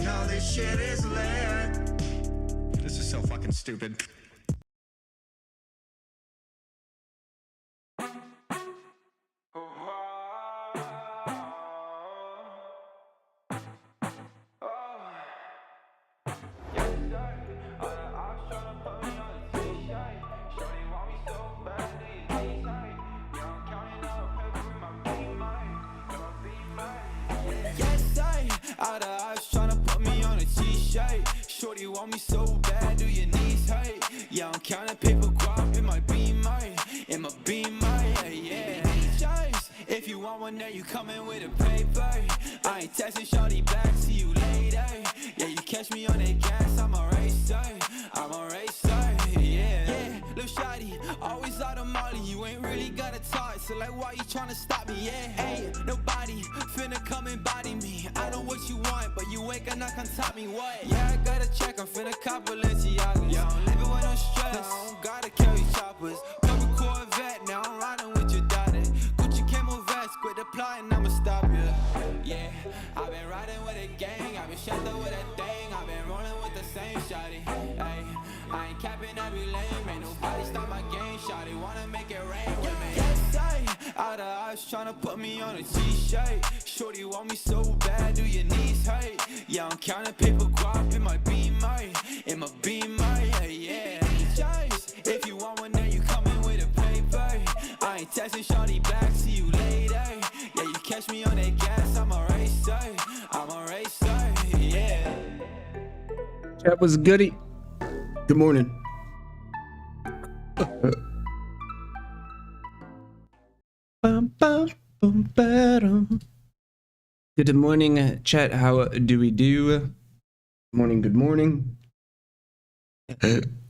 know this shit is lit. This is so fucking stupid. Out of eyes tryna put me on a t-shirt. Shorty want me so bad, do your knees hurt? Yeah, I'm counting paper guap in my beamer, yeah. Choice. If you want one, there you coming with a paper. I ain't texting shorty back, see you later. Yeah, you catch me on that gas, I'm a racer, yeah. Lil' shawty, always out of molly, you ain't really got a talk, so like why you tryna stop me, yeah? Hey, nobody finna come and body me. I know what you want, but you ain't gonna come top me, what? Yeah, I gotta check, I'm finna cop Balenciagas. Yeah, I'm living with no stress, I don't gotta carry choppers. Purple Corvette, now I'm riding with your daughter. Gucci camo vest, quit applying, I'ma stop you. Yeah, I've been riding with a gang, I've been shut up with a thing, I've been rolling with the same shawty. Hey, I ain't capping, I be lame, ain't nobody stop my game, shawty. Wanna make it rain with me. Yes, out of eyes tryna put me on a t-shirt. Shorty want me so bad, do your knees hurt? Yeah, I'm counting paper guap in my beamer, yeah. Choice. If you want one, then you coming with a paper. I ain't texting shorty back, see you later. Yeah, you catch me on that gas, I'm a racer, yeah. That was goody. Good morning. Good morning, chat. How do we do? Good morning.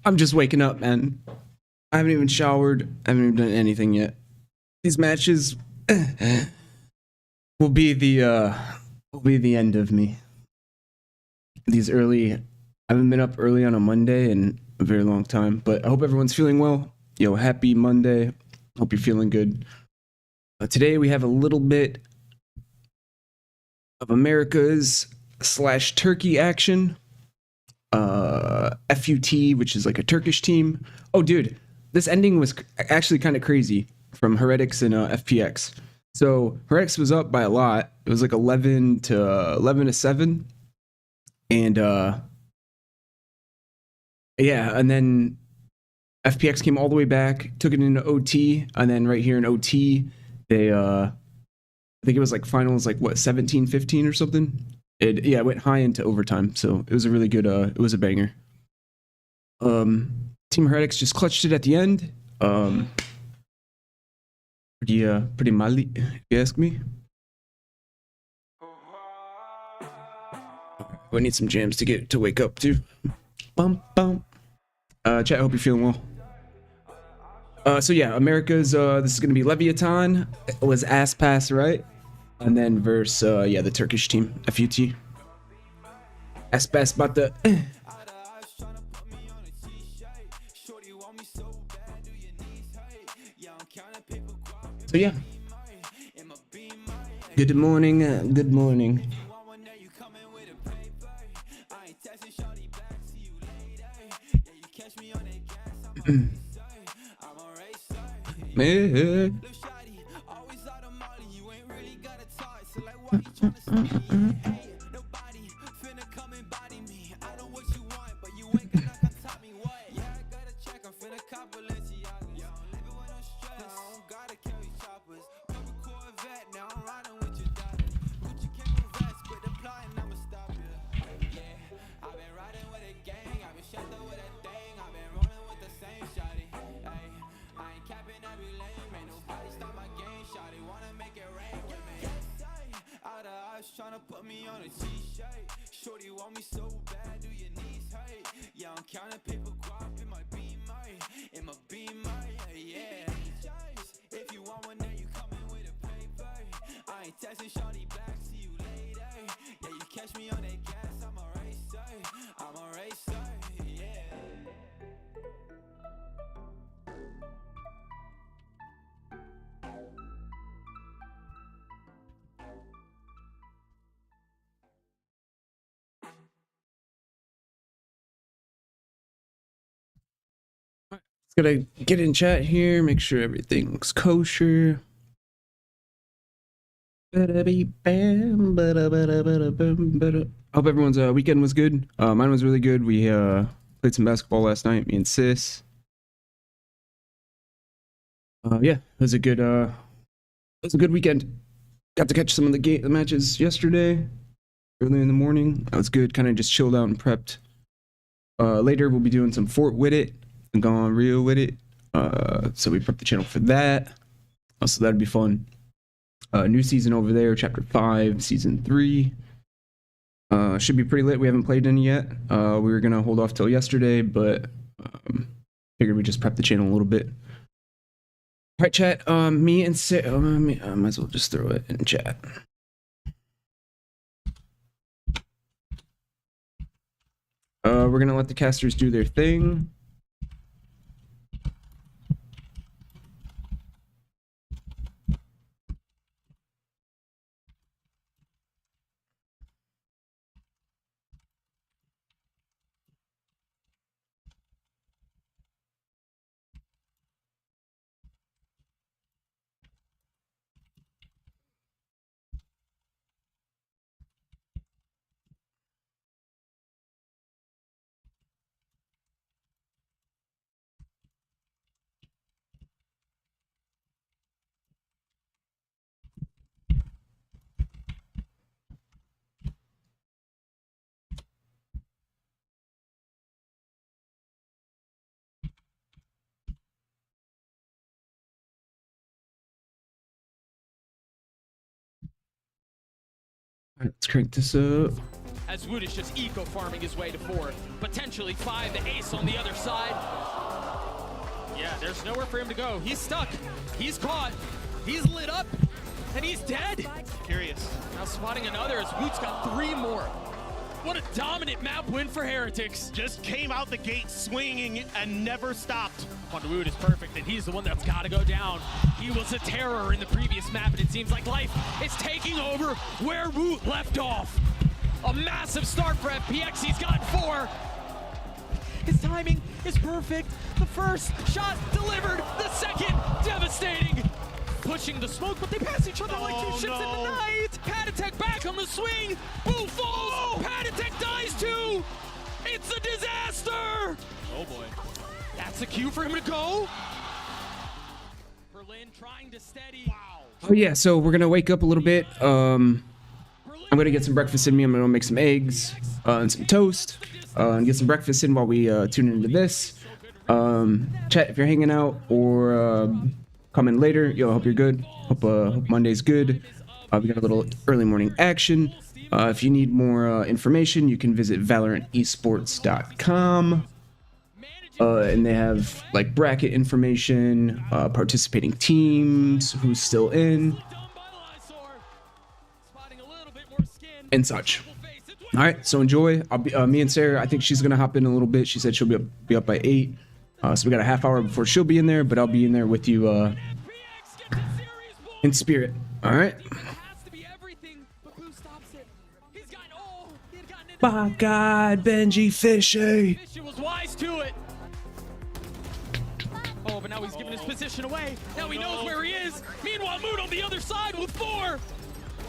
I'm just waking up, man. I haven't even showered. I haven't even done anything yet. These matches will be the end of me. These early. I haven't been up early on a Monday in a very long time, but I hope everyone's feeling well. Yo, happy Monday. Hope you're feeling good. Today we have a little bit of America's / Turkey action. FUT, which is like a Turkish team. Oh, dude, this ending was actually kind of crazy from Heretics and FPX. So Heretics was up by a lot. It was like 11 to 7, and yeah, and then FPX came all the way back, took it into OT, and then right here in OT, they I think it was like finals like what 17-15 or something. It went high into overtime, so it was a really good it was a banger. Team Heretics just clutched it at the end. Pretty mali, if you ask me. I need some jams to wake up to. Bum. Chat, I hope you're feeling well. So yeah, America's this is gonna be Leviatán. It was ass pass, right? And then versus yeah, the Turkish team, FUT. Ass pass about the So yeah. Good morning. Tryna put me on a t-shirt. Shorty want me so bad, do your knees hurt? Yeah, I'm counting paper guap in my beamer, yeah. If you want one, then you coming with a paper. I ain't texting shorty back, see you later. Yeah, you catch me on that gas, I'm a racer, yeah. Gotta get in chat here, make sure everything's kosher. Hope everyone's weekend was good. Mine was really good. We played some basketball last night, me and Sis. Yeah, it was a good weekend. Got to catch some of the matches yesterday, early in the morning. That was good. Kind of just chilled out and prepped. Later we'll be doing some Fort with it and going real with it. So we prepped the channel for that. So that'd be fun. New season over there, chapter 5, season 3. Should be pretty lit. We haven't played any yet. We were gonna hold off till yesterday, but figured we just prep the channel a little bit. All right, chat. Me and Sarah. I might as well just throw it in chat. We're gonna let the casters do their thing. All right, let's crank this up. As Wood is just eco-farming his way to 4. Potentially 5, the ace on the other side. Yeah, there's nowhere for him to go. He's stuck. He's caught. He's lit up. And he's dead. Curious. Now spotting another as Wood's got 3 more. What a dominant map win for Heretics. Just came out the gate swinging and never stopped. Wood is perfect, and he's the one that's got to go down. He was a terror in the previous map, and it seems like life is taking over where Wood left off. A massive start for FPX. He's got 4. His timing is perfect. The first shot delivered. The second, devastating. Pushing the smoke, but they pass each other like 2 ships in the night. Patatek back on the swing. Boo falls. Patatek dies too. It's a disaster. Oh boy. That's a cue for him to go. Berlin trying to steady. Wow. Oh yeah, so we're gonna wake up a little bit. I'm gonna get some breakfast in me. I'm gonna make some eggs and some toast and get some breakfast in while we tune into this. Chat, if you're hanging out or come in later, yo, I hope you're good. Hope Monday's good. We got a little early morning action. If you need more information, you can visit ValorantEsports.com. And they have like bracket information, participating teams, who's still in, and such. All right, so enjoy. I'll be me and Sarah. I think she's gonna hop in a little bit. She said she'll be up by 8. So we got a half hour before she'll be in there, but I'll be in there with you in spirit. All right. My God, Benji Fishy. Was wise to it. Oh, but now he's giving his position away. Now he knows where he is. Meanwhile, Mood on the other side with 4.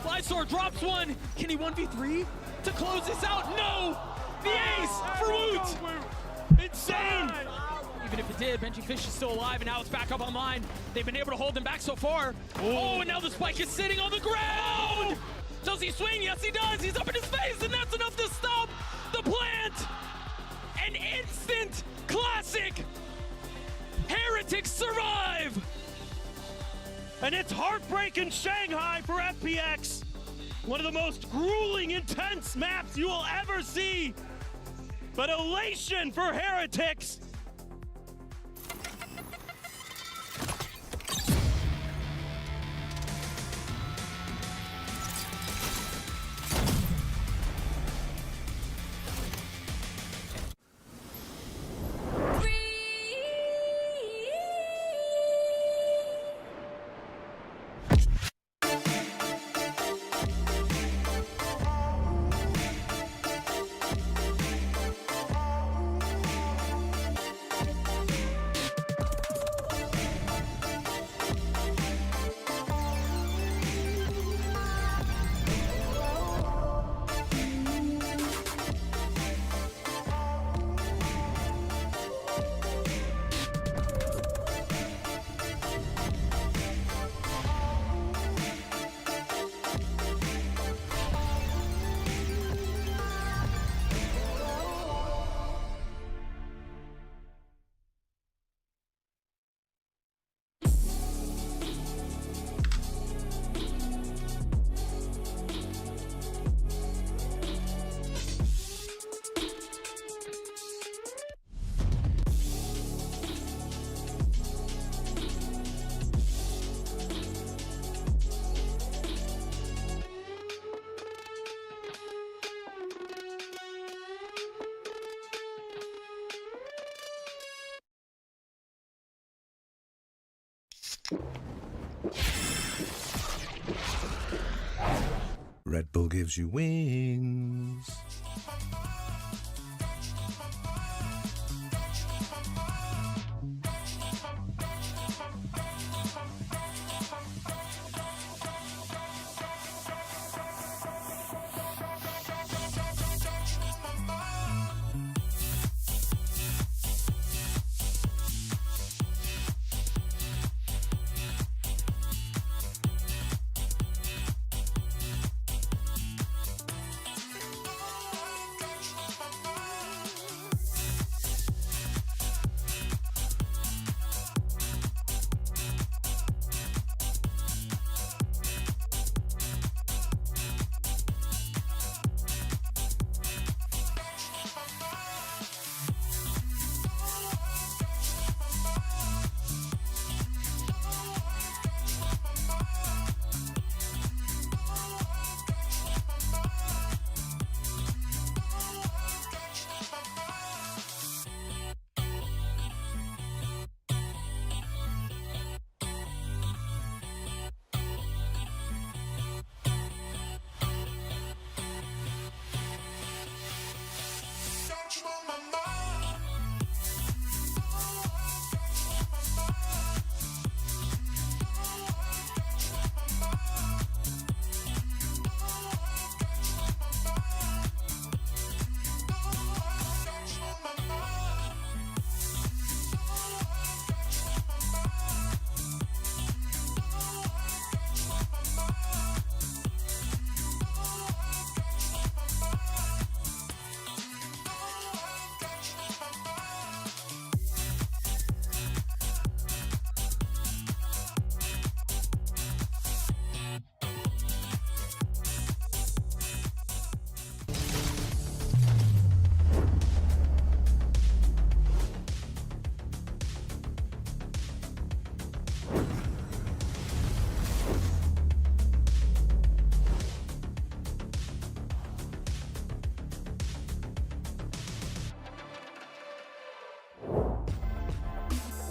Lysor drops 1. Can he 1v3 to close this out? No! The ace for Woot! Insane! Even if it did, Benji Fish is still alive, and now it's back up online. They've been able to hold him back so far. Oh, and now the spike is sitting on the ground! Does he swing? Yes, he does. He's up in his face, and that's enough to stop the plant. An instant classic. Heretics survive. And it's heartbreak in Shanghai for FPX. One of the most grueling, intense maps you will ever see. But elation for Heretics. Red Bull gives you wings.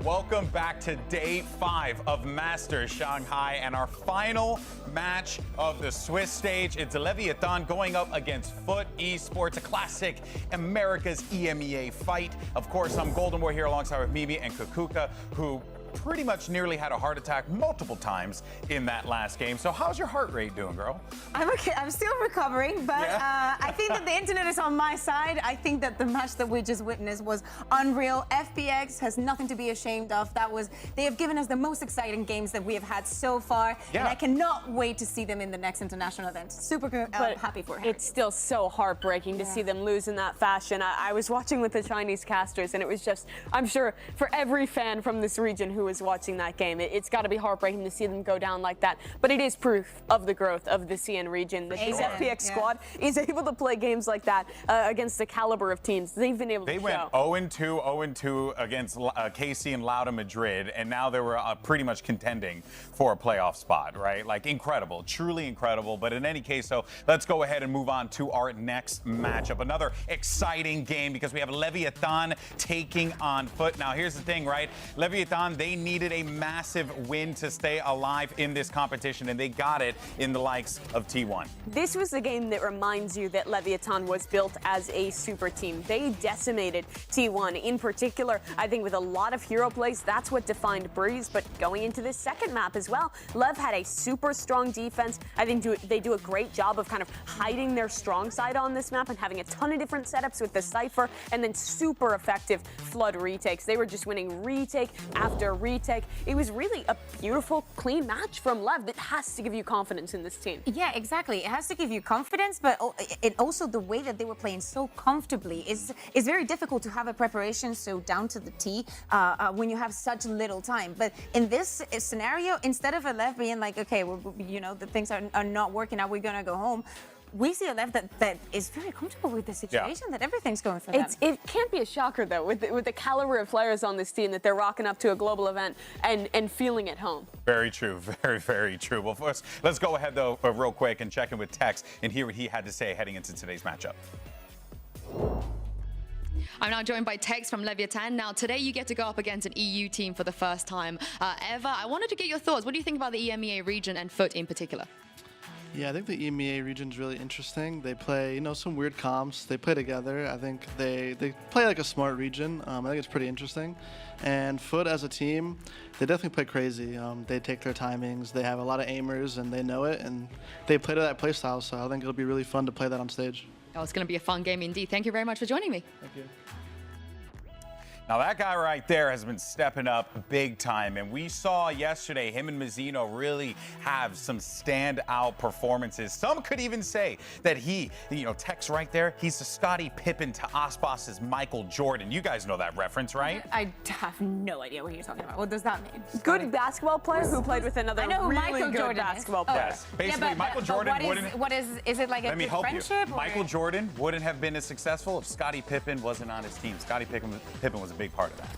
Welcome back to day 5 of Masters Shanghai and our final match of the Swiss stage. It's Leviatán going up against FUT Esports, a classic America's EMEA fight. Of course, I'm Golden Boy here alongside with Mimi and Kukuka, who pretty much nearly had a heart attack multiple times in that last game. So how's your heart rate doing, girl? I'm okay. I'm still recovering, but Yeah. I think that the internet is on my side. I think that the match that we just witnessed was unreal. FPX has nothing to be ashamed of. They have given us the most exciting games that we have had so far, Yeah. and I cannot wait to see them in the next international event. Super happy for him. It's still so heartbreaking to see them lose in that fashion. I was watching with the Chinese casters, and it was just, I'm sure for every fan from this region who was watching that game, it's got to be heartbreaking to see them go down like that. But it is proof of the growth of the CN region that this FPX squad is able to play games like that against the caliber of teams they've been able to show. They went 0-2 against KC and Lauda Madrid, and now they were pretty much contending for a playoff spot, right? Like, incredible, truly incredible. But in any case, so let's go ahead and move on to our next matchup. Another exciting game because we have Leviatán taking on FUT. Now, here's the thing, right? Leviatán, they needed a massive win to stay alive in this competition, and they got it in the likes of T1. This was the game that reminds you that Leviatán was built as a super team. They decimated T1 in particular. I think with a lot of hero plays, that's what defined Breeze. But going into this second map as well, Lev had a super strong defense. I think they do a great job of kind of hiding their strong side on this map and having a ton of different setups with the Cypher and then super effective Flood retakes. They were just winning retake after retake. It was really a beautiful, clean match from Lev that has to give you confidence in this team. Yeah, exactly. It has to give you confidence, but also the way that they were playing so comfortably is very difficult to have a preparation so down to the T when you have such little time. But in this scenario, instead of a Lev being like, okay, the things are not working out, we're gonna go home, we see a Lev that is very comfortable with the situation, that everything's going for them. It can't be a shocker, though, with the caliber of players on this team that they're rocking up to a global event and feeling at home. Very true. Very, very true. Well, first, let's go ahead, though, real quick and check in with Tex and hear what he had to say heading into today's matchup. I'm now joined by Tex from Leviatán. Now, today you get to go up against an EU team for the first time ever. I wanted to get your thoughts. What do you think about the EMEA region and FUT in particular? Yeah, I think the EMEA region is really interesting. They play, some weird comps. They play together. I think they play like a smart region. I think it's pretty interesting. And FUT as a team, they definitely play crazy. They take their timings. They have a lot of aimers, and they know it. And they play to that play style, so I think it'll be really fun to play that on stage. Oh, it's going to be a fun game indeed. Thank you very much for joining me. Thank you. Now that guy right there has been stepping up big time, and we saw yesterday him and Mazzino really have some standout performances. Some could even say that he, Tex right there, he's the Scottie Pippen to Ospas's Michael Jordan. You guys know that reference, right? I have no idea what you're talking about. What does that mean? Good basketball player who played with another really Michael good Jordan basketball player. Yes, basically Michael Jordan what is it like a good friendship? Michael Jordan wouldn't have been as successful if Scottie Pippen wasn't on his team. Scottie Pippen was a big part of that.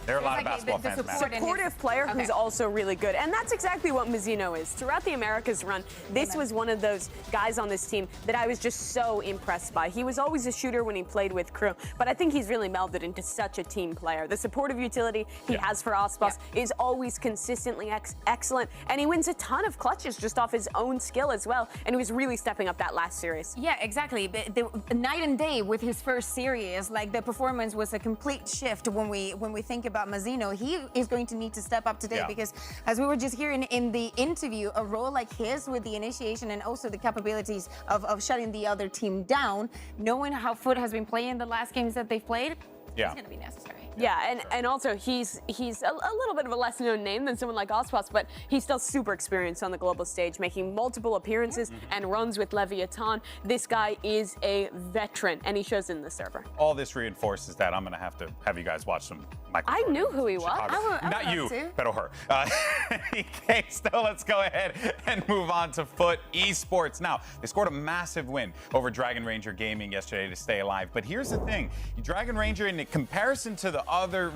There are a lot of basketball fans. Supportive player who's also really good. And that's exactly what Mazzino is. Throughout the Americas run, this was one of those guys on this team that I was just so impressed by. He was always a shooter when he played with crew, but I think he's really melded into such a team player. The supportive utility he has for Ospas is always consistently excellent, and he wins a ton of clutches just off his own skill as well, and he was really stepping up that last series. Yeah, exactly. The night and day with his first series, like the performance was a complete shift when we think about Mazzino. He is going to need to step up today because, as we were just hearing in the interview, a role like his with the initiation and also the capabilities of shutting the other team down, knowing how FUT has been playing the last games that they've played, it's going to be necessary. Yeah, and also he's a little bit of a less known name than someone like Ospas, but he's still super experienced on the global stage, making multiple appearances and runs with Leviatán. This guy is a veteran, and he shows in the server. All this reinforces that I'm going to have you guys watch some Michael Jordan. I knew who he was. Not you, but her. Okay, so let's go ahead and move on to FUT Esports. Now, they scored a massive win over Dragon Ranger Gaming yesterday to stay alive. But here's the thing. Dragon Ranger, in comparison to the other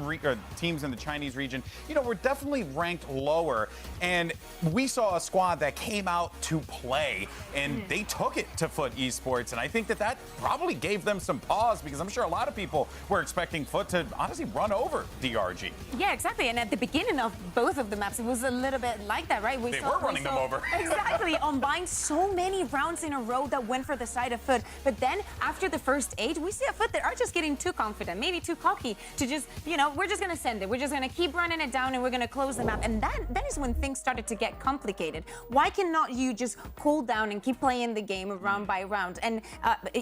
teams in the Chinese region, we're definitely ranked lower. And we saw a squad that came out to play, and they took it to FUT Esports. And I think that probably gave them some pause, because I'm sure a lot of people were expecting FUT to honestly run over DRG. Yeah, exactly. And at the beginning of both of the maps, it was a little bit like that, right? They were running them over. Exactly. On buying so many rounds in a row that went for the side of FUT. But then after the first 8, we see a FUT that are just getting too confident, maybe too cocky to just, we're just going to send it. We're just going to keep running it down, and we're going to close the map. And that is when things started to get complicated. Why cannot you just cool down and keep playing the game round by round? And,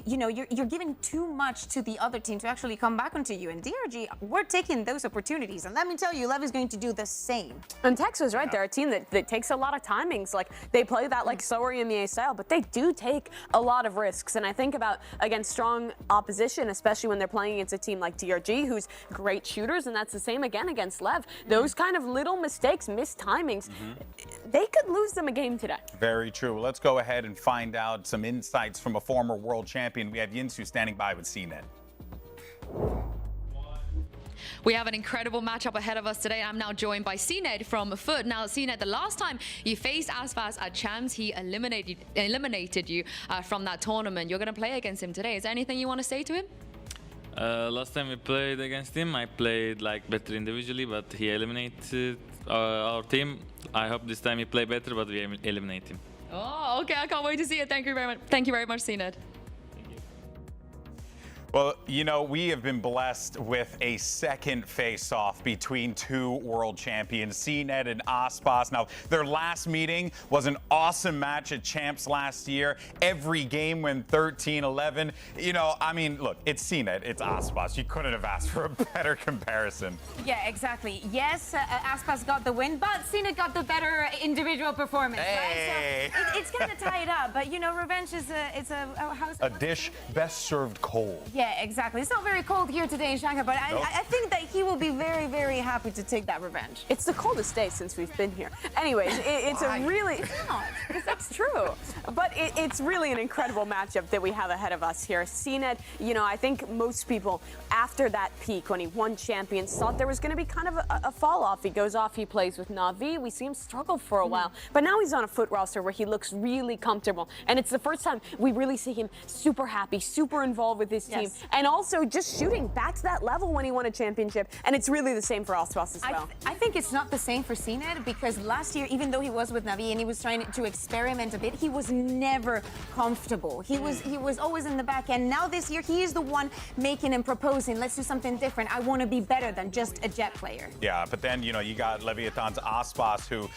you're giving too much to the other team to actually come back onto you. And DRG, we're taking those opportunities. And let me tell you, Lev is going to do the same. And Tex was right. They're a team that takes a lot of timings. Like, they play that like slower EMEA style, but they do take a lot of risks. And I think about against strong opposition, especially when they're playing against a team like DRG, who's great shooters, and that's the same again against Lev. Those kind of little mistakes, missed timings, they could lose them a game today. Very true. Let's go ahead and find out some insights from a former world champion. We have Yinsu standing by with CNET. We have an incredible matchup ahead of us today. I'm now joined by CNET from FUT. Now, CNET, the last time you faced Aspas at Champs, he eliminated you from that tournament. You're going to play against him today. Is there anything you want to say to him? Last time we played against him, I played better individually, but he eliminated our team. I hope this time he play better, but we eliminate him. Oh, okay. I can't wait to see it. Thank you very much. Thank you very much, CNET. Well, we have been blessed with a second face-off between two world champions, CNET and Aspas. Now, their last meeting was an awesome match at Champs last year. Every game went 13-11. Look, it's CNET, it's Aspas. You couldn't have asked for a better comparison. Yeah, exactly. Yes, Aspas got the win, but CNET got the better individual performance. Hey. Right? So it's going to tie it up. But, revenge is a dish best served cold. Yeah, exactly. It's not very cold here today in Shanghai, but I think that he will be very, very happy to take that revenge. It's the coldest day since we've been here. Anyways, it's a really... That's true. But it's really an incredible matchup that we have ahead of us here. CNET, I think most people, after that peak when he won Champions, thought there was going to be kind of a fall-off. He goes off, he plays with Na'Vi. We see him struggle for a while. But now he's on a FUT roster where he looks really comfortable. And it's the first time we really see him super happy, super involved with his team. And also just shooting back to that level when he won a championship. And it's really the same for Ospas as well. I think it's not the same for CNED because last year, even though he was with Navi and he was trying to experiment a bit, he was never comfortable. He was always in the back end. Now this year, he is the one making and proposing, let's do something different. I want to be better than just a Jet player. Yeah, but then, you know, you got Leviatán's Ospas, who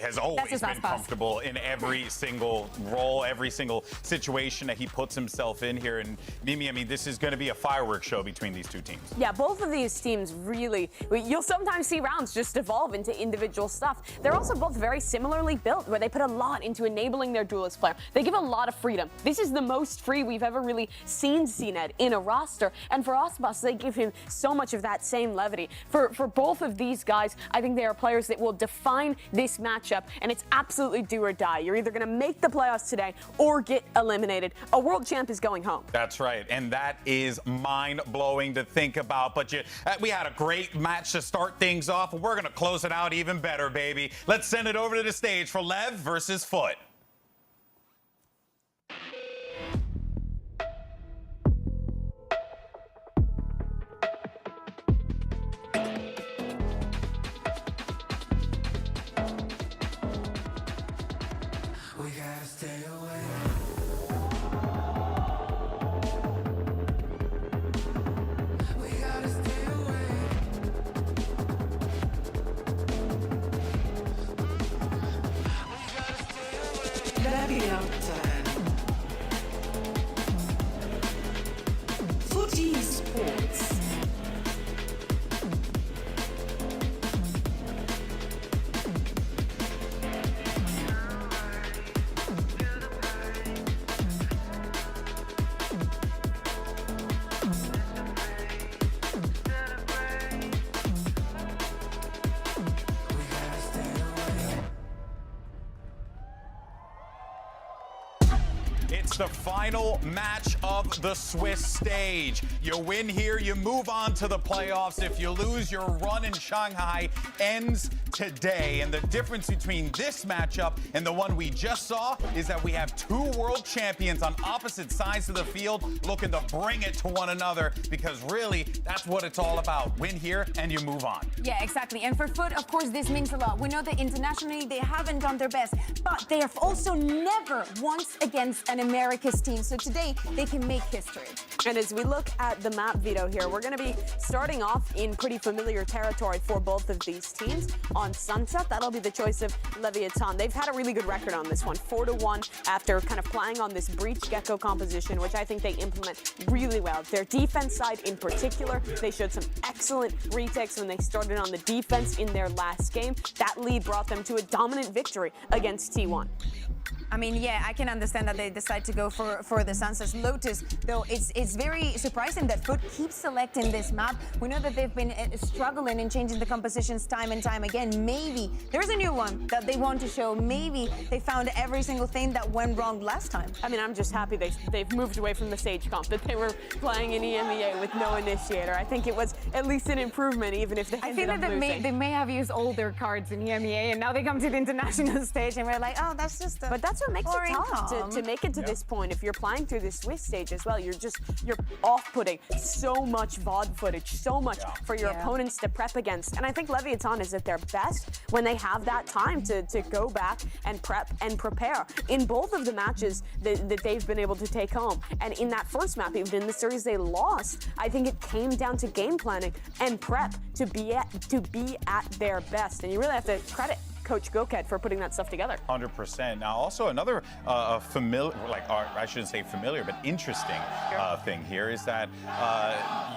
has always been comfortable in every single role, every single situation that he puts himself in here. And Mimi, I mean, this is going to be a fireworks show between these two teams. Yeah, both of these teams really, you'll sometimes see rounds just evolve into individual stuff. They're also both very similarly built, where they put a lot into enabling their duelist player. They give a lot of freedom. This is the most free we've ever really seen CNED in a roster. And for Ospas, they give him so much of that same levity. For both of these guys, I think they are players that will define this matchup, and it's absolutely do or die. You're either going to make the playoffs today or get eliminated. A world champ is going home. That's right, and that is mind-blowing to think about. But we had a great match to start things off. We're going to close it out even better, baby. Let's send it over to the stage for Lev versus FUT. We gotta stay away. We gotta stay away. Leviatán. FUT Esports. It's the final match of the Swiss stage. You win here, you move on to the playoffs. If you lose, your run in Shanghai ends today. And the difference between this matchup and the one we just saw is that we have two world champions on opposite sides of the field looking to bring it to one another, because really, that's what it's all about. Win here and you move on. Yeah, exactly. And for FUT, of course, this means a lot. We know that internationally they haven't done their best, but they have also never once against an America's team. So today they can make history. And as we look at the map, Vito, here, we're going to be starting off in pretty familiar territory for both of these teams. On Sunset, that'll be the choice of Leviatán. They've had a really good record on this one, 4-1, after kind of playing on this breach gecko composition, which I think they implement really well. Their defense side in particular, they showed some excellent retakes when they started on the defense in their last game. That lead brought them to a dominant victory against T1. I mean, yeah, I can understand that they decide to go for the Sunset Lotus, though it's very surprising that FUT keeps selecting this map. We know that they've been struggling in changing the compositions time and time again. Maybe there's a new one that they want to show. Maybe they found every single thing that went wrong last time. I mean, I'm just happy they've moved away from the Sage comp, that they were playing in EMEA with no initiator. I think it was at least an improvement, even if they ended up losing. They may have used all their cards in EMEA, and now they come to the international stage, and we're like, oh, that's just a... But that's what makes it tough to make it to this point. If you're playing through the Swiss stage as well, you're off-putting so much VOD footage, so much for your opponents to prep against. And I think Leviatán is at their best when they have that time to go back and prep and prepare. In both of the matches that they've been able to take home, and in that first map, even in the series they lost, I think it came down to game planning and prep to be at their best. And you really have to credit Coach Goked for putting that stuff together. 100%. Now, also another familiar, I shouldn't say familiar, but interesting thing here is that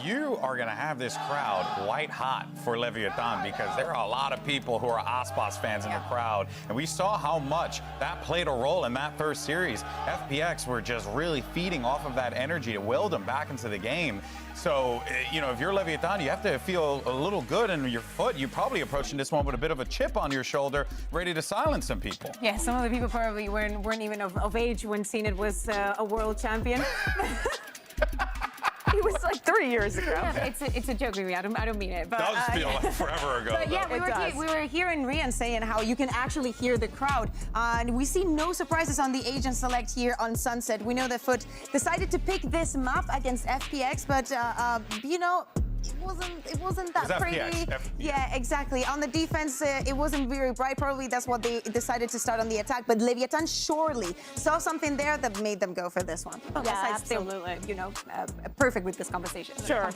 you are going to have this crowd white hot for Leviatán, because there are a lot of people who are Ospas fans in the crowd. And we saw how much that played a role in that first series. FPX were just really feeding off of that energy to will them back into the game. So, you know, if you're Leviatán, you have to feel a little good in your FUT. You're probably approaching this one with a bit of a chip on your shoulder, ready to silence some people. Yeah, some of the people probably weren't even of age when CNED was a world champion. It was like 3 years ago. Yeah, it's a joke, maybe. I don't mean it. But, Does feel like forever ago. But yeah, we were here in Rian saying how you can actually hear the crowd. And we see no surprises on the Asian select here on Sunset. We know that FUT decided to pick this map against FPX, but you know, it wasn't that pretty. Yeah, exactly. On the defense, it wasn't very bright. Probably that's what they decided to start on the attack. But Leviatán surely saw something there that made them go for this one. But Yeah, absolutely. Still, you know, perfect with this conversation. Sure.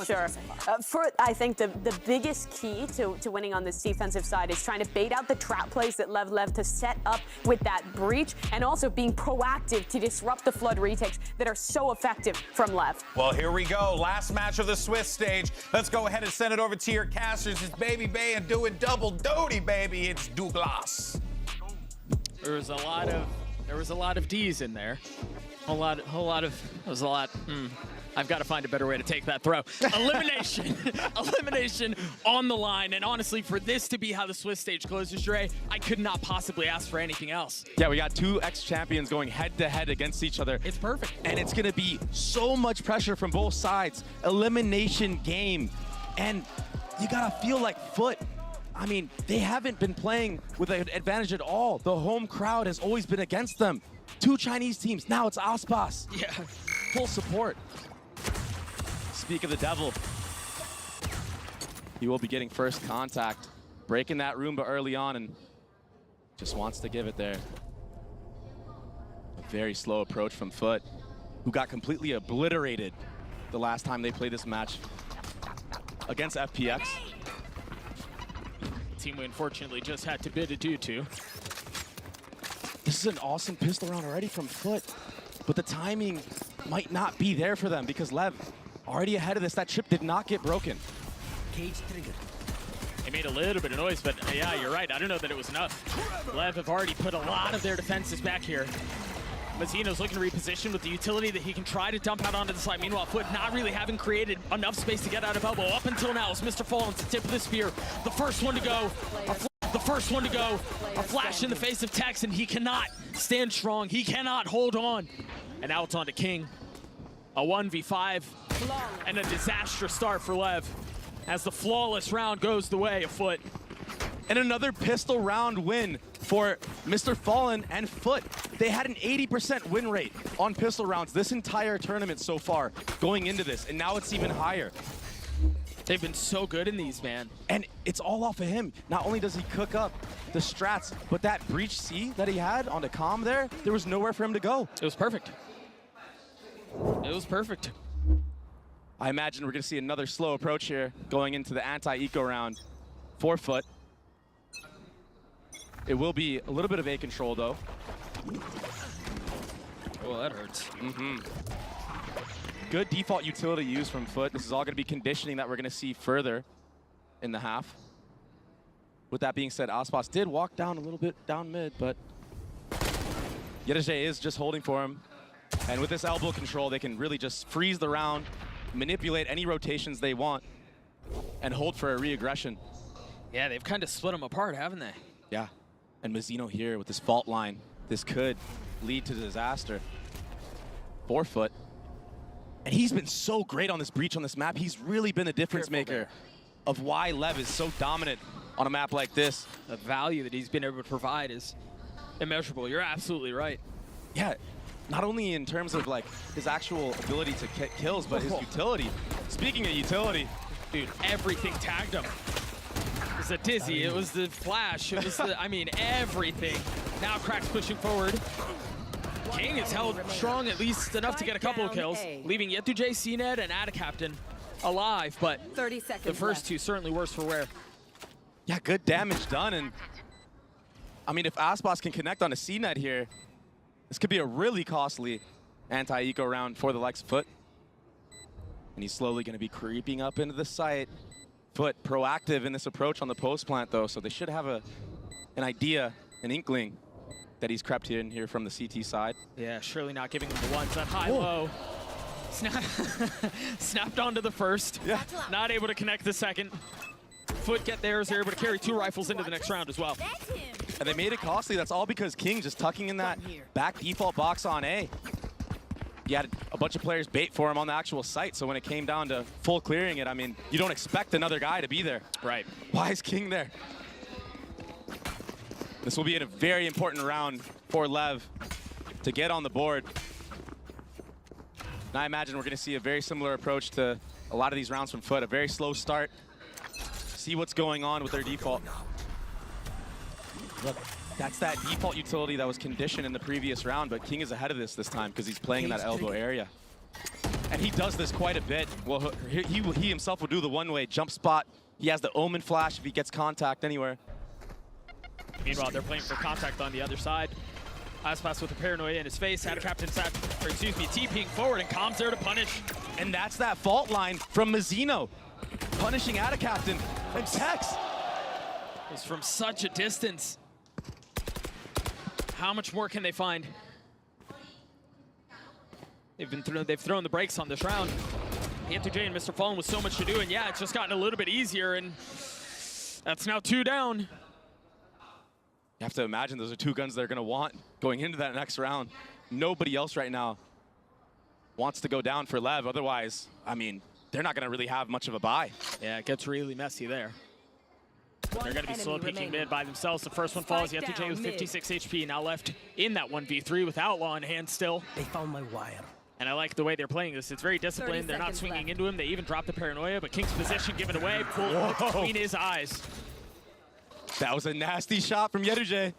I think the biggest key to winning on this defensive side is trying to bait out the trap plays that Lev to set up with that breach, and also being proactive to disrupt the flood retakes that are so effective from Lev. Well, here we go. Last match of the Swiss stage. Let's go ahead and send it over to your casters. It's Baby Bay and doing double duty, baby. It's Douglas. There was a lot of D's in there. There was a lot. I've got to find a better way to take that throw. Elimination. Elimination on the line. And honestly, for this to be how the Swiss stage closes, Dre, I could not possibly ask for anything else. Yeah, we got two ex-champions going head-to-head against each other. It's perfect. And it's going to be so much pressure from both sides. Elimination game. And you got to feel like FUT. I mean, they haven't been playing with an advantage at all. The home crowd has always been against them. Two Chinese teams. Now it's Aspas. Yeah. Full support. Speak of the devil. He will be getting first contact. Breaking that Roomba early on and just wants to give it there. A very slow approach from FUT, who got completely obliterated the last time they played this match against FPX. Team we unfortunately just had to bid adieu to. This is an awesome pistol round already from FUT, but the timing might not be there for them because Lev already ahead of this. That chip did not get broken. Cage trigger. They made a little bit of noise, but yeah, you're right. I don't know that it was enough. Lev have already put a lot of their defenses back here. Mazzino's looking to reposition with the utility that he can try to dump out onto the side. Meanwhile, FUT not really having created enough space to get out of elbow. Up until now, it's Mr. Fallen to tip of the spear. The first one to go. A flash in the face of Tex, and he cannot stand strong. He cannot hold on. And now it's on to King. A 1v5 and a disastrous start for Lev as the flawless round goes the way of FUT. And another pistol round win for Mr. Fallen and FUT. They had an 80% win rate on pistol rounds this entire tournament so far going into this, and now it's even higher. They've been so good in these, man. And it's all off of him. Not only does he cook up the strats, but that breach C that he had on the comm there was nowhere for him to go. It was perfect. It was perfect. I imagine we're going to see another slow approach here going into the anti-eco round for FUT. It will be a little bit of A control, though. Oh, that hurts. Good default utility use from FUT. This is all going to be conditioning that we're going to see further in the half. With that being said, Aspas did walk down a little bit down mid, but Yedeje is just holding for him. And with this elbow control, they can really just freeze the round, manipulate any rotations they want, and hold for a re-aggression. Yeah, they've kind of split them apart, haven't they? Yeah. And Mazzino here with this fault line. This could lead to disaster for FUT. And he's been so great on this breach on this map. He's really been the difference maker of why Lev is so dominant on a map like this. The value that he's been able to provide is immeasurable. You're absolutely right. Yeah, not only in terms of like his actual ability to get kills, but his utility. Speaking of utility, dude, everything tagged him. It was a dizzy, it was the flash, it was the, I mean, everything. Now Crack's pushing forward. King is held strong at least enough to get a couple of kills, leaving Yetuje, CNED, and Ada Captain alive, but 30 seconds the first two certainly worse for wear. Yeah, good damage done, and I mean, if Aspas can connect on a CNED here, this could be a really costly anti-eco round for the likes of FUT. And he's slowly going to be creeping up into the site. FUT proactive in this approach on the post plant, though, so they should have an idea, an inkling, that he's crept in here from the CT side. Yeah, surely not giving him the ones. That high-low. Snapped onto the first. Yeah. Not able to connect the second. FUT get theirs. They're able to carry 2 rifles into the next round as well. And they made it costly. That's all because King just tucking in that back default box on A. You had a bunch of players bait for him on the actual site. So when it came down to full clearing it, I mean, you don't expect another guy to be there. Right. Why is King there? This will be a very important round for Lev to get on the board. And I imagine we're going to see a very similar approach to a lot of these rounds from FUT. A very slow start. See what's going on with their default. Look, that's that default utility that was conditioned in the previous round, but King is ahead of this time because he's playing in that elbow area. And he does this quite a bit. Well, he himself will do the one-way jump spot. He has the Omen flash if he gets contact anywhere. Meanwhile, they're playing for contact on the other side. Aspas with the paranoia in his face, had a captain TPing forward, and Com's there to punish. And that's that fault line from Mazzino, punishing out a captain. And Tex. It's from such a distance. How much more can they find? They've thrown the brakes on this round. Panther J and Mr. Fallen with so much to do, and yeah, it's just gotten a little bit easier, and that's now 2 down. You have to imagine those are 2 guns they're going to want going into that next round. Nobody else right now wants to go down for Lev. Otherwise, I mean, they're not going to really have much of a buy. Yeah, it gets really messy there. They're going to be slow peeking mid by themselves. The first one falls. Yet to J with 56 HP. Now left in that 1v3 with Outlaw in hand still. They found my wire. And I like the way they're playing this. It's very disciplined. They're not swinging into him. They even drop the paranoia, but King's position given away. Pulled between his eyes. That was a nasty shot from Yeduje.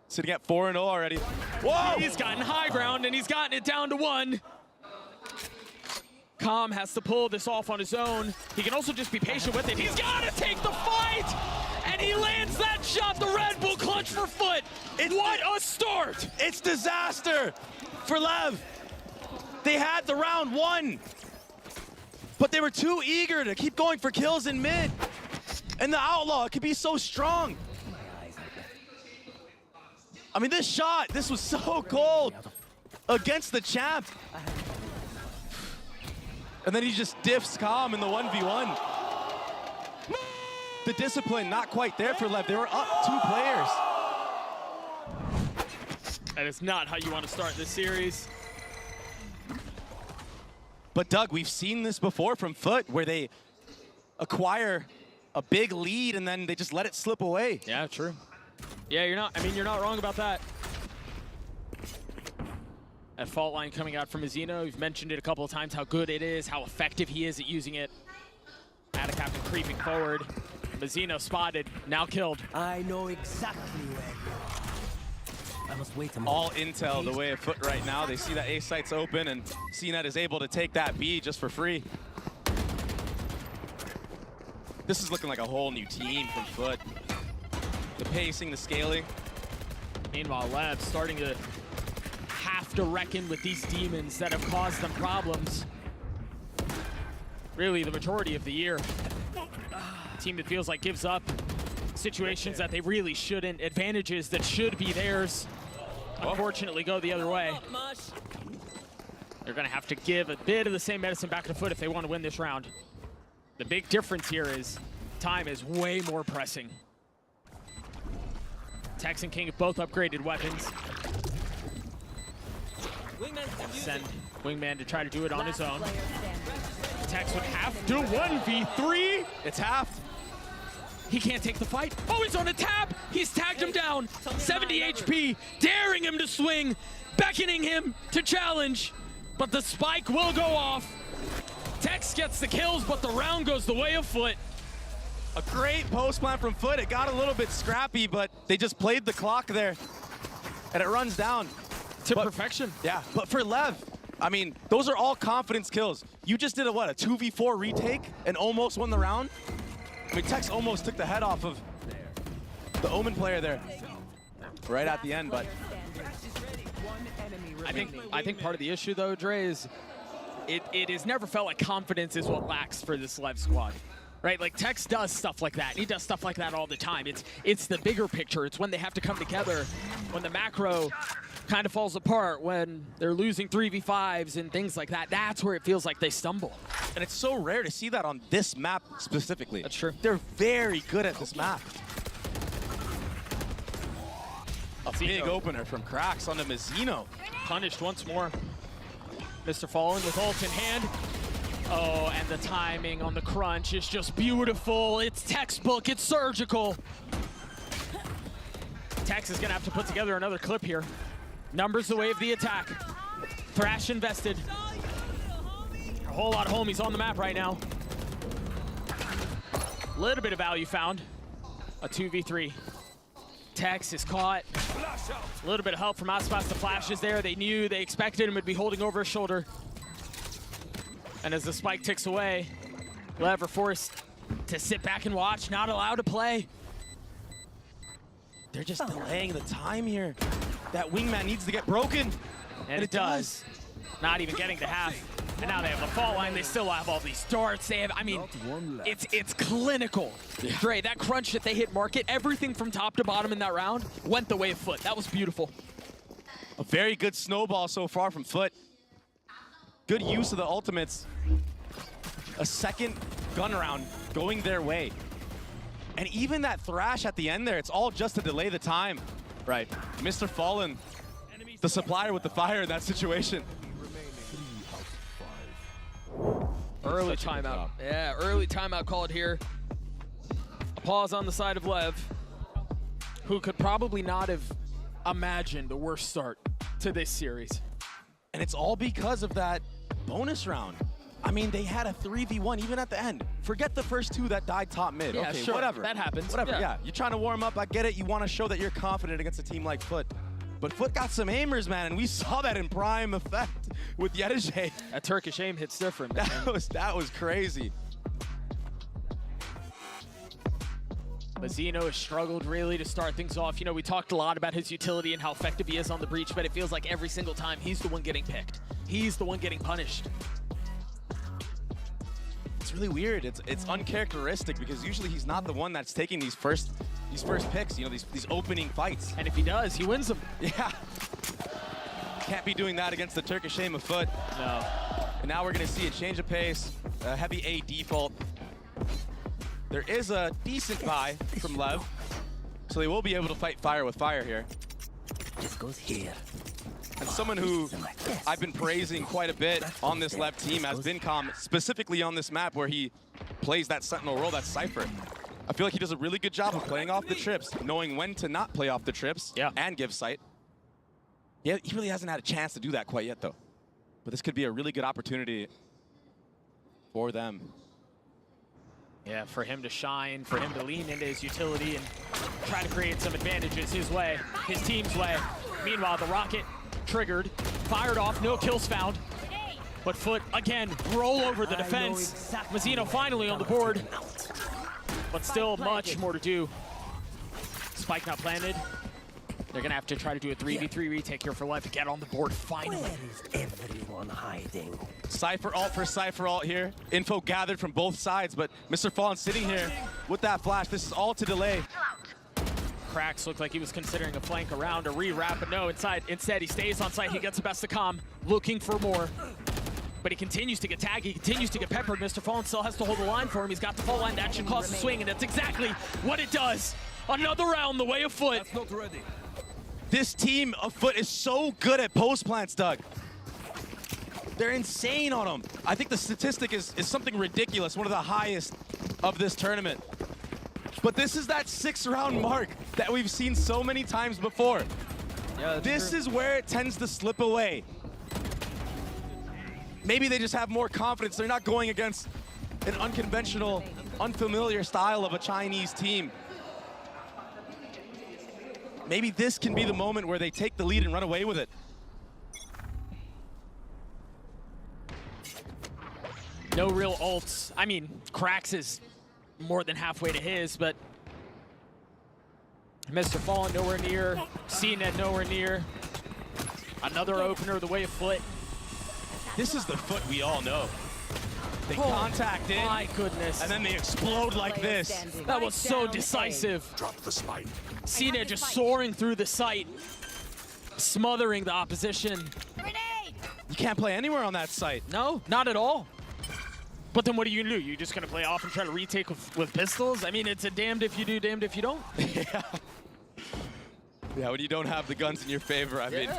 Sitting at 4-0 already. Whoa! He's gotten high ground, and he's gotten it down to 1. Com has to pull this off on his own. He can also just be patient with it. He's got to take the fight! And he lands that shot, the Red Bull clutch for FUT. What a start! It's disaster for Lev. They had the round won, but they were too eager to keep going for kills in mid. And the Outlaw could be so strong. I mean, this shot, this was so cold against the champ. And then he just diffs Com in the 1v1. The discipline not quite there for Lev. They were up 2 players. That is not how you want to start this series. But Doug, we've seen this before from FUT, where they acquire a big lead and then they just let it slip away. Yeah, true. Yeah, you're not wrong about that. That fault line coming out from Mazzino. We've mentioned it a couple of times, how good it is, how effective he is at using it. Ada Captain creeping forward. Mazzino spotted, now killed. I know exactly where you are. I must wait a moment. All intel the way of FUT right now. They see that A site's open and CNET is able to take that B just for free. This is looking like a whole new team from FUT. The pacing, the scaling. Meanwhile, Lev starting to have to reckon with these demons that have caused them problems. Really, the majority of the year. A team that feels like gives up situations that they really shouldn't, advantages that should be theirs, unfortunately go the other way. They're gonna have to give a bit of the same medicine back to FUT if they want to win this round. The big difference here is time is way more pressing. Tex and King have both upgraded weapons. Send Wingman to try to do it on his own. Tex would have to 1v3. It's half. He can't take the fight. Oh, he's on a tap. He's tagged him down. 70 HP, daring him to swing, beckoning him to challenge. But the spike will go off. Tex gets the kills, but the round goes the way of FUT. A great post plan from FUT. It got a little bit scrappy, but they just played the clock there. And it runs down. To perfection. Yeah, but for Lev, I mean, those are all confidence kills. You just did a 2v4 retake and almost won the round? I mean, Tex almost took the head off of the Omen player there. Right at the end, but... I think part of the issue, though, Dre, is it has never felt like confidence is what lacks for this Lev squad. Right, like Tex does stuff like that. He does stuff like that all the time. It's the bigger picture. It's when they have to come together, when the macro kind of falls apart, when they're losing 3v5s and things like that. That's where it feels like they stumble. And it's so rare to see that on this map specifically. That's true. They're very good at this map. A big opener from Cracks onto Mazzino. Punished once more. Mr. Fallen with ult in hand. Oh, and the timing on the crunch is just beautiful. It's textbook, it's surgical. Tex is gonna have to put together another clip here. Numbers the way of the attack. Thrash invested. A whole lot of homies on the map right now. A little bit of value found. A 2v3. Tex is caught. A little bit of help from Aspas. The flash is there. They knew, they expected him to be holding over his shoulder. And as the spike ticks away, Lev are forced to sit back and watch, not allowed to play. They're just delaying the time here. That wingman needs to get broken. And it does. Not even getting to half. And now they have the fall line. They still have all these darts. They have, I mean, it's clinical. Yeah. Dre, that crunch that they hit market, everything from top to bottom in that round went the way of FUT. That was beautiful. A very good snowball so far from FUT. Good use of the ultimates. A second gun round going their way. And even that thrash at the end there, it's all just to delay the time. Right. Mr. Fallen, the supplier with the fire in that situation. Early timeout. Yeah, early timeout called here. A pause on the side of Lev, who could probably not have imagined a worse start to this series. And it's all because of that bonus round. I mean, they had a 3v1 even at the end. Forget the first two that died top mid. Yeah, okay, sure. whatever. That happens. Whatever, yeah. You're trying to warm up, I get it. You want to show that you're confident against a team like FUT. But FUT got some aimers, man, and we saw that in prime effect with Yedije. That Turkish aim hits different, man. That was crazy. Mazzino has struggled really to start things off. You know, we talked a lot about his utility and how effective he is on the breach, but it feels like every single time he's the one getting picked. He's the one getting punished. It's really weird. It's uncharacteristic because usually he's not the one that's taking these first picks, you know, these opening fights. And if he does, he wins them. Yeah. Can't be doing that against the Turkish aim of FUT. No. And now we're going to see a change of pace, a heavy A default. There is a decent buy from Lev, so they will be able to fight fire with fire here. This goes here. And someone who I've been praising quite a bit on this Lev team has been Vincom, specifically on this map where he plays that Sentinel role, that Cypher. I feel like he does a really good job of playing off the trips, knowing when to not play off the trips and give sight. Yeah, he really hasn't had a chance to do that quite yet, though. But this could be a really good opportunity for them. Yeah, for him to shine, for him to lean into his utility and try to create some advantages his way, his team's way. Meanwhile, the rocket triggered, fired off, no kills found. But FUT, again, roll over the defense. Mazzino finally on the board, but still much more to do. Spike not planted. They're gonna have to try to do a 3v3 retake here for Lev to get on the board finally. Where is everyone hiding? Cypher ult for Cypher ult here. Info gathered from both sides, but Mr. Fallen sitting here with that flash. This is all to delay. Cracks looked like he was considering a flank around, a re-wrap, but no, instead he stays on site, he gets the best of comm, looking for more. But he continues to get tagged, he continues to get peppered. Mr. Fallen still has to hold the line for him. He's got the fall line, that should cause a swing, and that's exactly what it does. Another round the way of FUT. That's not ready. This team of FUT is so good at post plants, Doug. They're insane on them. I think the statistic is something ridiculous, one of the highest of this tournament. But this is that 6-round mark that we've seen so many times before. Yeah, this is where it tends to slip away. Maybe they just have more confidence. They're not going against an unconventional, unfamiliar style of a Chinese team. Maybe this can be the moment where they take the lead and run away with it. No real ults. I mean, Cracks is more than halfway to his, but Mr. Fallen nowhere near. CNET nowhere near. Another opener the way of FUT. This is the FUT we all know. They contact in. My goodness. And then they explode like this. That was so decisive. Drop the spike. CNET just soaring through the site, smothering the opposition. You can't play anywhere on that site. No, not at all. But then what are you gonna do? You're just gonna play off and try to retake with pistols? I mean, it's a damned if you do, damned if you don't. Yeah, when you don't have the guns in your favor, I mean,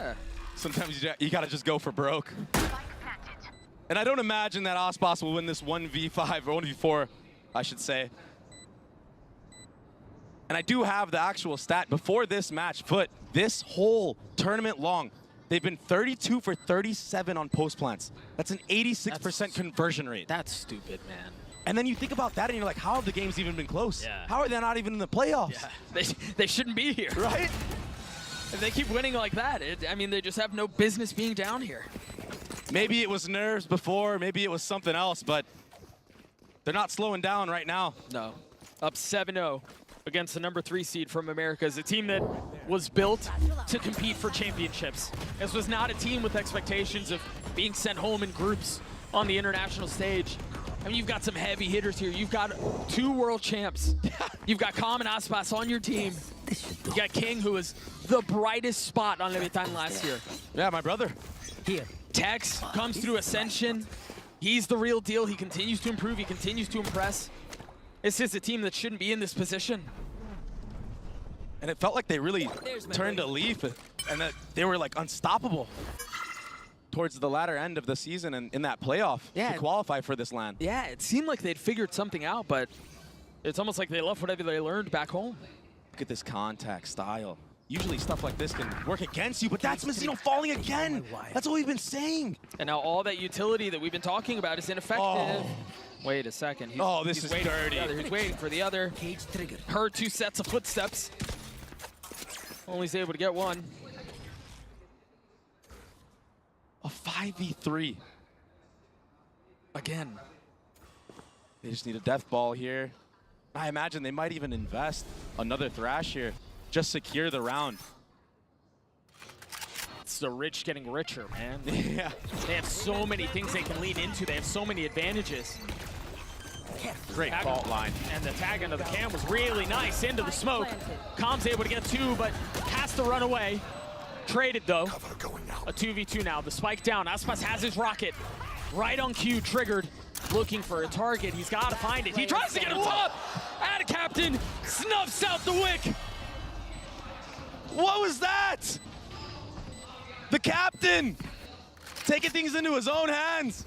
sometimes you gotta just go for broke. And I don't imagine that Aspas will win this 1v5 or 1v4, I should say. And I do have the actual stat. Before this match, FUT, this whole tournament long, they've been 32 for 37 on post plants. That's an 86% conversion rate. That's stupid, man. And then you think about that and you're like, how have the games even been close? Yeah. How are they not even in the playoffs? Yeah. They shouldn't be here. Right? If they keep winning like that, I mean, they just have no business being down here. Maybe it was nerves before, maybe it was something else, but they're not slowing down right now. No. Up 7-0 against the number 3 seed from Americas, a team that was built to compete for championships. This was not a team with expectations of being sent home in groups on the international stage. I mean, you've got some heavy hitters here. You've got 2 world champs. You've got Calm and Aspas on your team. You got King, who was the brightest spot on Leviatán last year. Yeah, my brother. Here. Tex comes through Ascension. He's the real deal. He continues to improve. He continues to impress. This is a team that shouldn't be in this position. And it felt like they really turned a leaf and that they were like unstoppable towards the latter end of the season and in that playoff to qualify for this LAN. Yeah, it seemed like they'd figured something out, but it's almost like they left whatever they learned back home. Look at this contact style. Usually stuff like this can work against you, but that's Mazzino falling again. That's what we've been saying. And now all that utility that we've been talking about is ineffective. Oh. Wait a second. This is dirty. He's waiting for the other. Heard 2 sets of footsteps. Only is able to get 1. A 5v3. Again. They just need a death ball here. I imagine they might even invest another Thrash here. Just secure the round. It's the rich getting richer, man. Yeah. They have so many things they can lean into. They have so many advantages. Great fault line. And the tag under the cam was really nice into the smoke. Calm's able to get 2, but has to run away. Traded though. A 2v2 now. The spike down. Aspas has his rocket. Right on cue, triggered. Looking for a target. He's got to find it. He tries to get him top. Add a captain. Snuffs out the wick. What was that? The captain taking things into his own hands.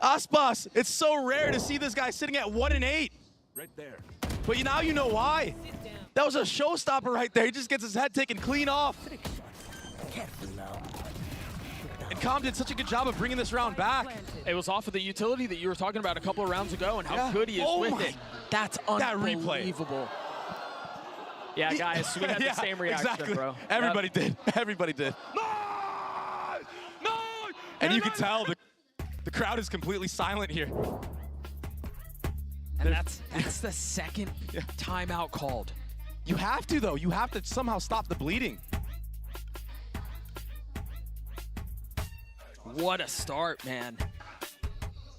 Aspas, it's so rare to see this guy sitting at 1-8. Right there. But now you know why. That was a showstopper right there. He just gets his head taken clean off. Careful now. And Calm did such a good job of bringing this round back. It was off of the utility that you were talking about a couple of rounds ago and how good he is with it. That's unbelievable. Yeah, guys, we had the same reaction, bro. Everybody did. Everybody did. No! And you can tell the crowd is completely silent here. And that's the second timeout called. You have to, though. You have to somehow stop the bleeding. What a start, man.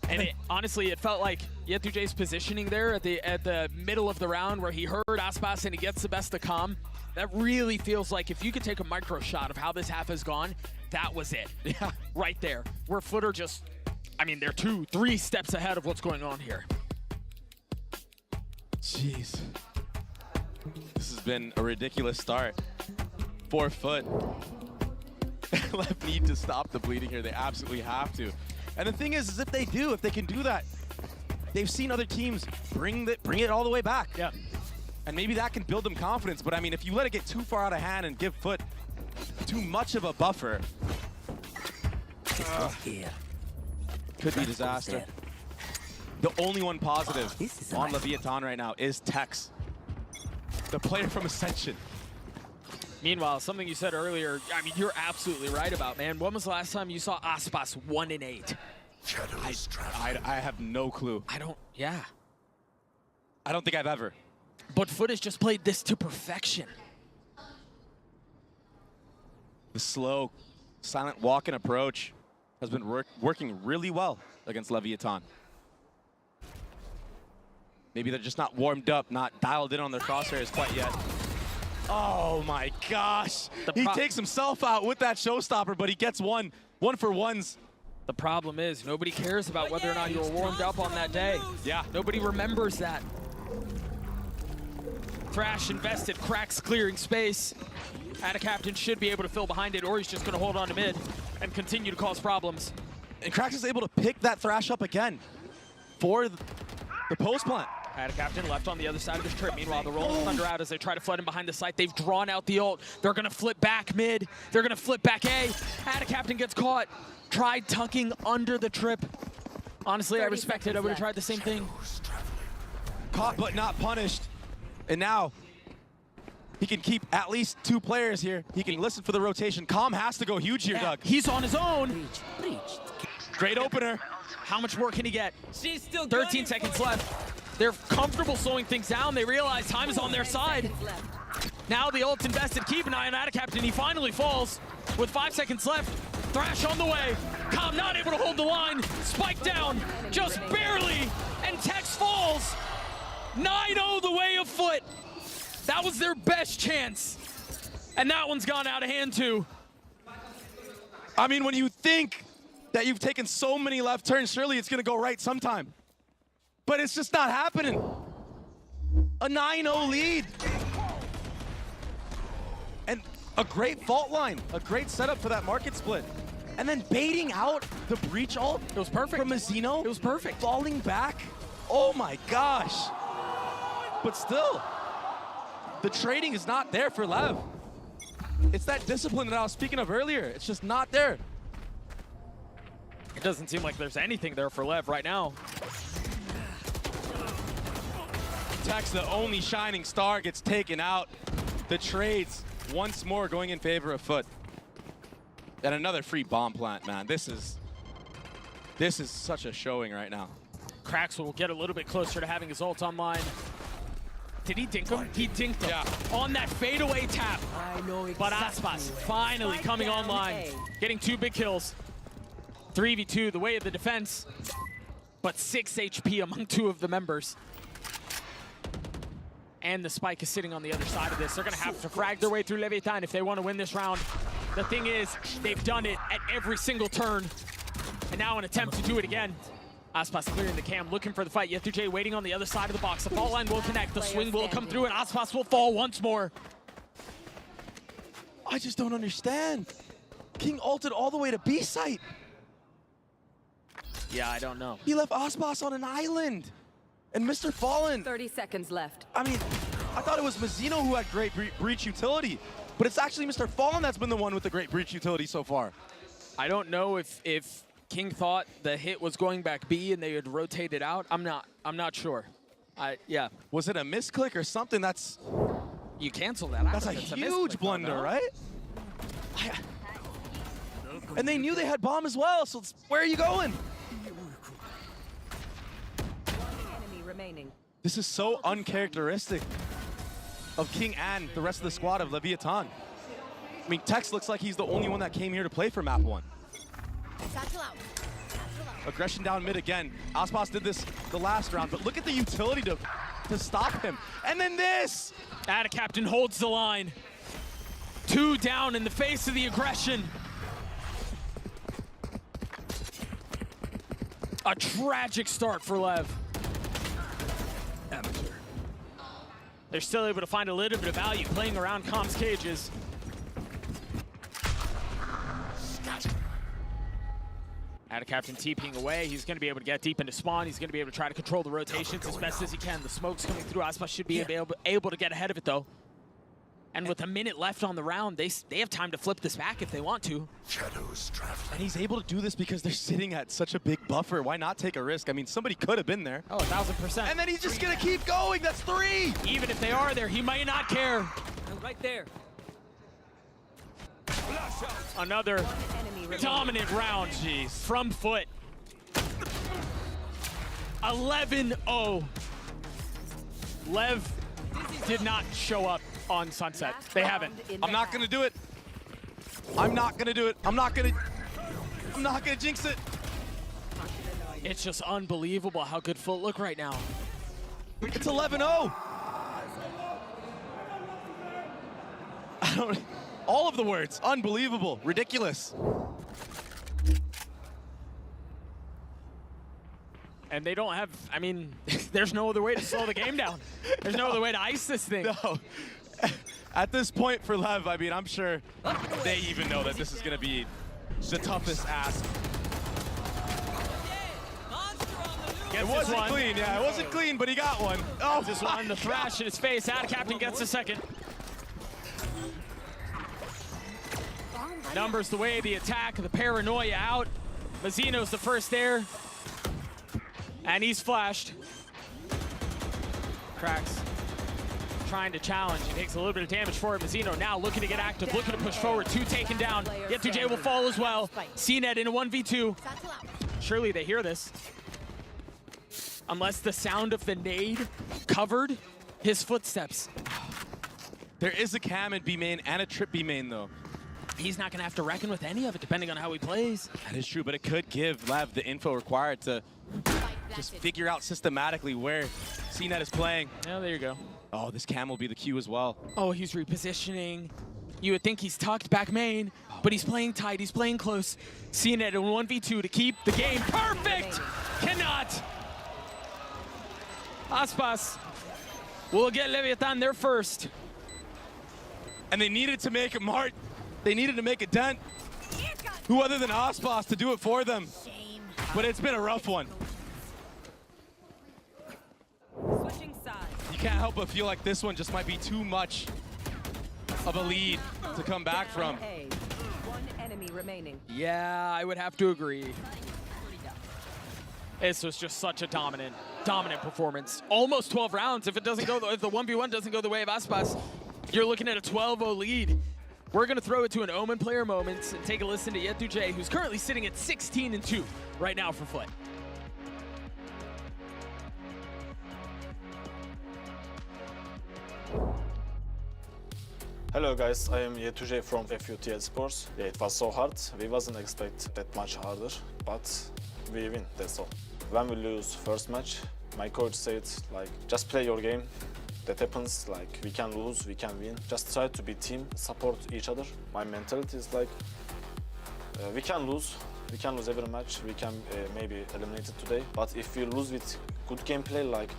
And honestly, it felt like Yetujay's positioning there at the middle of the round where he heard Aspas and he gets the best of Calm. That really feels like if you could take a micro shot of how this half has gone, that was it. Yeah. Right there. Where FUT are just, I mean, they're 2-3 steps ahead of what's going on here. Jeez. This has been a ridiculous start for FUT. Need to stop the bleeding here. They absolutely have to. And the thing is if they can do that, they've seen other teams bring it all the way back. Yeah. And maybe that can build them confidence. But I mean, if you let it get too far out of hand and give FUT too much of a buffer, could be disaster. The only one positive on Leviatán right now is Tex, the player from Ascension. Meanwhile, something you said earlier, I mean, you're absolutely right about, man. When was the last time you saw Aspas 1-8? I have no clue. I don't think I've ever. But FUT has just played this to perfection. The slow, silent walk and approach has been working really well against Leviatán. Maybe they're just not warmed up, not dialed in on their crosshairs quite yet. Oh my gosh. He takes himself out with that showstopper, but he gets one for ones. The problem is nobody cares about whether or not you were warmed up on that day. Yeah. Nobody remembers that. Thrash invested, cracks clearing space. Atta Captain should be able to fill behind it, or he's just going to hold on to mid. and continue to cause problems. And Krax is able to pick that Thrash up again for the post plant. Captain left on the other side of this trip. Meanwhile, they're rolling Thunder out as they try to flood him behind the site. They've drawn out the ult. They're going to flip back mid. They're going to flip back A. Captain gets caught. Tried tucking under the trip. Honestly, I respect it. I would have tried the same thing. Caught but not punished. And now he can keep at least 2 players here. He can listen for the rotation. Calm has to go huge here, Doug. He's on his own. Great opener. How much more can he get? She's still 13 seconds left. They're comfortable slowing things down. They realize time is on their side. Now the ult's invested. Keep an eye on Captain. He finally falls with 5 seconds left. Thrash on the way. Calm not able to hold the line. Spike down just barely. And Tex falls. 9-0 the way of FUT. That was their best chance. And that one's gone out of hand too. I mean, when you think that you've taken so many left turns, surely it's going to go right sometime. But it's just not happening. A 9-0 lead. And a great fault line. A great setup for that market split. And then baiting out the breach ult. It was perfect. From Mazino. It was perfect. Falling back. Oh my gosh. But still, the trading is not there for Lev. It's that discipline that I was speaking of earlier. It's just not there. It doesn't seem like there's anything there for Lev right now. Tex, the only shining star, gets taken out. The trades once more going in favor of FUT. And another free bomb plant, man. This is such a showing right now. Krax will get a little bit closer to having his ult online. Did he dink him? He dinked him on that fadeaway tap. I know exactly. But Aspas finally coming online, getting 2 big kills. 3v2, the way of the defense, but 6 HP among 2 of the members. And the spike is sitting on the other side of this. They're going to have to frag their way through Leviatán if they want to win this round. The thing is, they've done it at every single turn. And now an attempt to do it again. Aspas clearing the cam, looking for the fight. Yethuj waiting on the other side of the box. The fault line will connect. The swing will come through, and Aspas will fall once more. I just don't understand. King ulted all the way to B site. Yeah, I don't know. He left Aspas on an island. And Mr. Fallen. 30 seconds left. I mean, I thought it was Mazino who had great breach utility, but it's actually Mr. Fallen that's been the one with the great breach utility so far. I don't know if King thought the hit was going back B and they had rotated out. I'm not sure. Yeah. Was it a misclick or something? That's you cancel that. That's a huge blunder, right? And they knew they had bomb as well. So where are you going? Enemy remaining. This is so uncharacteristic of King and the rest of the squad of Leviatán. I mean, Tex looks like he's the only one that came here to play for map 1. Aggression down mid again. Aspas did this the last round, but look at the utility to stop him. And then this! Captain holds the line. 2 down in the face of the aggression. A tragic start for Lev. Amateur. They're still able to find a little bit of value playing around Com's cages. Captain TPing away. He's going to be able to get deep into spawn. He's going to be able to try to control the rotations as best as he can. The smoke's coming through. Aspas should be able to get ahead of it, though. And with a minute left on the round, they have time to flip this back if they want to. Shadows traveling. And he's able to do this because they're sitting at such a big buffer. Why not take a risk? I mean, somebody could have been there. Oh, 1000%. And then he's just going to keep going. That's 3. Even if they are there, he might not care. Right there. Another dominant round from FUT. 11-0. Lev did not show up on Sunset. They haven't. I'm not going to do it. I'm not going to do it. I'm not going to jinx it. It's just unbelievable how good FUT look right now. It's 11-0. All of the words. Unbelievable. Ridiculous. And they don't have, I mean, there's no other way to slow the game down. There's no other way to ice this thing. No. At this point for Lev, I mean, I'm sure they even know that this is going to be the toughest ask. Gets It wasn't clean, yeah, it wasn't clean, but he got one. Oh, this one, the thrash in his face. Ad Captain gets the second. Numbers the way, the attack, the paranoia out. Mazzino's the first there. And he's flashed. Cracks trying to challenge. He takes a little bit of damage for it. Mazzino now looking to get active, looking to push forward. 2 taken down. Yet2j will fall as well. CNED in a 1v2. Surely they hear this. Unless the sound of the nade covered his footsteps. There is a cam in B main and a trip B main though. He's not gonna have to reckon with any of it depending on how he plays. That is true, but it could give Lev the info required to just figure out systematically where CNED is playing. Oh, there you go. Oh, this cam will be the cue as well. Oh, he's repositioning. You would think he's tucked back main, but he's playing tight, he's playing close. CNED in 1v2 to keep the game perfect! Cannot! Aspas will get Leviatán there first. And they needed to make a mark. They needed to make a dent. Who other than Aspas to do it for them? But it's been a rough one. Switching sides. You can't help but feel like this one just might be too much of a lead to come back from. One enemy remaining. Yeah, I would have to agree. This was just such a dominant performance. Almost 12 rounds. If it doesn't go, if the 1v1 doesn't go the way of Aspas, you're looking at a 12-0 lead. We're gonna throw it to an Omen player moment and take a listen to Yet2j, who's currently sitting at 16-2 right now for FUT. Hello guys, I am Yet2j from FUT Esports. Yeah, it was so hard. We wasn't expect that much harder, but we win, that's all. When we lose first match, my coach said like, just play your game. That happens, like we can lose, we can win. Just try to be team, support each other. My mentality is like, we can lose every match. We can maybe eliminate it today. But if we lose with good gameplay, like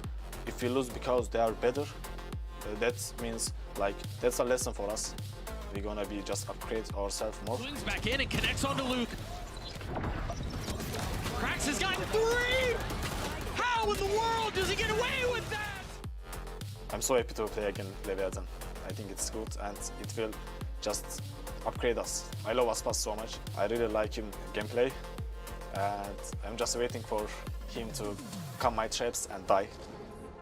if we lose because they are better, that means like that's a lesson for us. We're gonna be just upgrade ourselves more. Swings back in and connects onto Luke. Cracks has gotten 3! How in the world does he get away with that? I'm so happy to play again Leviatán. I think it's good and it will just upgrade us. I love Aspas so much. I really like him gameplay and I'm just waiting for him to come my traps and die.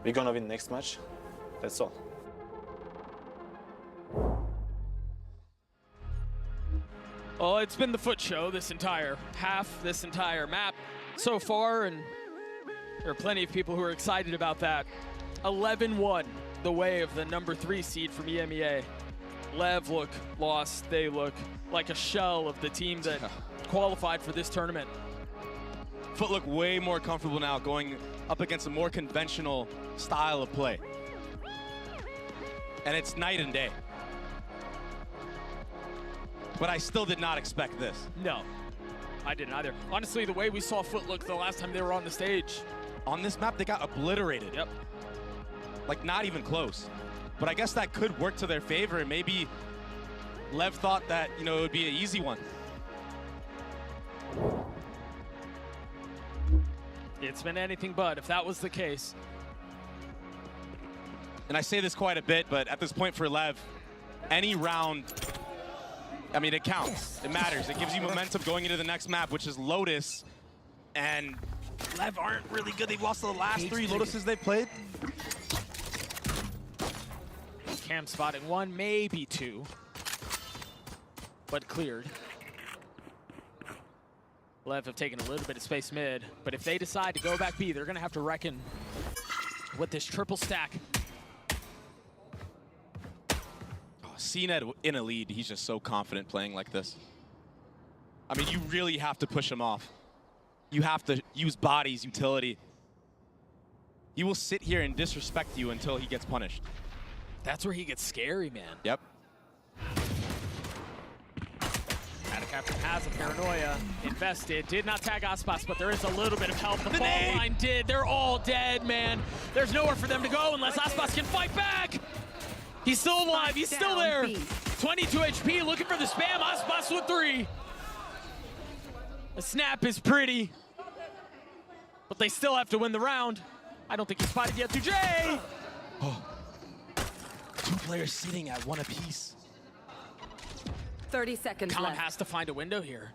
We're gonna win next match. That's all. Well, it's been the FUT show this entire half, this entire map so far, and there are plenty of people who are excited about that. 11-1, the way of the number 3 seed from EMEA. Lev look lost, they look like a shell of the team that qualified for this tournament. FUT look way more comfortable now going up against a more conventional style of play. And it's night and day. But I still did not expect this. No, I didn't either. Honestly, the way we saw FUT look the last time they were on the stage. On this map, they got obliterated. Yep. Like, not even close. But I guess that could work to their favor, and maybe Lev thought that, you know, it would be an easy one. It's been anything but, if that was the case. And I say this quite a bit, but at this point for Lev, any round, I mean, it counts. It matters. It gives you momentum going into the next map, which is Lotus. And Lev aren't really good. They've lost the last 3 Lotuses they've played. Cam spotting 1, maybe 2, but cleared. Lev have taken a little bit of space mid, but if they decide to go back B, they're gonna have to reckon with this triple stack. CNED in a lead, he's just so confident playing like this. I mean, you really have to push him off. You have to use body's utility. He will sit here and disrespect you until he gets punished. That's where he gets scary, man. Yep. Captain has a paranoia invested. Did not tag Aspas, but there is a little bit of help. The ball line did. They're all dead, man. There's nowhere for them to go unless Aspas can fight back. He's still alive. He's still there. 22 HP, looking for the spam. Aspas with 3. The snap is pretty, but they still have to win the round. I don't think he's spotted yet. J. Oh. 2 players sitting at 1 apiece. 30 seconds Calm left. has to find a window here,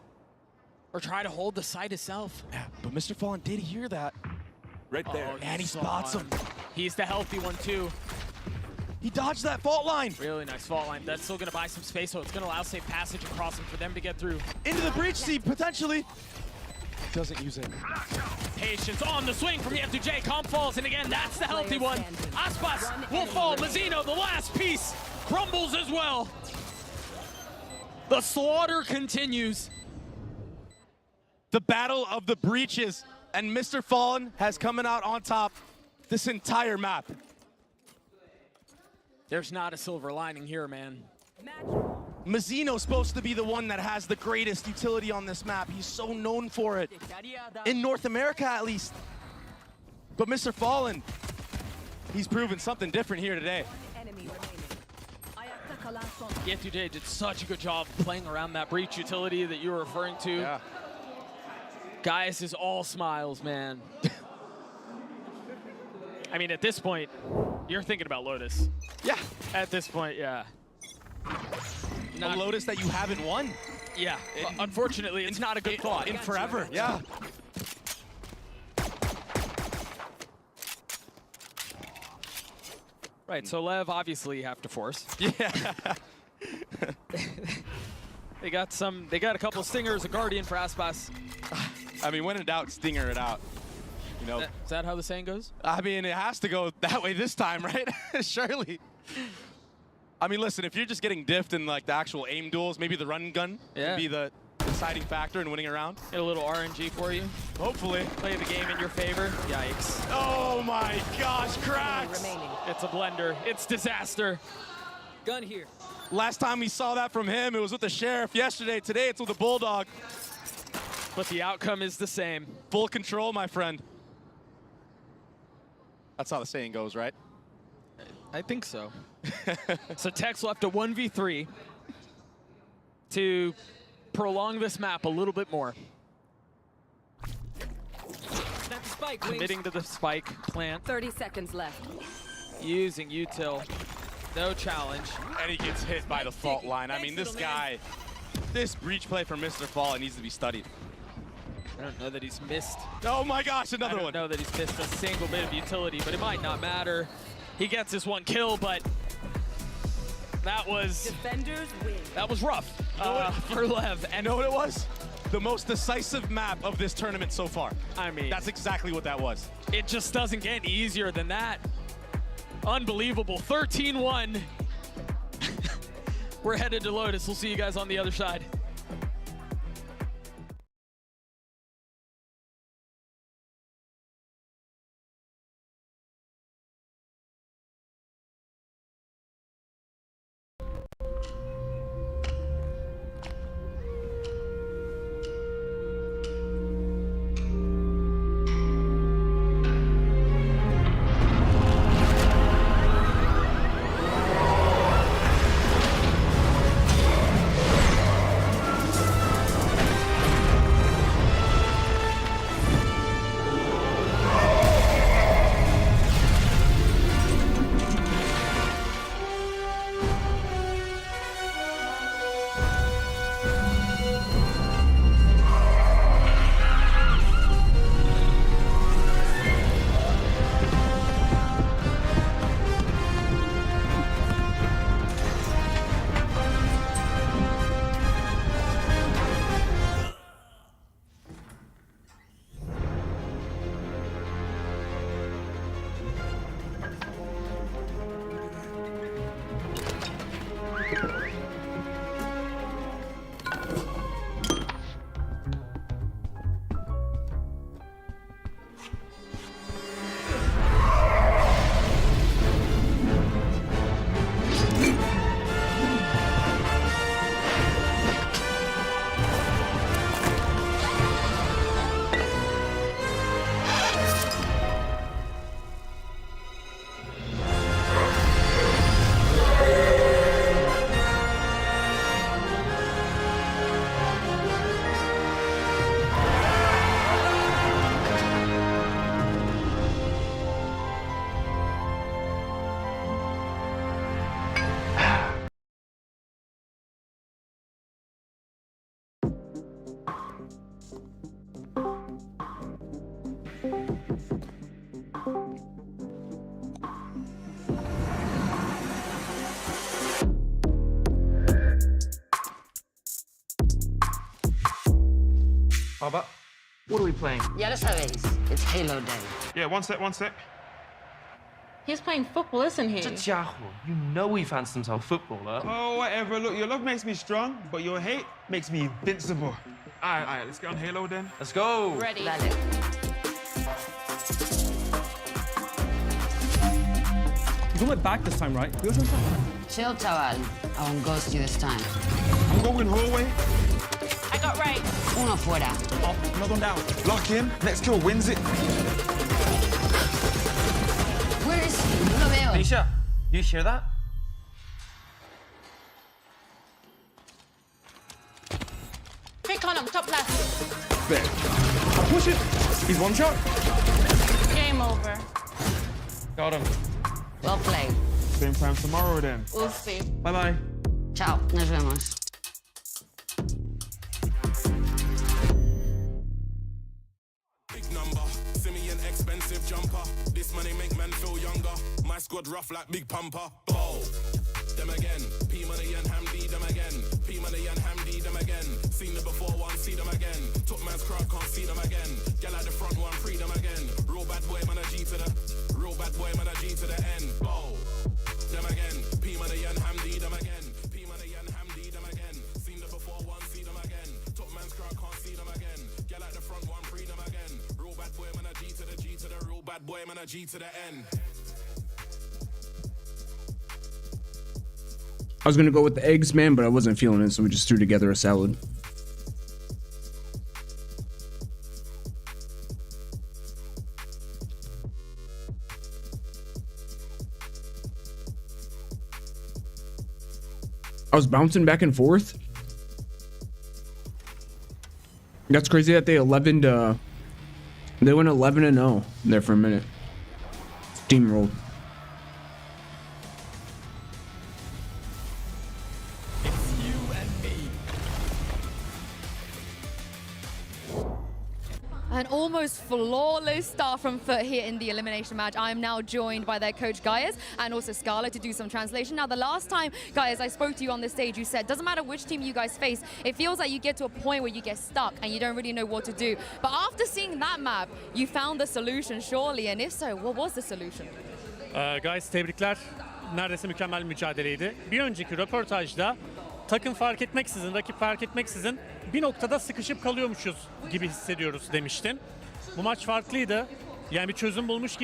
or try to hold the site itself. Yeah, but Mr. Fallen did hear that. Right there. Oh, And he spots him. He's the healthy one too. He dodged that fault line. Really nice fault line. That's still going to buy some space, so it's going to allow safe passage across him for them to get through. Into the breach seat, potentially. Doesn't use it. Patience on the swing from the F2J. Calm falls, and again, that's the healthy one. Aspas will fall. Mazzino, the last piece, crumbles as well. The slaughter continues. The battle of the breaches, and Mr. Fallen has coming out on top this entire map. There's not a silver lining here, man. Mazzino's supposed to be the one that has the greatest utility on this map. He's so known for it. In North America, at least. But Mr. Fallen, he's proven something different here today. The F2J did such a good job playing around that breach utility that you were referring to. Yeah. Gaius is all smiles, man. I mean, at this point, you're thinking about Lotus. Yeah. At this point, yeah. A Lotus that you haven't won. Yeah. Unfortunately, it's not a good thought. In forever, yeah. Right, so Lev obviously have to force. Yeah. They got a couple of stingers, a guardian for Aspas. I mean, when in doubt, stinger it out. You know. Is that how the saying goes? I mean, it has to go that way this time, right? Surely. I mean, listen, if you're just getting diffed in like the actual aim duels, maybe the run gun would be the deciding factor in winning a round. Get a little RNG for you. Hopefully. Play the game in your favor. Yikes. Oh my gosh, cracks. It's a blender. It's disaster. Gun here. Last time we saw that from him, it was with the Sheriff. Yesterday, today it's with the Bulldog. But the outcome is the same. Full control, my friend. That's how the saying goes, right? I think so. So Tex left a 1v3 to prolong this map a little bit more. Snap the spike, Committing to the spike plant. 30 seconds left. Using util. No challenge. And he gets hit by the fault line. I mean, this guy, this breach play from Mr. Fallen needs to be studied. I don't know that he's missed. Oh my gosh, another one. I don't know that he's missed a single bit of utility, but it might not matter. He gets his one kill, but that was rough for Lev. And you know what it was? The most decisive map of this tournament so far. I mean, that's exactly what that was. It just doesn't get any easier than that. Unbelievable. 13-1. We're headed to Lotus. We'll see you guys on the other side. How about? What are we playing? Ya lo sabéis, it's Halo Day. Yeah, one sec. He's playing football, isn't he? 这家伙, you know he fancies himself footballer. Oh, whatever. Look, your love makes me strong, but your hate makes me invincible. All right, let's get on Halo then. Let's go. Ready. You went back this time, right? Chill, chaval. I won't ghost you this time. I'm going hallway. I got right. Uno fuera. Oh, another one down. Lock in. Next kill wins it. Where is he? No lo veo. Nisha, you hear that? Pick on him, top left. There. I'll push it. He's one shot. Game over. Got him. Well played. Same time tomorrow then. We'll see. Bye-bye. Ciao, nos vemos. Big number, Simeon expensive jumper. This money make men feel younger. My squad rough like big pumper. Bow. Them again. P money and Hamdi, them again. P money and Hamdi, them again. Seen them before, one, see them again. Top man's crowd, can't see them again. Gal at the front, one, free them again. Real bad boy, man, a G to the. Real bad boy, man, a G to the end. Bow. Them again. P money and Hamdi, them again. P money and Hamdi, them again. Seen them before, one, see them again. Top man's crowd, can't see them again. Gal at the front, one, free them again. Real bad boy, man, a G to the G to the. Real bad boy, man, a G to the end. I was gonna go with the eggs, man, but I wasn't feeling it, so we just threw together a salad. I was bouncing back and forth. That's crazy that they went 11-0 there for a minute. Steamrolled. An almost flawless start from FUT here in the elimination match. I am now joined by their coach Gaius and also Scarlett to do some translation. Now, the last time, Gaius, I spoke to you on this stage, you said, doesn't matter which team you guys face, it feels like you get to a point where you get stuck and you don't really know what to do. But after seeing that map, you found the solution, surely. And if so, what was the solution? Guys, tebrikler. Neredeyse mükemmel bir mücadeleydi. Bir önceki röportajda takım fark etmeksizin, rakip fark etmeksizin bir noktada sıkışıp kalıyormuşuz gibi hissediyoruz demiştin. Bu maç farklıydı. Yani bir çözüm bulmuş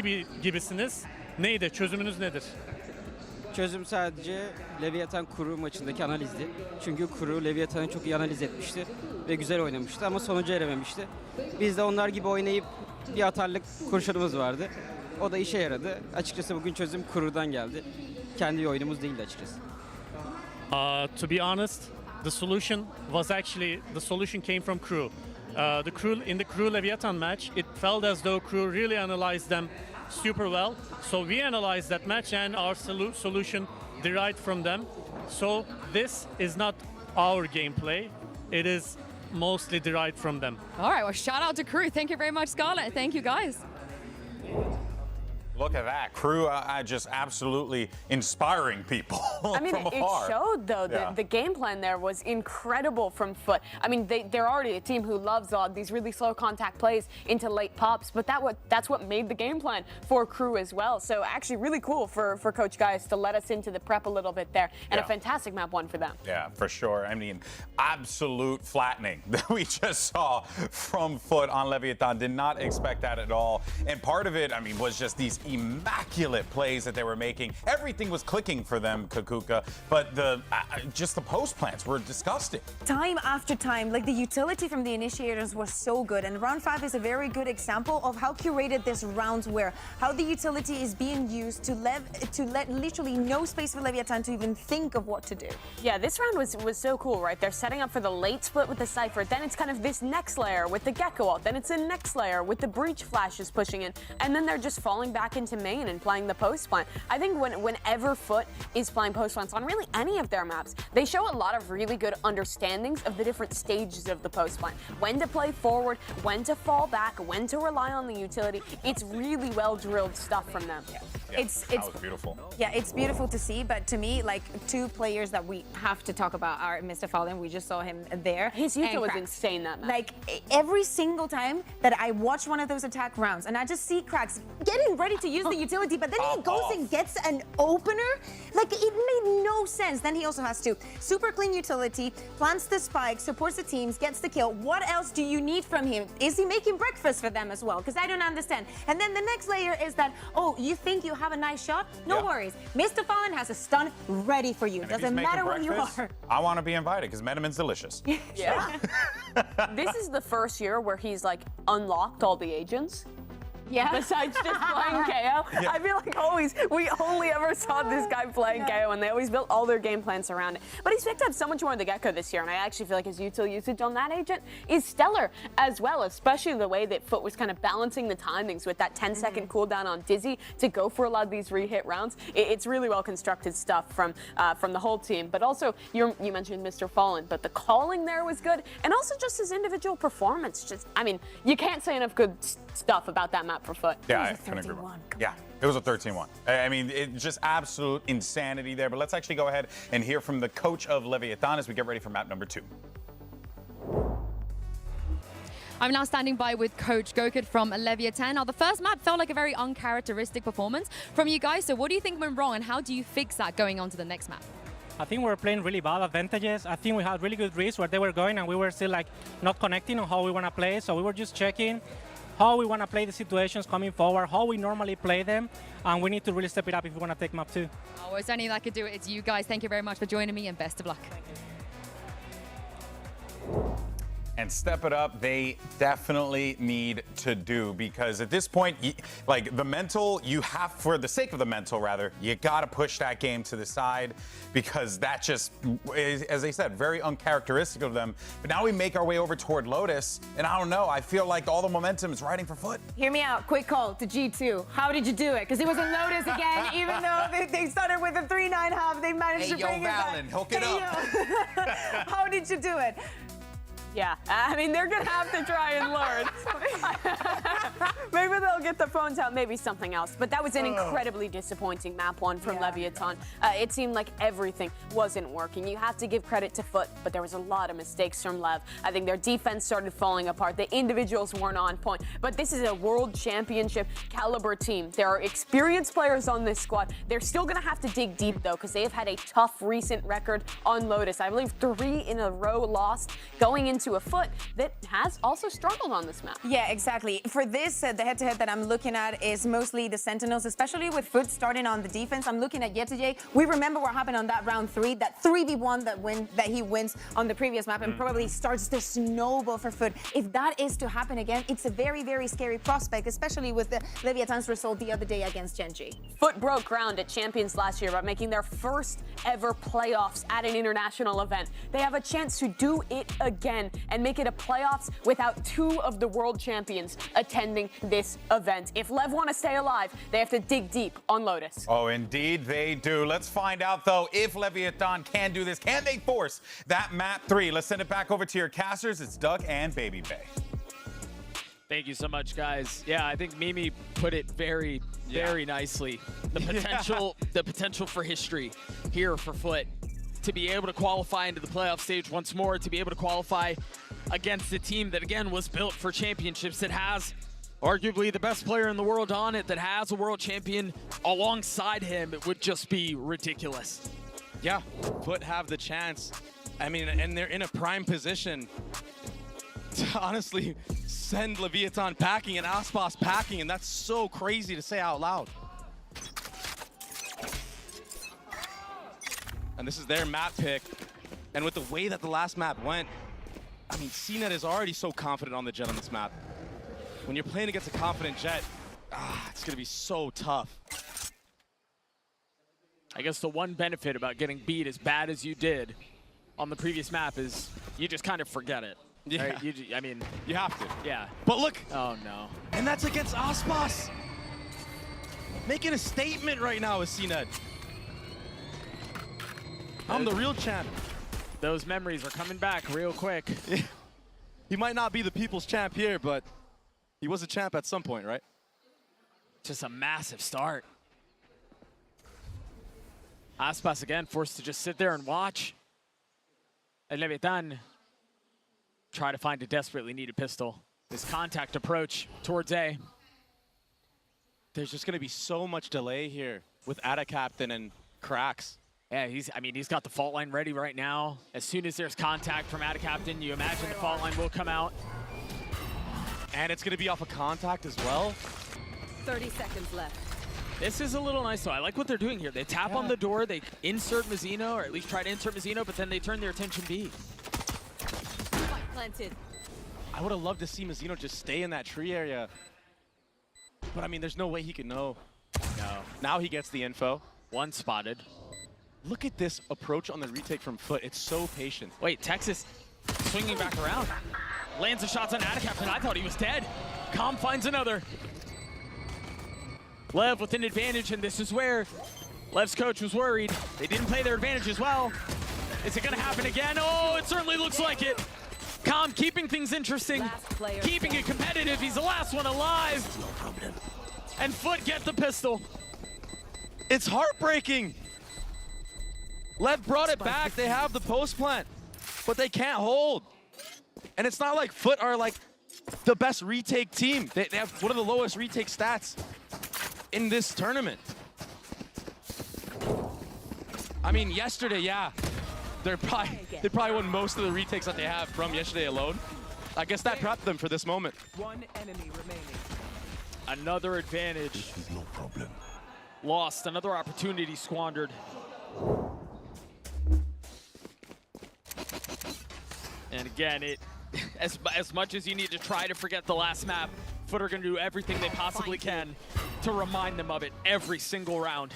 gibisiniz. Neydi? Çözümünüz nedir? Çözüm sadece Leviatán Kuru maçındaki analizdi. Çünkü Kuru Leviatán'ı çok iyi analiz etmişti ve güzel oynamıştı ama sonuca erememişti. Biz de onlar gibi oynayıp bir atarlık kurşunumuz vardı. O da işe yaradı. Açıkçası bugün çözüm Kuru'dan geldi. Kendi oyunumuz değildi açıkçası. To be honest, the solution came from Crew. In the Crew Leviatán match, it felt as though Crew really analyzed them super well. So we analyzed that match and our solution derived from them. So this is not our gameplay. It is mostly derived from them. All right, well, shout out to Crew. Thank you very much, Scarlett. Thank you, guys. Look at that. Crew just absolutely inspiring people I mean, from afar. It showed, though, the game plan there was incredible from FUT. I mean, they're already a team who loves these really slow contact plays into late pops, but that's what made the game plan for Crew as well. So actually really cool for Coach Gaius to let us into the prep a little bit there, and a fantastic map one for them. Yeah, for sure. I mean, absolute flattening that we just saw from FUT on Leviatán. Did not expect that at all. And part of it, I mean, was just these immaculate plays that they were making. Everything was clicking for them, Kakuka, but just the post plants were disgusting. Time after time, like the utility from the initiators was so good, and round 5 is a very good example of how curated this rounds were, how the utility is being used to let literally no space for Leviatán to even think of what to do. Yeah, this round was so cool, right? They're setting up for the late split with the Cypher, then it's kind of this next layer with the Gecko ult, then it's the next layer with the Breach flashes pushing in, and then they're just falling back into main and playing the post plant. I think whenever FUT is playing post plants on really any of their maps, they show a lot of really good understandings of the different stages of the post plant. When to play forward, when to fall back, when to rely on the utility. It's really well drilled stuff from them. Yeah. that was beautiful. Yeah, it's beautiful to see, but to me, like, two players that we have to talk about are Mr. Fallen. We just saw him there. His and Yuka was Cracks. insane that match. Like, every single time that I watch one of those attack rounds, and I just see Cracks getting ready to use the utility, but then he goes and gets an opener. Like, it made no sense. Then he also has to super clean utility, plants the spike, supports the teams, gets the kill. What else do you need from him? Is he making breakfast for them as well? Because I don't understand. And then the next layer is that, oh, you think you have a nice shot? No worries. Mr. Fallen has a stun ready for you. Doesn't matter where you are. I want to be invited because Medemin's delicious. Yeah. This is the first year where he's like unlocked all the agents. Yeah. Besides just playing KO. I feel like we only ever saw this guy playing KO, and they always built all their game plans around it. But he's picked up so much more in the get-go this year, and I actually feel like his util usage on that agent is stellar as well, especially the way that FUT was kind of balancing the timings with that 10-second cooldown on Dizzy to go for a lot of these re-hit rounds. It's really well-constructed stuff from the whole team. But also, you mentioned Mr. Fallen, but the calling there was good, and also just his individual performance. Just, I mean, you can't say enough good stuff about that map for FUT. Yeah, I couldn't agree more. Yeah, it was a 13-1. I mean, it's just absolute insanity there. But let's actually go ahead and hear from the coach of Leviatán as we get ready for map number 2. I'm now standing by with Coach Gokid from Leviatán. Now, the first map felt like a very uncharacteristic performance from you guys. So what do you think went wrong, and how do you fix that going on to the next map? I think we were playing really bad advantages. I think we had really good reads where they were going, and we were still like not connecting on how we want to play. So we were just checking how we want to play the situations coming forward, how we normally play them, and we need to really step it up if we want to take map 2. Oh, it's only that could do it. It's you guys. Thank you very much for joining me, and best of luck. And step it up, they definitely need to do, because at this point, like the mental, you have, for the sake of the mental rather, you got to push that game to the side, because that just is, as I said, very uncharacteristic of them. But now we make our way over toward Lotus, and I don't know, I feel like all the momentum is riding for FUT. Hear me out. Quick call to G2. How did you do it? Because it was in Lotus again, even though they started with a 3-9 half, they managed to bring it back. Valen, hook it up. How did you do it? Yeah, I mean, they're going to have to try and learn. Maybe they'll get the phones out, maybe something else. But that was an incredibly disappointing map 1 from Leviatán. It seemed like everything wasn't working. You have to give credit to FUT, but there was a lot of mistakes from Lev. I think their defense started falling apart. The individuals weren't on point. But this is a world championship caliber team. There are experienced players on this squad. They're still going to have to dig deep, though, because they have had a tough recent record on Lotus. I believe 3 in a row lost, going into a FUT that has also struggled on this map. Yeah, exactly. For this, the head-to-head that I'm looking at is mostly the Sentinels, especially with FUT starting on the defense. I'm looking at Yetijay. We remember what happened on that round 3, that 3v1 that he wins on the previous map, and probably starts to snowball for FUT. If that is to happen again, it's a very, very scary prospect, especially with the Leviatán's result the other day against Genji. FUT broke ground at Champions last year by making their first ever playoffs at an international event. They have a chance to do it again and make it a playoffs without 2 of the world champions attending this event. If Lev want to stay alive, they have to dig deep on Lotus. Oh, indeed they do. Let's find out, though, if Leviatán can do this. Can they force that map 3? Let's send it back over to your casters. It's Doug and Baby Bay. Thank you so much, guys. Yeah, I think Mimi put it very, very nicely. The potential, the potential for history here for FUT. To be able to qualify into the playoff stage once more, to be able to qualify against a team that, again, was built for championships, that has arguably the best player in the world on it, that has a world champion alongside him, it would just be ridiculous. Yeah, FUT have the chance. I mean, and they're in a prime position to honestly send Leviatán packing and Aspas packing, and that's so crazy to say out loud. And this is their map pick. And with the way that the last map went, I mean, CNET is already so confident on the Jet on this map. When you're playing against a confident Jet, it's going to be so tough. I guess the one benefit about getting beat as bad as you did on the previous map is you just kind of forget it. Yeah. Right? I mean, you have to. Yeah. But look. Oh, no. And that's against Aspas. Making a statement right now with CNET. I'm the real champ. Those memories are coming back real quick. He might not be the people's champ here, but he was a champ at some point, right? Just a massive start. Aspas again forced to just sit there and watch. And Leviatán try to find a desperately needed pistol. This contact approach towards A. There's just going to be so much delay here with Ada Captain and Cracks. Yeah, he's got the fault line ready right now. As soon as there's contact from Ada Captain, you imagine the fault line will come out. And it's going to be off a contact as well. 30 seconds left. This is a little nice though. I like what they're doing here. They tap on the door, they insert Mazzino, or at least try to insert Mazzino, but then they turn their attention B. Spike planted. I would have loved to see Mazzino just stay in that tree area. But I mean, there's no way he could know. No. Now he gets the info. One spotted. Look at this approach on the retake from FUT. It's so patient. Wait, Texas swinging back around. Lands the shots on Ada Captain. I thought he was dead. Com finds another. Lev with an advantage, and this is where Lev's coach was worried. They didn't play their advantage as well. Is it going to happen again? Oh, it certainly looks like it. Com keeping things interesting, keeping it competitive. He's the last one alive. No problem. And FUT get the pistol. It's heartbreaking. Lev brought it back. They have the post plant, but they can't hold. And it's not like FUT are like the best retake team. They have one of the lowest retake stats in this tournament. I mean, yesterday, yeah, they probably won most of the retakes that they have from yesterday alone. I guess that prepped them for this moment. One enemy remaining. Another advantage. No problem. Lost, another opportunity squandered. And again, as much as you need to try to forget the last map, FUT are going to do everything they possibly can to remind them of it every single round.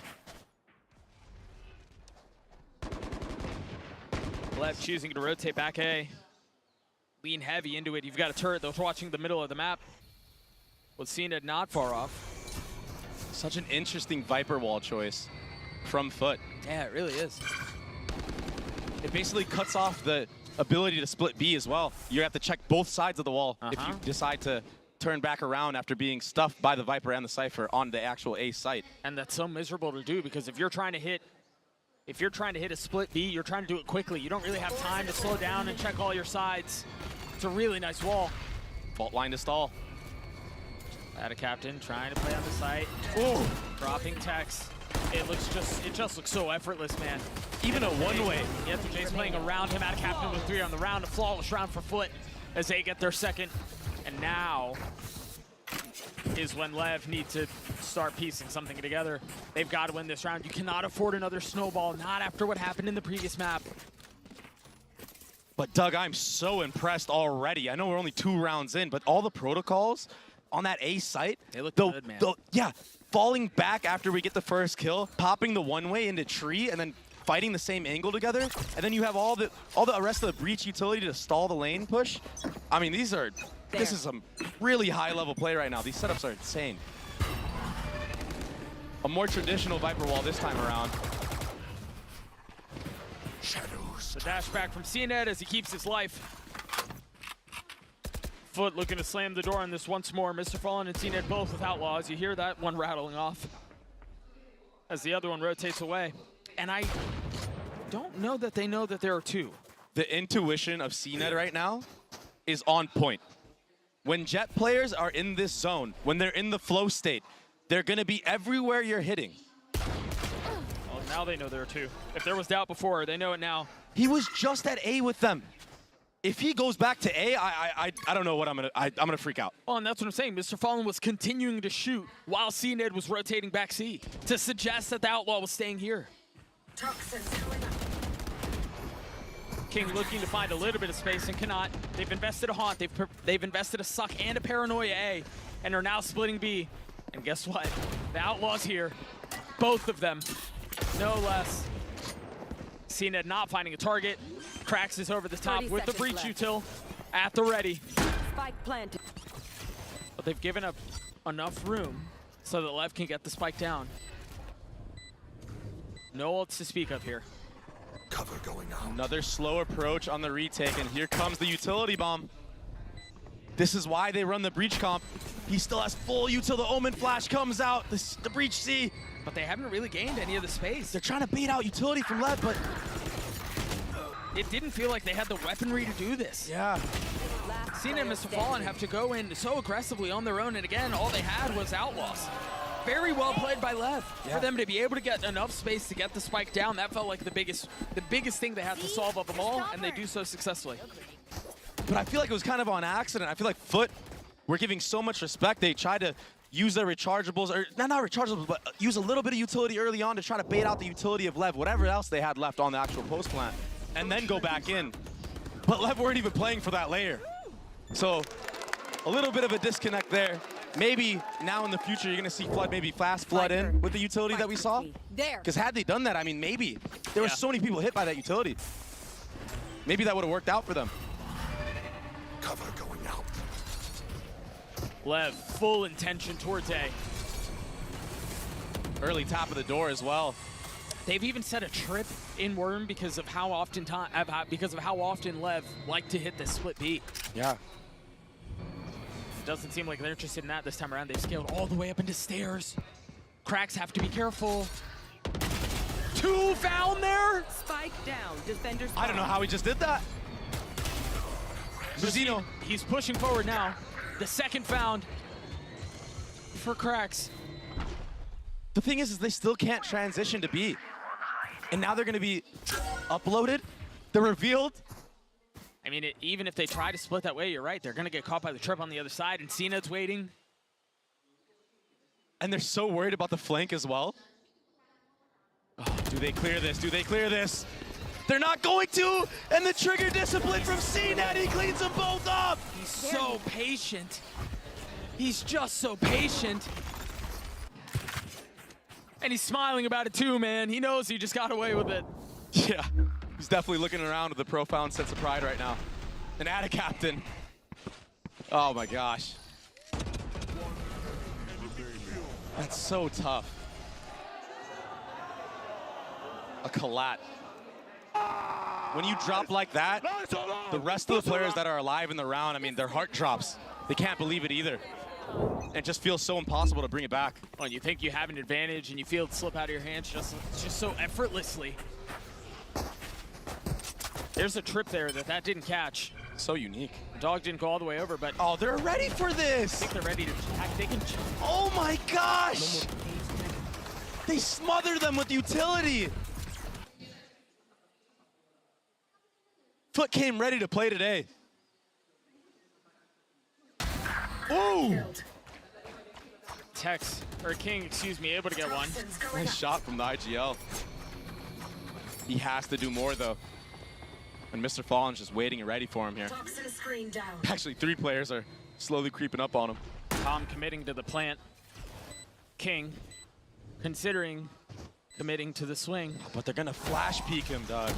Lev choosing to rotate back A. Lean heavy into it. You've got a turret that's watching the middle of the map. With CNED not far off. Such an interesting Viper wall choice from FUT. Yeah, it really is. It basically cuts off the ability to split B as well. You have to check both sides of the wall if you decide to turn back around after being stuffed by the Viper and the Cypher on the actual A site. And that's so miserable to do, because if you're trying to hit a split B, you're trying to do it quickly. You don't really have time to slow down and check all your sides. It's a really nice wall. Fault line to stall. Ada Captain trying to play on the site. Ooh, dropping Tex. It just looks so effortless, man. Even a one-way. Yep, the Jace playing around him. Ada Captain with 3 on the round. A flawless round for FUT as they get their second. And now is when Lev need to start piecing something together. They've got to win this round. You cannot afford another snowball, not after what happened in the previous map. But Doug, I'm so impressed already. I know we're only 2 rounds in, but all the protocols on that A site, they look good, man. Yeah, falling back after we get the first kill, popping the one-way into tree, and then fighting the same angle together, and then you have all the rest of the breach utility to stall the lane push. I mean, this is some really high-level play right now. These setups are insane. A more traditional Viper wall this time around. The dash back from CNED as he keeps his life. FUT looking to slam the door on this once more. Mr. Fallen and CNED both with Outlaws. You hear that one rattling off as the other one rotates away. And I don't know that they know that there are 2. The intuition of CNED right now is on point. When Jet players are in this zone, when they're in the flow state, they're going to be everywhere you're hitting. Well, now they know there are 2. If there was doubt before, they know it now. He was just at A with them. If he goes back to A, I don't know what I'm gonna freak out. Well, and that's what I'm saying. Mr. Fallen was continuing to shoot while CNED was rotating back C to suggest that the Outlaw was staying here. King looking to find a little bit of space and cannot. They've invested a Haunt, they've invested a Suck and a Paranoia A, and are now splitting B. And guess what? The Outlaw's here. Both of them, no less. CNED not finding a target. Cracks is over the top with the breach util at the ready. Spike planted. But they've given up enough room so that Lev can get the spike down. No ults to speak of here. Cover going out. Another slow approach on the retake, and here comes the utility bomb. This is why they run the breach comp. He still has full util. The Omen flash comes out. The breach C. But they haven't really gained any of the space. They're trying to bait out utility from Lev, but it didn't feel like they had the weaponry to do this. Yeah. Cena and Mr. Fallen have to go in so aggressively on their own, and again, all they had was Outlaws. Very well played by Lev. For them to be able to get enough space to get the spike down, that felt like the biggest thing they had to solve of them all, and they do so successfully. But I feel like it was kind of on accident. I feel like FUT were giving so much respect. They tried to use their rechargeables, or not rechargeables, but use a little bit of utility early on to try to bait out the utility of Lev, whatever else they had left on the actual post plant, and then go back in. But Lev weren't even playing for that layer. So a little bit of a disconnect there. Maybe now in the future you're gonna see FUT maybe fast flood in with the utility that we saw. Because had they done that, I mean, maybe. There were so many people hit by that utility. Maybe that would have worked out for them. Cover going out. Lev, full intention towards A. Early tap of the door as well. They've even set a trip in Worm because of how often Lev liked to hit the split B. Yeah. Doesn't seem like they're interested in that this time around. They've scaled all the way up into stairs. Cracks have to be careful. 2 found there. Spike down. Defenders. I don't know how he just did that. Zeno, he's pushing forward now. The second found for Cracks. The thing is they still can't transition to B. And now they're going to be uploaded. They're revealed. I mean, even if they try to split that way, you're right. They're going to get caught by the trip on the other side, and Cena's waiting. And they're so worried about the flank as well. Oh, do they clear this? Do they clear this? They're not going to! And the trigger discipline from CNET, he cleans them both up! He's so patient. He's just so patient. And he's smiling about it too, man. He knows he just got away with it. Yeah, he's definitely looking around with a profound sense of pride right now. And add a captain. Oh my gosh. That's so tough. A collat. When you drop like that, the rest of the players that are alive in the round, I mean, their heart drops. They can't believe it either. It just feels so impossible to bring it back. Well, you think you have an advantage and you feel it slip out of your hands just so effortlessly. There's a trip there that didn't catch. So unique. The dog didn't go all the way over, but... Oh, they're ready for this! I think they're ready to attack. They can... Oh my gosh! They smother them with utility! FUT came ready to play today. Ooh! King, excuse me, able to get one. Nice shot from the IGL. He has to do more though. And Mr. Fallen's just waiting and ready for him here. Actually, 3 players are slowly creeping up on him. Tom committing to the plant. King considering committing to the swing. But they're gonna flash peek him, Doug.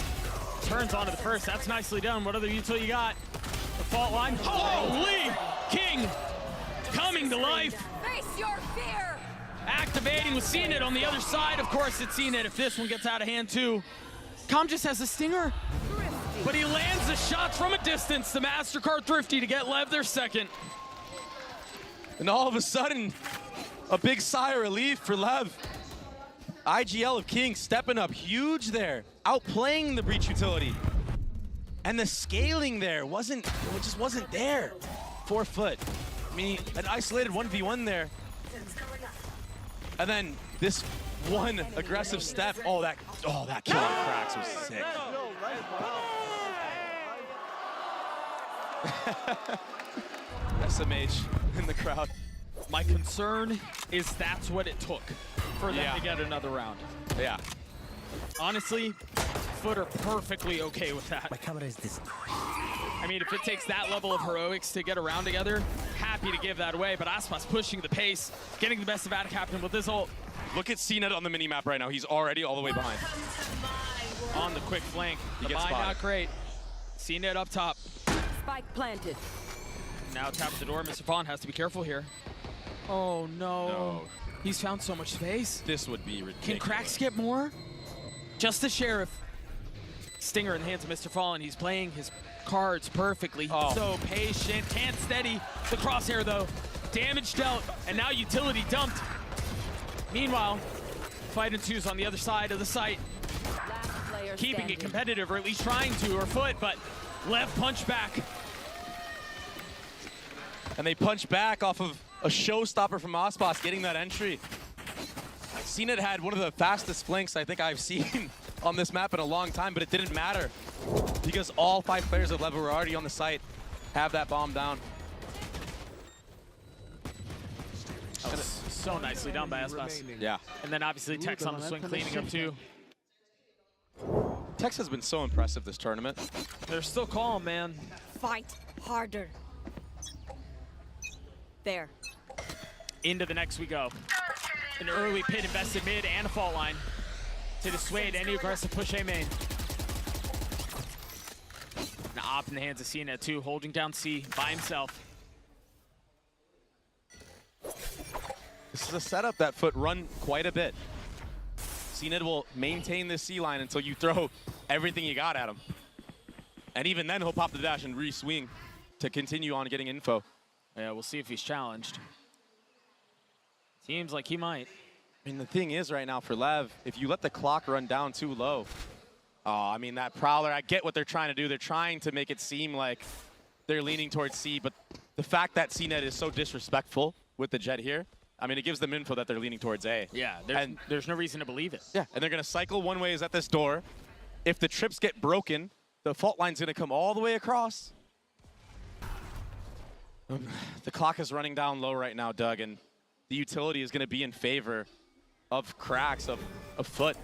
Turns onto the first. That's nicely done. What other util you got? The fault line. Holy! King coming to life. Face your fear. Activating with CNET on the other side. Of course, it's CNET if this one gets out of hand too. Com just has a stinger, but he lands the shots from a distance. The MasterCard Thrifty to get Lev their second. And all of a sudden, a big sigh of relief for Lev. IGL of King stepping up huge there, outplaying the breach utility. And the scaling there just wasn't there for FUT. I mean, an isolated 1v1 there. And then this one aggressive step. Oh, that kill on Cracks was sick. SMH in the crowd. My concern is that's what it took for them to get another round. Yeah. Honestly, FUT are perfectly okay with that. My camera is destroyed. I mean, if it takes that level of heroics to get a round together, happy to give that away. But Aspas pushing the pace, getting the best of Ad Captain with this ult. Look at CNET on the minimap right now. He's already all the way behind. On the quick flank. He The gets buy spotted. not great. CNET up top. Spike planted. Now tap the door. Mr. Vaughn has to be careful here. Oh, no. He's found so much space. This would be ridiculous. Can Cracks get more? Just the Sheriff. Stinger in the hands of Mr. Fallen. He's playing his cards perfectly. Oh. So patient, can't steady the crosshair though. Damage dealt, and now utility dumped. Meanwhile, Fight and Two's on the other side of the site. Keeping it competitive, or at least trying to, or FUT, but Lev punch back. And they punch back off of a showstopper from Aspas getting that entry. CNET had one of the fastest flanks I think I've seen on this map in a long time, but it didn't matter because all 5 players of Lev were already on the site, have that bomb down. That was so nicely done by Aspas. Yeah. And then obviously Tex on the swing cleaning up too. Tex has been so impressive this tournament. They're still calm, man. Fight harder. There. Into the next we go. An early pit invested mid and a fault line to dissuade any aggressive push A main. Now op in the hands of CNET too, holding down C by himself. This is a setup that FUT run quite a bit. CNET will maintain this C line until you throw everything you got at him. And even then he'll pop the dash and re-swing to continue on getting info. Yeah, we'll see if he's challenged. Seems like he might. I mean, the thing is right now for Lev, if you let the clock run down too low, I mean, that Prowler, I get what they're trying to do. They're trying to make it seem like they're leaning towards C, but the fact that CNET is so disrespectful with the Jet here, I mean, it gives them info that they're leaning towards A. Yeah, there's no reason to believe it. Yeah, and they're going to cycle one way is at this door. If the trips get broken, the fault line's going to come all the way across. The clock is running down low right now, Doug, and the utility is going to be in favor of cracks, of FUT.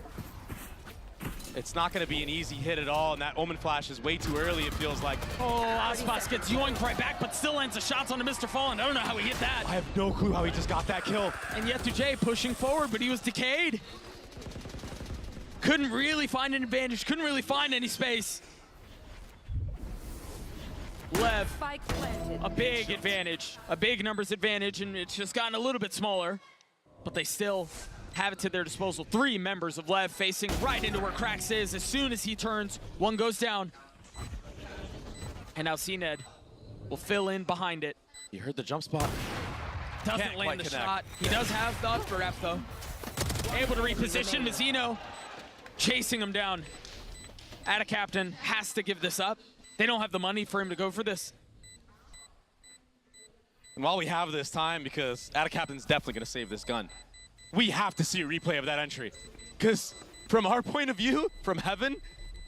It's not going to be an easy hit at all, and that Omen Flash is way too early, it feels like. Oh, Aspas gets yoinked right back, but still lands the shots onto Mr. Fallen. I don't know how he hit that. I have no clue how he just got that kill. And Yetu pushing forward, but he was decayed. Couldn't really find an advantage, couldn't really find any space. Lev, a big advantage, a big numbers advantage, and it's just gotten a little bit smaller, but they still have it to their disposal. 3 members of Lev facing right into where Krax is. As soon as he turns, one goes down. And now CNED will fill in behind it. You heard the jump spot. Doesn't land the shot. He does have the upper F though. Able to reposition. Mizzino chasing him down. Ada Captain has to give this up. They don't have the money for him to go for this. And while we have this time, because Ada Captain's definitely going to save this gun, we have to see a replay of that entry. Because from our point of view, from heaven,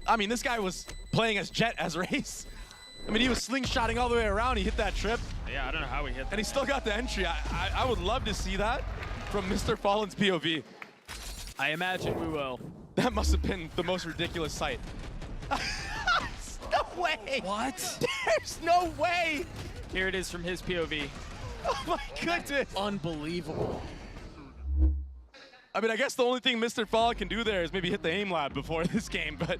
I mean, this guy was playing as Jet as Race. I mean, he was slingshotting all the way around. He hit that trip. Yeah, I don't know how he hit that. And he still got the entry. I would love to see that from Mr. Fallen's POV. I imagine we will. That must have been the most ridiculous sight. No way! What? There's no way! Here it is from his POV. Oh my goodness! Unbelievable. I mean, I guess the only thing Mr. Fallen can do there is maybe hit the aim lab before this game, but...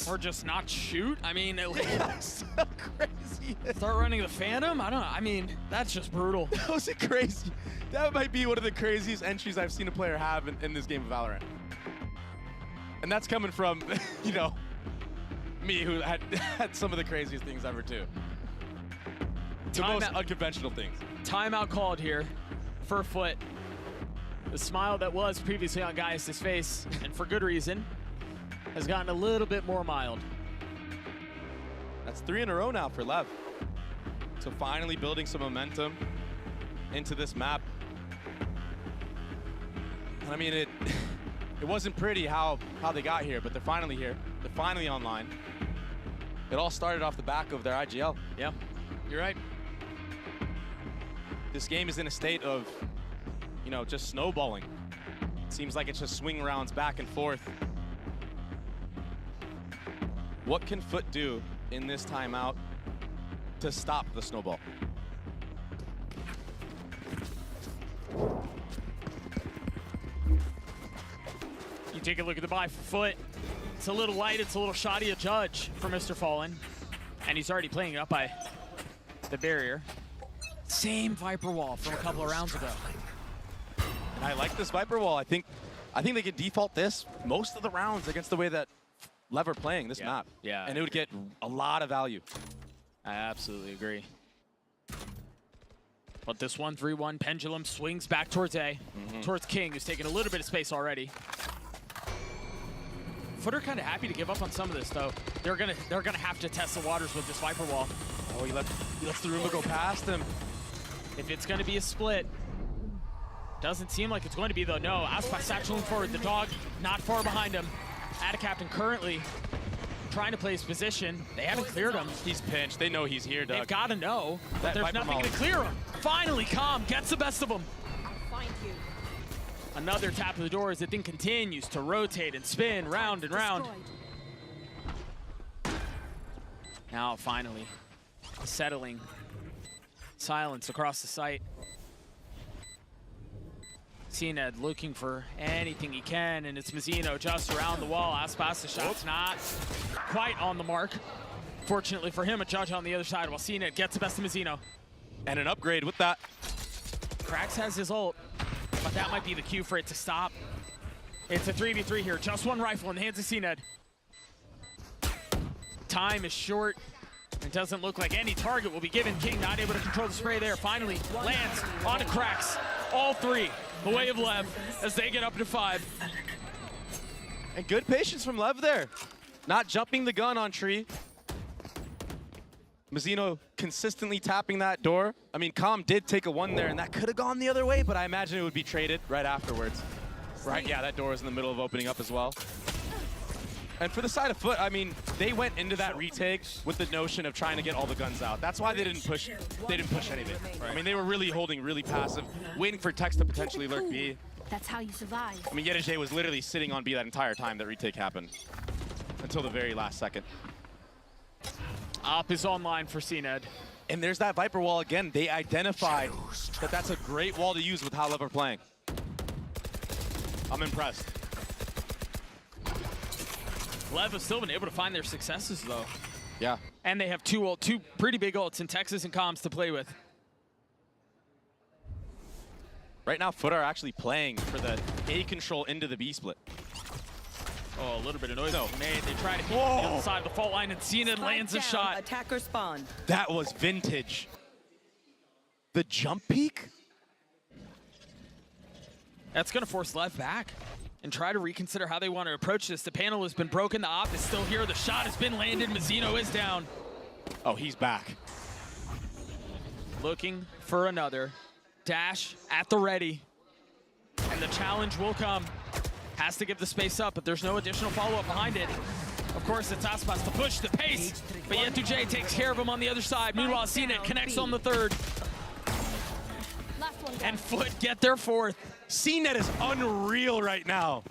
Or just not shoot? I mean, that's so crazy. Start running the Phantom? I don't know. I mean, that's just brutal. That was crazy. That might be one of the craziest entries I've seen a player have in this game of Valorant. And that's coming from, you know, me, who had some of the craziest things ever, too. The most unconventional things. Timeout called here for FUT. The smile that was previously on Gaius' face, and for good reason, has gotten a little bit more mild. That's 3 in a row now for Lev. So finally building some momentum into this map. And I mean, it wasn't pretty how they got here, but they're finally here. They're finally online. It all started off the back of their IGL. Yeah, you're right. This game is in a state of, you know, just snowballing. It seems like it's just swing rounds back and forth. What can FUT do in this timeout to stop the snowball? You take a look at the buy for FUT. It's a little light, it's a little shoddy a judge for Mr. Fallen. And he's already playing it up by the barrier. Same Viper wall from a couple of rounds ago. And I like this Viper wall. I think they can default this most of the rounds against the way that Lev are playing this map. Yeah. And it would get a lot of value. I absolutely agree. But this 1-3-1 pendulum swings back towards A, towards King, who's taking a little bit of space already. FUT are kind of happy to give up on some of this, though. They're gonna have to test the waters with this Viper wall. Oh, he lets the Roomba go past him. If it's gonna be a split, doesn't seem like it's going to be, though. No, Aspas satcheling forward. The dog not far behind him. Captain currently trying to play his position. They haven't cleared him. He's pinched. They know he's here, Doug. They've got to know that there's Viper nothing to clear him. Finally, Calm gets the best of him. Find you. Another tap of the door as the thing continues to rotate and spin round and round. Now, finally, settling silence across the site. CNED looking for anything he can, and it's Mazzino just around the wall. Aspas, the shot's not quite on the mark. Fortunately for him, a judge on the other side while CNED gets the best of Mazzino. And an upgrade with that. Krax has his ult, but that might be the cue for it to stop. It's a 3v3 here, just one rifle in the hands of CNED. Time is short. It doesn't look like any target will be given. King not able to control the spray there. Finally lands onto Krax. All three, the way of Lev, as they get up to 5. And good patience from Lev there. Not jumping the gun on Tree. Mazzino consistently tapping that door. I mean, Calm did take a 1 there, and that could have gone the other way, but I imagine it would be traded right afterwards. Right, yeah, that door is in the middle of opening up as well. And for the side of FUT, I mean, they went into that retake with the notion of trying to get all the guns out. That's why they didn't push anything. Right. I mean, they were really holding really passive, waiting for Tex to potentially lurk B. That's how you survive. I mean, Yedajay was literally sitting on B that entire time that retake happened. Until the very last second. Op is online for CNED. And there's that Viper wall again. They identified that that's a great wall to use with how Lev are playing. I'm impressed. Lev have still been able to find their successes, though. Yeah. And they have two pretty big ults in Texas and Comms to play with. Right now, FUT are actually playing for the A control into the B split. Oh, a little bit of noise made. They try to hit the other side of the fault line, and CNED lands a shot. Attacker spawn. That was vintage. The jump peek? That's going to force Lev back and try to reconsider how they want to approach this. The panel has been broken. The op is still here. The shot has been landed. Mazzino is down. Oh, he's back. Looking for another. Dash at the ready. And the challenge will come. Has to give the space up, but there's no additional follow-up behind it. Of course, it's Aspas to push the pace, but Yedajay takes care of him on the other side. Meanwhile, CNED connects on the 3rd. And FUT get their 4th. CNED is unreal right now.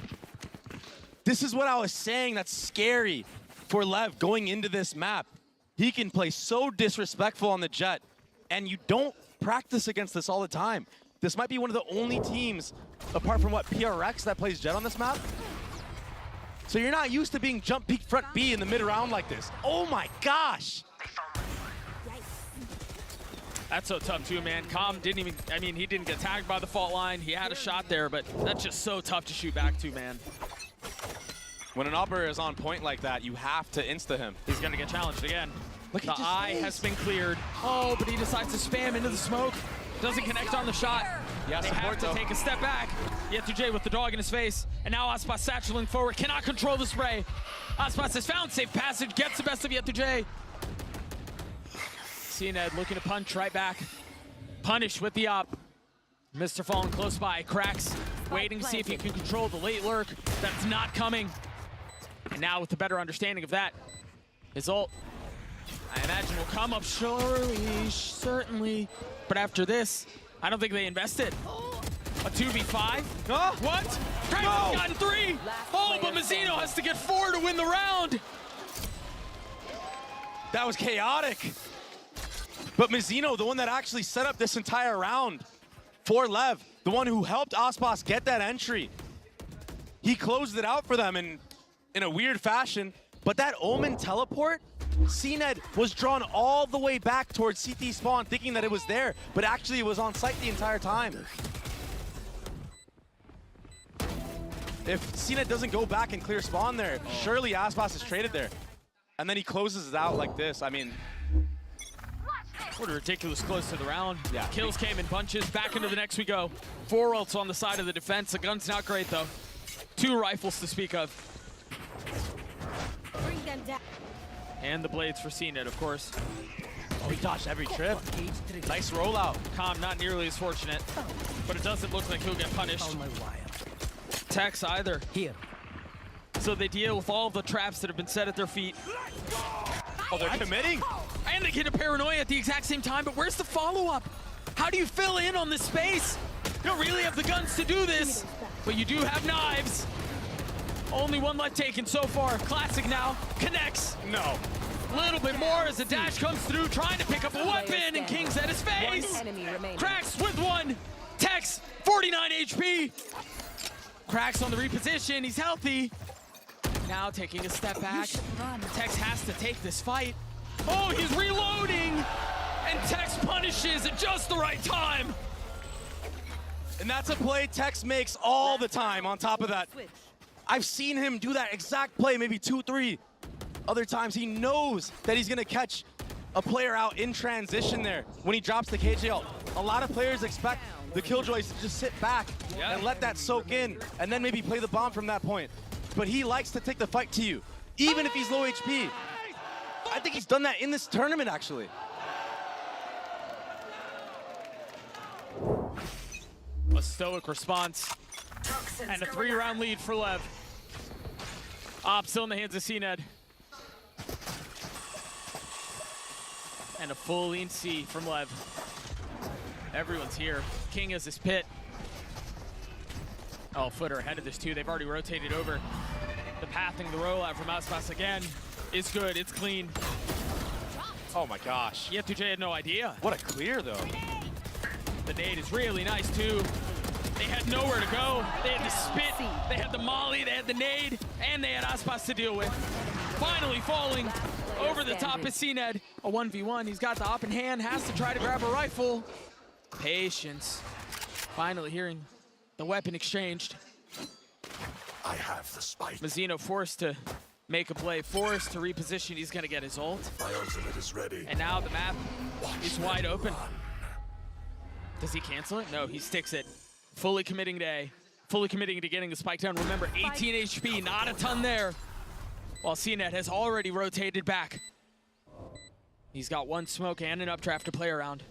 This is what I was saying that's scary for Lev going into this map. He can play so disrespectful on the jet, and you don't practice against this all the time. This might be one of the only teams, apart from what, PRX, that plays jet on this map. So you're not used to being jump peek front B in the mid round like this. Oh my gosh! That's so tough too, man. Calm didn't even, I mean, he didn't get tagged by the fault line. He had a shot there, but that's just so tough to shoot back to, man. When an operator is on point like that, you have to insta him. He's gonna get challenged again. Look the eye has been cleared. Oh, but he decides to spam into the smoke. Doesn't connect on the shot. Yeah, they have to take a step back. Yedajay with the dog in his face. And now Aspas satcheling forward, cannot control the spray. Aspas has found safe passage, gets the best of Yedajay. CNED looking to punch right back. Punish with the op. Mr. Fallen close by. Krax waiting to see if he can control the late lurk. That's not coming. And now with a better understanding of that, his ult, I imagine, will come up surely, certainly. But after this, I don't think they invested. A 2v5? Oh. What? Krax has gotten 3! Oh, but Mazzino has to get 4 to win the round! That was chaotic. But Mazzino, the one that actually set up this entire round for Lev, the one who helped Aspas get that entry, he closed it out for them in a weird fashion. But that Omen teleport, CNED was drawn all the way back towards CT spawn thinking that it was there, but actually it was on site the entire time. If CNET doesn't go back and clear spawn there, surely Aspas is traded there. And then he closes it out like this. I mean, what a ridiculous close to the round. Yeah. Kills came in bunches. Back into the next we go. 4 ults on the side of the defense. The gun's not great though. 2 rifles to speak of. Bring them down. And the blades for CNET, of course. oh, he dodged every trip. Nice rollout. Calm, not nearly as fortunate, but it doesn't look like he'll get punished. Tex either. Here. So they deal with all the traps that have been set at their feet. Oh, they're committing. And they get a paranoia at the exact same time, but where's the follow-up? How do you fill in on this space? You don't really have the guns to do this, but you do have knives. Only one left taken so far. Classic now, connects. No. A little bit more as the dash comes through, trying to pick up a weapon, and King's at his face. Cracks with one. Tex, 49 HP. Cracks on the reposition, he's healthy. Now taking a step back. Tex has to take this fight. Oh, he's reloading! And Tex punishes at just the right time. And that's a play Tex makes all the time on top of that. I've seen him do that exact play maybe 2, 3 other times. He knows that he's gonna catch a player out in transition there when he drops the KJ ult. A lot of players expect the Killjoys to just sit back and let that soak in and then maybe play the bomb from that point. But he likes to take the fight to you, even if he's low HP. I think he's done that in this tournament, actually. A stoic response. And a 3-round lead for Lev. Op still in the hands of CNED. And a full lean C from Lev. Everyone's here. King has his pit. Oh, Footer ahead of this too. They've already rotated over. The pathing, the rollout from Aspas again is good. It's clean. Oh my gosh. Yetuj had no idea. What a clear though. The nade is really nice too. They had nowhere to go. They had the spit, they had the molly, they had the nade, and they had Aspas to deal with. Finally falling over the top of CNED. A 1v1, he's got the op in hand, has to try to grab a rifle. Patience. Finally hearing the weapon exchanged. I have the spike. Mazzino forced to make a play, forced to reposition. He's gonna get his ult. My ultimate is ready. And now the map is wide open. Does he cancel it? No, he sticks it. Fully committing to A. Fully committing to getting the spike down. Remember, 18 HP, not a ton there. While CNET has already rotated back. He's got 1 smoke and an updraft to play around.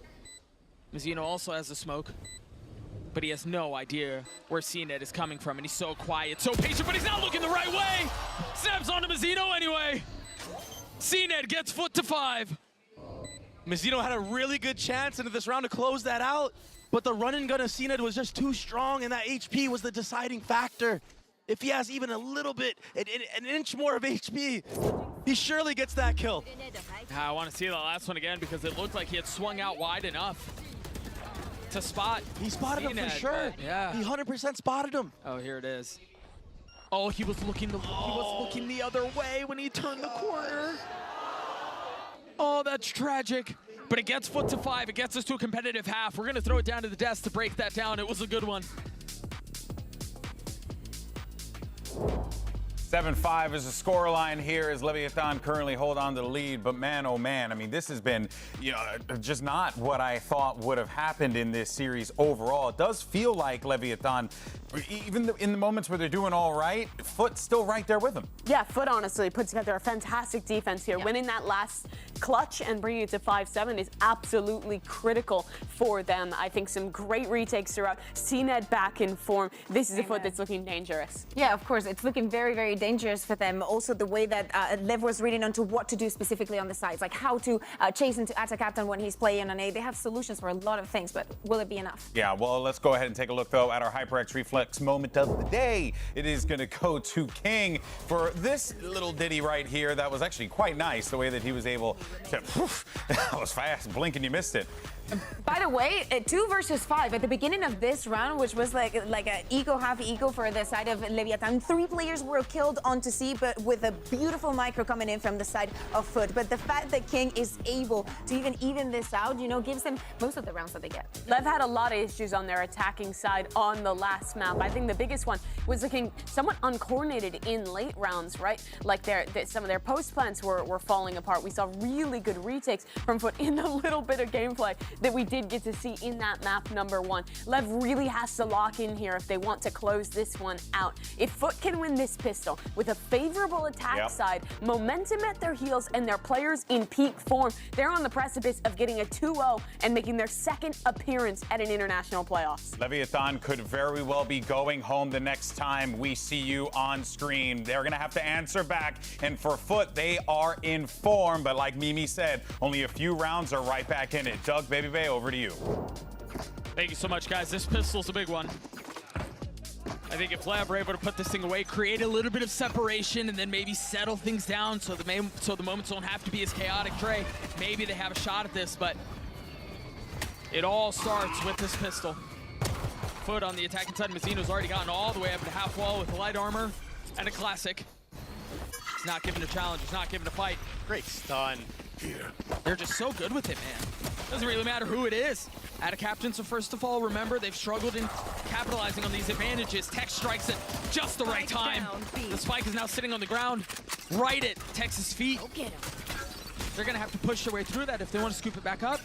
Mazzino also has a smoke, but he has no idea where CNET is coming from, and he's so quiet, so patient, but he's not looking the right way! Snaps onto Mazzino anyway! CNET gets FUT to 5. Mazzino had a really good chance into this round to close that out, but the run and gun of CNET was just too strong, and that HP was the deciding factor. If he has even a little bit, an inch more of HP, he surely gets that kill. I want to see the last one again because it looked like he had swung out wide enough to spot. He spotted him for sure. Yeah. He 100% spotted him. Oh, here it is. Oh, he was looking the other way when he turned the corner. Oh, that's tragic. But it gets FUT to 5. It gets us to a competitive half. We're going to throw it down to the desk to break that down. It was a good one. 7-5 is the scoreline here as Leviatán currently hold on to the lead. But man, oh man, I mean, this has been, just not what I thought would have happened in this series overall. It does feel like Leviatán, even in the moments where they're doing all right, FUT's still right there with them. Yeah, FUT honestly put together a fantastic defense here. Yeah. Winning that last clutch and bringing it to 5-7 is absolutely critical for them. I think some great retakes throughout. CNED back in form. This is a FUT that's looking dangerous. Yeah, of course. It's looking very, very dangerous for them. Also, the way that Lev was reading onto what to do specifically on the sides, like how to chase into attack captain when he's playing on A. They have solutions for a lot of things, but will it be enough? Yeah, well, let's go ahead and take a look, though, at our HyperX Reflex moment of the day. It is going to go to King for this little ditty right here. That was actually quite nice, the way that he was able to, that was fast, blink and you missed it. By the way, 2 versus 5 at the beginning of this round, which was like an eco, half eco for the side of Leviatán. 3 players were killed onto C, but with a beautiful micro coming in from the side of FUT. But the fact that King is able to even this out, you know, gives them most of the rounds that they get. Lev had a lot of issues on their attacking side on the last map. I think the biggest one was looking somewhat uncoordinated in late rounds, right? Like some of their post plans were falling apart. We saw really good retakes from FUT in the little bit of gameplay that we did get to see in that map number 1. Lev really has to lock in here if they want to close this one out. If FUT can win this pistol with a favorable attack side, momentum at their heels, and their players in peak form, they're on the precipice of getting a 2-0 and making their second appearance at an international playoffs. Leviatán could very well be going home the next time we see you on screen. They're going to have to answer back, and for FUT, they are in form, but like Mimi said, only a few rounds are right back in it. Doug, Baby Bay, over to you. Thank you so much, guys. This pistol's a big one. I think if Lev are able to put this thing away, create a little bit of separation, and then maybe settle things down so the moments don't have to be as chaotic, Trey, maybe they have a shot at this, but it all starts with this pistol. FUT on the attacking side, Mazzino's already gotten all the way up to half wall with light armor and a classic. He's not given a challenge, he's not given a fight. Great stun. They're just so good with it, man. Doesn't really matter who it is. Out of captain, so first of all, remember, they've struggled in capitalizing on these advantages. Tex strikes at just the right time. The spike is now sitting on the ground, right at Tex's feet. Go get him. They're gonna have to push their way through that if they want to scoop it back up.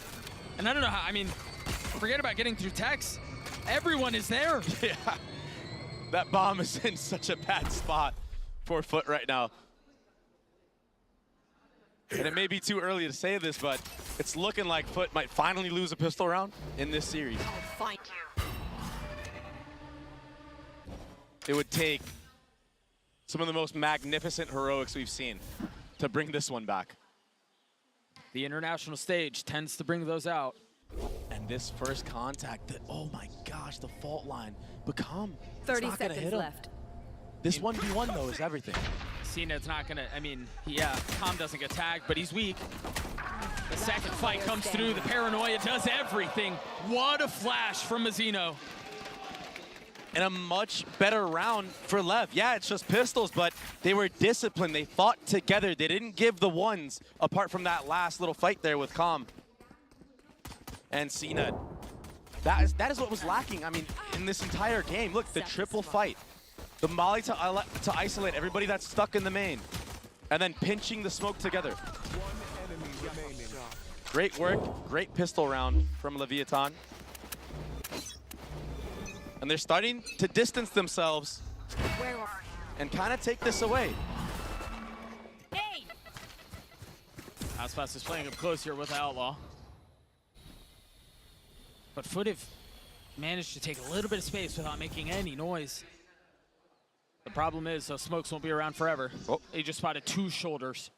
And I don't know how, I mean, forget about getting through Tex. Everyone is there. Yeah, that bomb is in such a bad spot for FUT right now. And it may be too early to say this, but it's looking like FUT might finally lose a pistol round in this series. I'll find you. It would take some of the most magnificent heroics we've seen to bring this one back. The international stage tends to bring those out. And this first contact, oh my gosh, the fault line. Become 30 seconds left. This 1v1 though is everything. Cned's not gonna, I mean, yeah, Tom doesn't get tagged, but he's weak. The second fight comes through, the paranoia does everything. What a flash from Mazzino. And a much better round for Lev. Yeah, it's just pistols, but they were disciplined. They fought together. They didn't give the ones, apart from that last little fight there with Calm and Cned. That is what was lacking, I mean, in this entire game. Look, the triple fight. The molly to isolate everybody that's stuck in the main. And then pinching the smoke together. Great work, great pistol round from Leviatán. And they're starting to distance themselves and kind of take this away. Hey! Aspas is playing up close here with Outlaw. But FUT have managed to take a little bit of space without making any noise. The problem is those smokes won't be around forever. Oh. They just spotted 2 shoulders.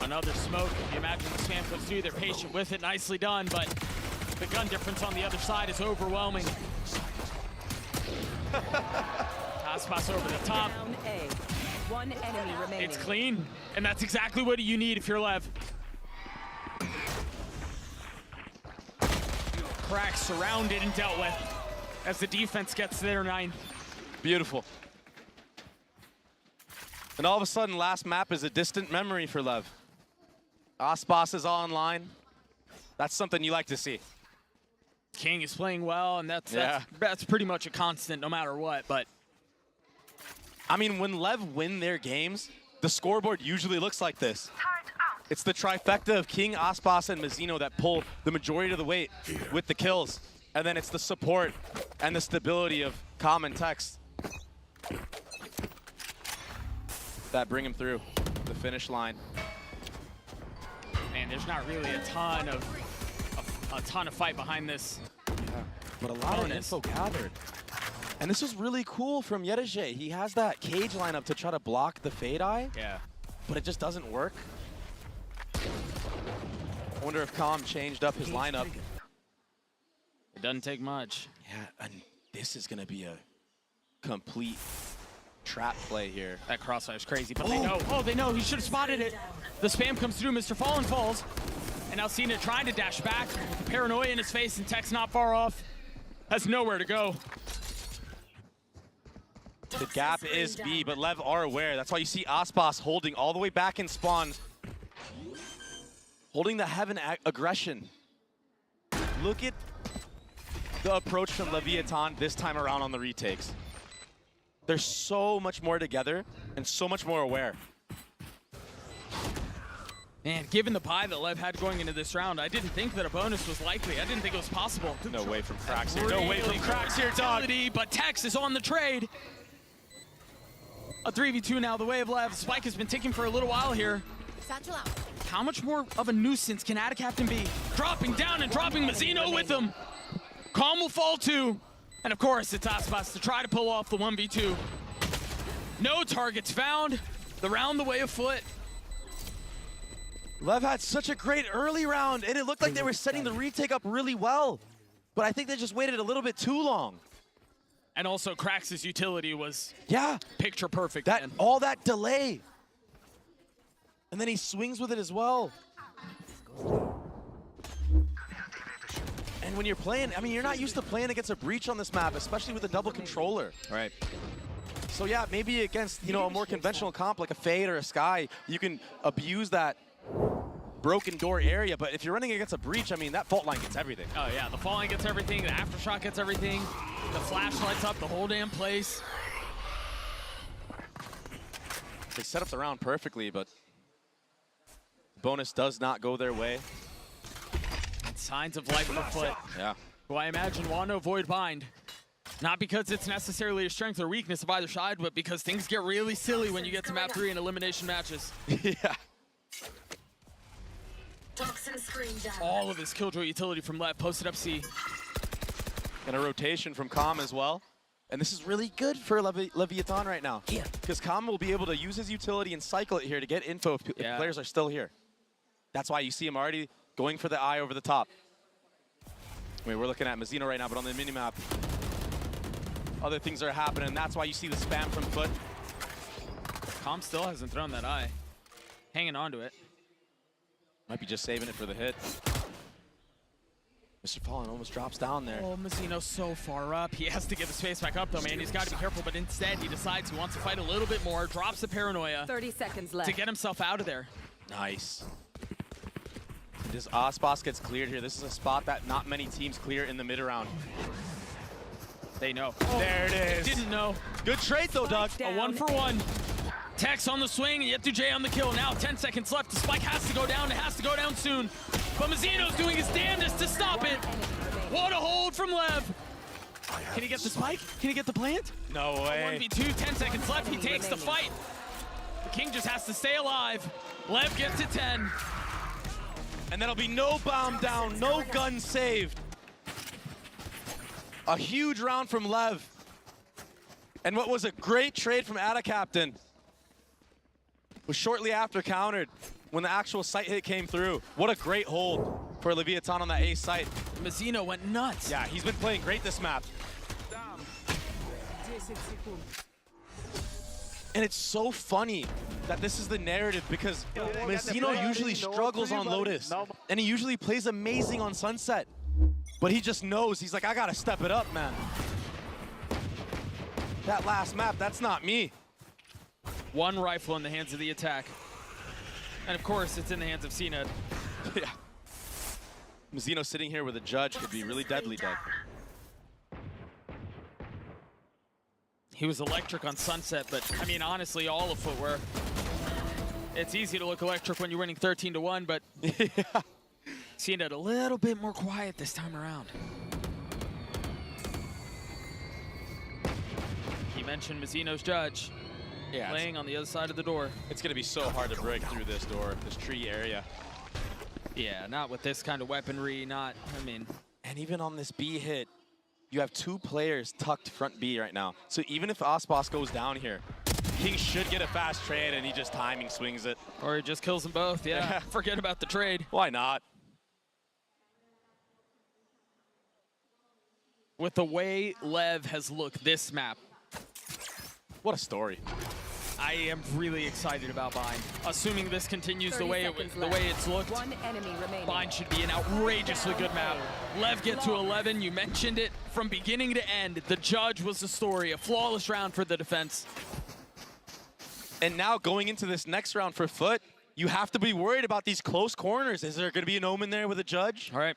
Another smoke. You imagine the spam puts through. They're patient with it. Nicely done, but the gun difference on the other side is overwhelming. Aspas over the top. Down A. One enemy remaining. It's clean, and that's exactly what you need if you're Lev. Crack surrounded and dealt with as the defense gets to their 9. Beautiful. And all of a sudden, last map is a distant memory for Lev. Aspas is online. That's something you like to see. King is playing well, and that's pretty much a constant no matter what, but... I mean, when Lev win their games, the scoreboard usually looks like this. It's the trifecta of King, Aspas, and Mazzino that pull the majority of the weight with the kills. And then it's the support and the stability of Calm and Tex that bring him through the finish line. Man, there's not really a ton of fight behind this. Yeah, but a lot of info gathered. And this was really cool from Yedeje. He has that cage lineup to try to block the Fade Eye. Yeah. But it just doesn't work. I wonder if Calm changed up his lineup. It doesn't take much. Yeah, and this is going to be a complete trap play here. That crossfire is crazy, but they know. Oh, they know. He should have spotted it. The spam comes through. Mr. Fallen falls. And now Cena trying to dash back. Paranoia in his face, and Tech's not far off. Has nowhere to go. The gap is B, but Lev are aware. That's why you see Aspas holding all the way back in spawn. Holding the Heaven aggression. Look at the approach from Leviatán this time around on the retakes. They're so much more together and so much more aware. Man, given the pie that Lev had going into this round, I didn't think that a bonus was likely. I didn't think it was possible. No way from Cracks here. Really No way from Cracks here, dog. But Tex is on the trade. A 3v2 now, the way of Lev. Spike has been ticking for a little while here. Satchel out. How much more of a nuisance can Adacaptain be? Dropping down and dropping Mazzino with him. Calm will fall too. And of course, it's Aspas to try to pull off the 1v2. No targets found. The round the way of FUT. Lev had such a great early round, and it looked like they were setting the retake up really well. But I think they just waited a little bit too long. And also, Krax's utility was picture perfect. All that delay. And then he swings with it as well. And when you're playing, I mean, you're not used to playing against a breach on this map, especially with a double controller. Right. So yeah, maybe against, you know, a more conventional comp like a Fade or a Sky, you can abuse that broken door area, but if you're running against a breach, I mean, that fault line gets everything. Oh yeah, the fall line gets everything, the aftershock gets everything, the flash lights up the whole damn place. They set up the round perfectly, but bonus does not go their way. And signs of life for FUT. Yeah. Who I imagine want to avoid bind. Not because it's necessarily a strength or weakness of either side, but because things get really silly when you get to map 3 in elimination matches. Yeah. All of his killjoy utility from Lev, posted up C. And a rotation from Calm as well. And this is really good for Leviatán right now. Yeah. Because Calm will be able to use his utility and cycle it here to get info if players are still here. That's why you see him already going for the eye over the top. I mean, we're looking at Mazzino right now, but on the minimap, other things are happening. That's why you see the spam from FUT. Calm still hasn't thrown that eye. Hanging on to it. Might be just saving it for the hit. Mr. Fallen almost drops down there. Oh, Mazzino's so far up. He has to get the space back up, though, man. He's got to be careful, but instead he decides he wants to fight a little bit more, drops the paranoia. 30 seconds left. To get himself out of there. Nice. This Aspas gets cleared here. This is a spot that not many teams clear in the mid-round. They know. Oh, there it is. Didn't know. Good trade, though, Doug. A 1-for-1. Tex on the swing, and Yetu on the kill. Now 10 seconds left. The spike has to go down. It has to go down soon. But Mazzino's doing his damnedest to stop it. What a hold from Lev. Can he get the spike? Can he get the plant? No way. 1v2, 10 seconds left. He takes the fight. The King just has to stay alive. Lev gets to 10. And that'll be no bomb down, no gun saved. A huge round from Lev. And what was a great trade from Adacaptain was shortly after countered when the actual sight hit came through. What a great hold for Leviatán on that A site. Mazzino went nuts. Yeah, he's been playing great this map. And it's so funny that this is the narrative because Mazzino usually struggles on Lotus. And he usually plays amazing on Sunset. But he just knows, he's like, I gotta step it up, man. That last map, that's not me. One rifle in the hands of the attack. And of course, it's in the hands of CNED. Yeah. Mazzino sitting here with a judge could be really deadly, Doug. He was electric on Sunset, but I mean, honestly, all of footwear. It's easy to look electric when you're winning 13-1, but CNED a little bit more quiet this time around. He mentioned Mazzino's judge. Yeah, playing on the other side of the door. It's going to be so hard to break through this door, this tree area. Yeah, not with this kind of weaponry, not, I mean. And even on this B hit, you have 2 players tucked front B right now. So even if Aspas goes down here, King should get a fast trade and he just timing swings it. Or he just kills them both, yeah. Forget about the trade. Why not? With the way Lev has looked this map. What a story. I am really excited about Bind. Assuming this continues the way it's looked, One enemy remaining. Bind should be an outrageously good map. Lev get to 11, you mentioned it. From beginning to end, the judge was the story. A flawless round for the defense. And now going into this next round for FUT, you have to be worried about these close corners. Is there going to be an Omen there with a judge? All right.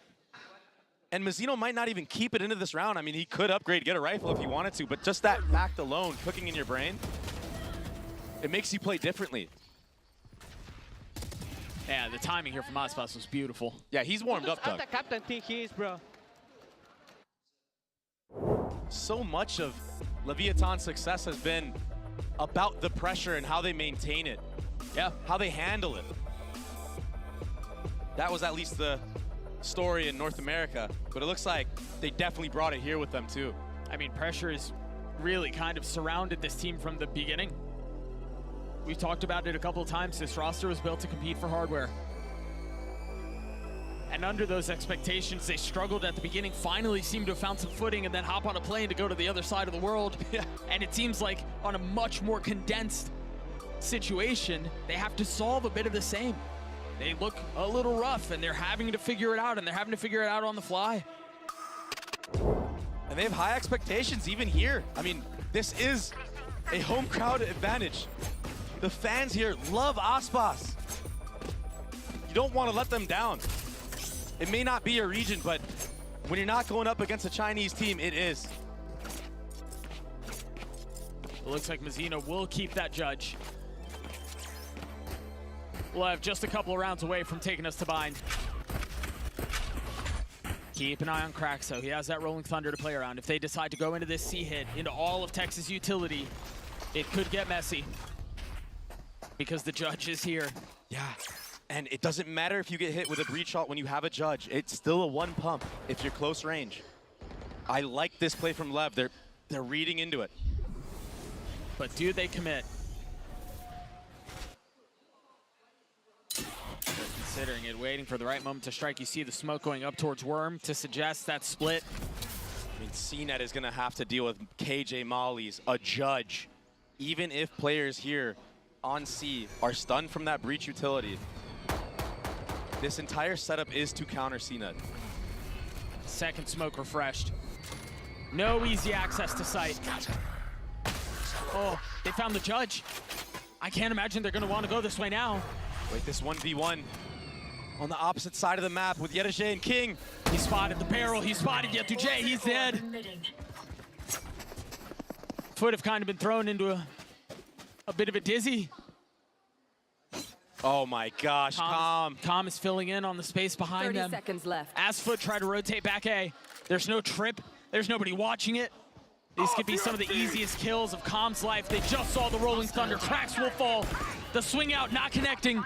And Mazzino might not even keep it into this round. I mean, he could upgrade, get a rifle if he wanted to, but just that fact alone, cooking in your brain, it makes you play differently. Yeah, the timing here from Aspas was beautiful. Yeah, he's warmed up, Doug. The captain think he is, bro. So much of Leviatan's success has been about the pressure and how they maintain it. Yeah. How they handle it. That was at least the story in North America, but it looks like they definitely brought it here with them too. I mean, pressure has really kind of surrounded this team from the beginning. We've talked about it a couple of times. This roster was built to compete for hardware. And under those expectations, they struggled at the beginning, finally seemed to have found some footing, and then hop on a plane to go to the other side of the world. Yeah. And it seems like on a much more condensed situation, they have to solve a bit of the same. They look a little rough, and they're having to figure it out, and they're having to figure it out on the fly. And they have high expectations even here. I mean, this is a home crowd advantage. The fans here love Aspas. You don't want to let them down. It may not be your region, but when you're not going up against a Chinese team, it is. It looks like Mazzino will keep that judge. We'll have just a couple of rounds away from taking us to Bind. Keep an eye on Craxo. He has that Rolling Thunder to play around. If they decide to go into this C-hit, into all of Texas utility, it could get messy. Because the judge is here. Yeah, and it doesn't matter if you get hit with a breach shot when you have a judge. It's still a one pump if you're close range. I like this play from Lev. They're reading into it. But do they commit? Considering it, waiting for the right moment to strike. You see the smoke going up towards Worm to suggest that split. I mean, CNET is going to have to deal with KJ Mollies, a judge. Even if players here on C are stunned from that breach utility, this entire setup is to counter CNET. Second smoke refreshed. No easy access to site. Oh, they found the judge. I can't imagine they're going to want to go this way now. Wait, this 1v1 on the opposite side of the map with Yettage and King. He spotted the barrel. He spotted Yetuje. He's dead. FUT have kind of been thrown into a bit of a dizzy. Oh my gosh, Calm is filling in on the space behind them. 30 seconds left. As FUT try to rotate back A, there's no trip. There's nobody watching it. These could be some of the easiest kills of Calm's life. They just saw the Rolling Thunder. Cracks will fall. The swing out not connecting.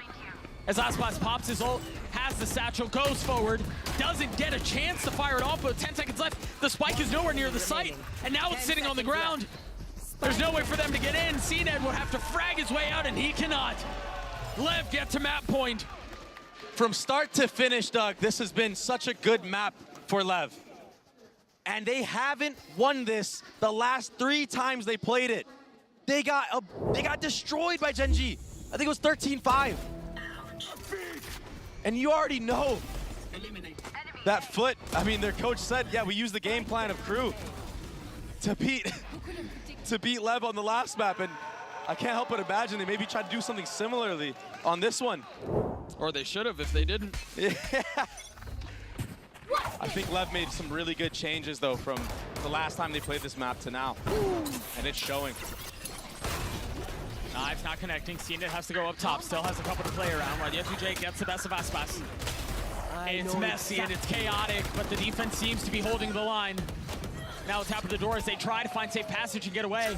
As Aspas pops his ult, has the satchel, goes forward, doesn't get a chance to fire it off, but 10 seconds left. The spike is nowhere near the site, and now it's sitting on the ground. There's no way for them to get in. CNED would have to frag his way out, and he cannot. Lev get to map point. From start to finish, Doug, this has been such a good map for Lev. And they haven't won this the last 3 times they played it. They got destroyed by Genji. I think it was 13-5. And you already know that FUT, I mean, their coach said, yeah, we used the game plan of crew to beat Lev on the last map. And I can't help but imagine they maybe tried to do something similarly on this one. Or they should have if they didn't. Yeah. I think Lev made some really good changes, though, from the last time they played this map to now. And it's showing. Knives not connecting. CNET has to go up top. Still has a couple to play around. While Yetuje gets the best of Aspas. It's messy and it's chaotic, but the defense seems to be holding the line. Now tap of the door as they try to find safe passage and get away.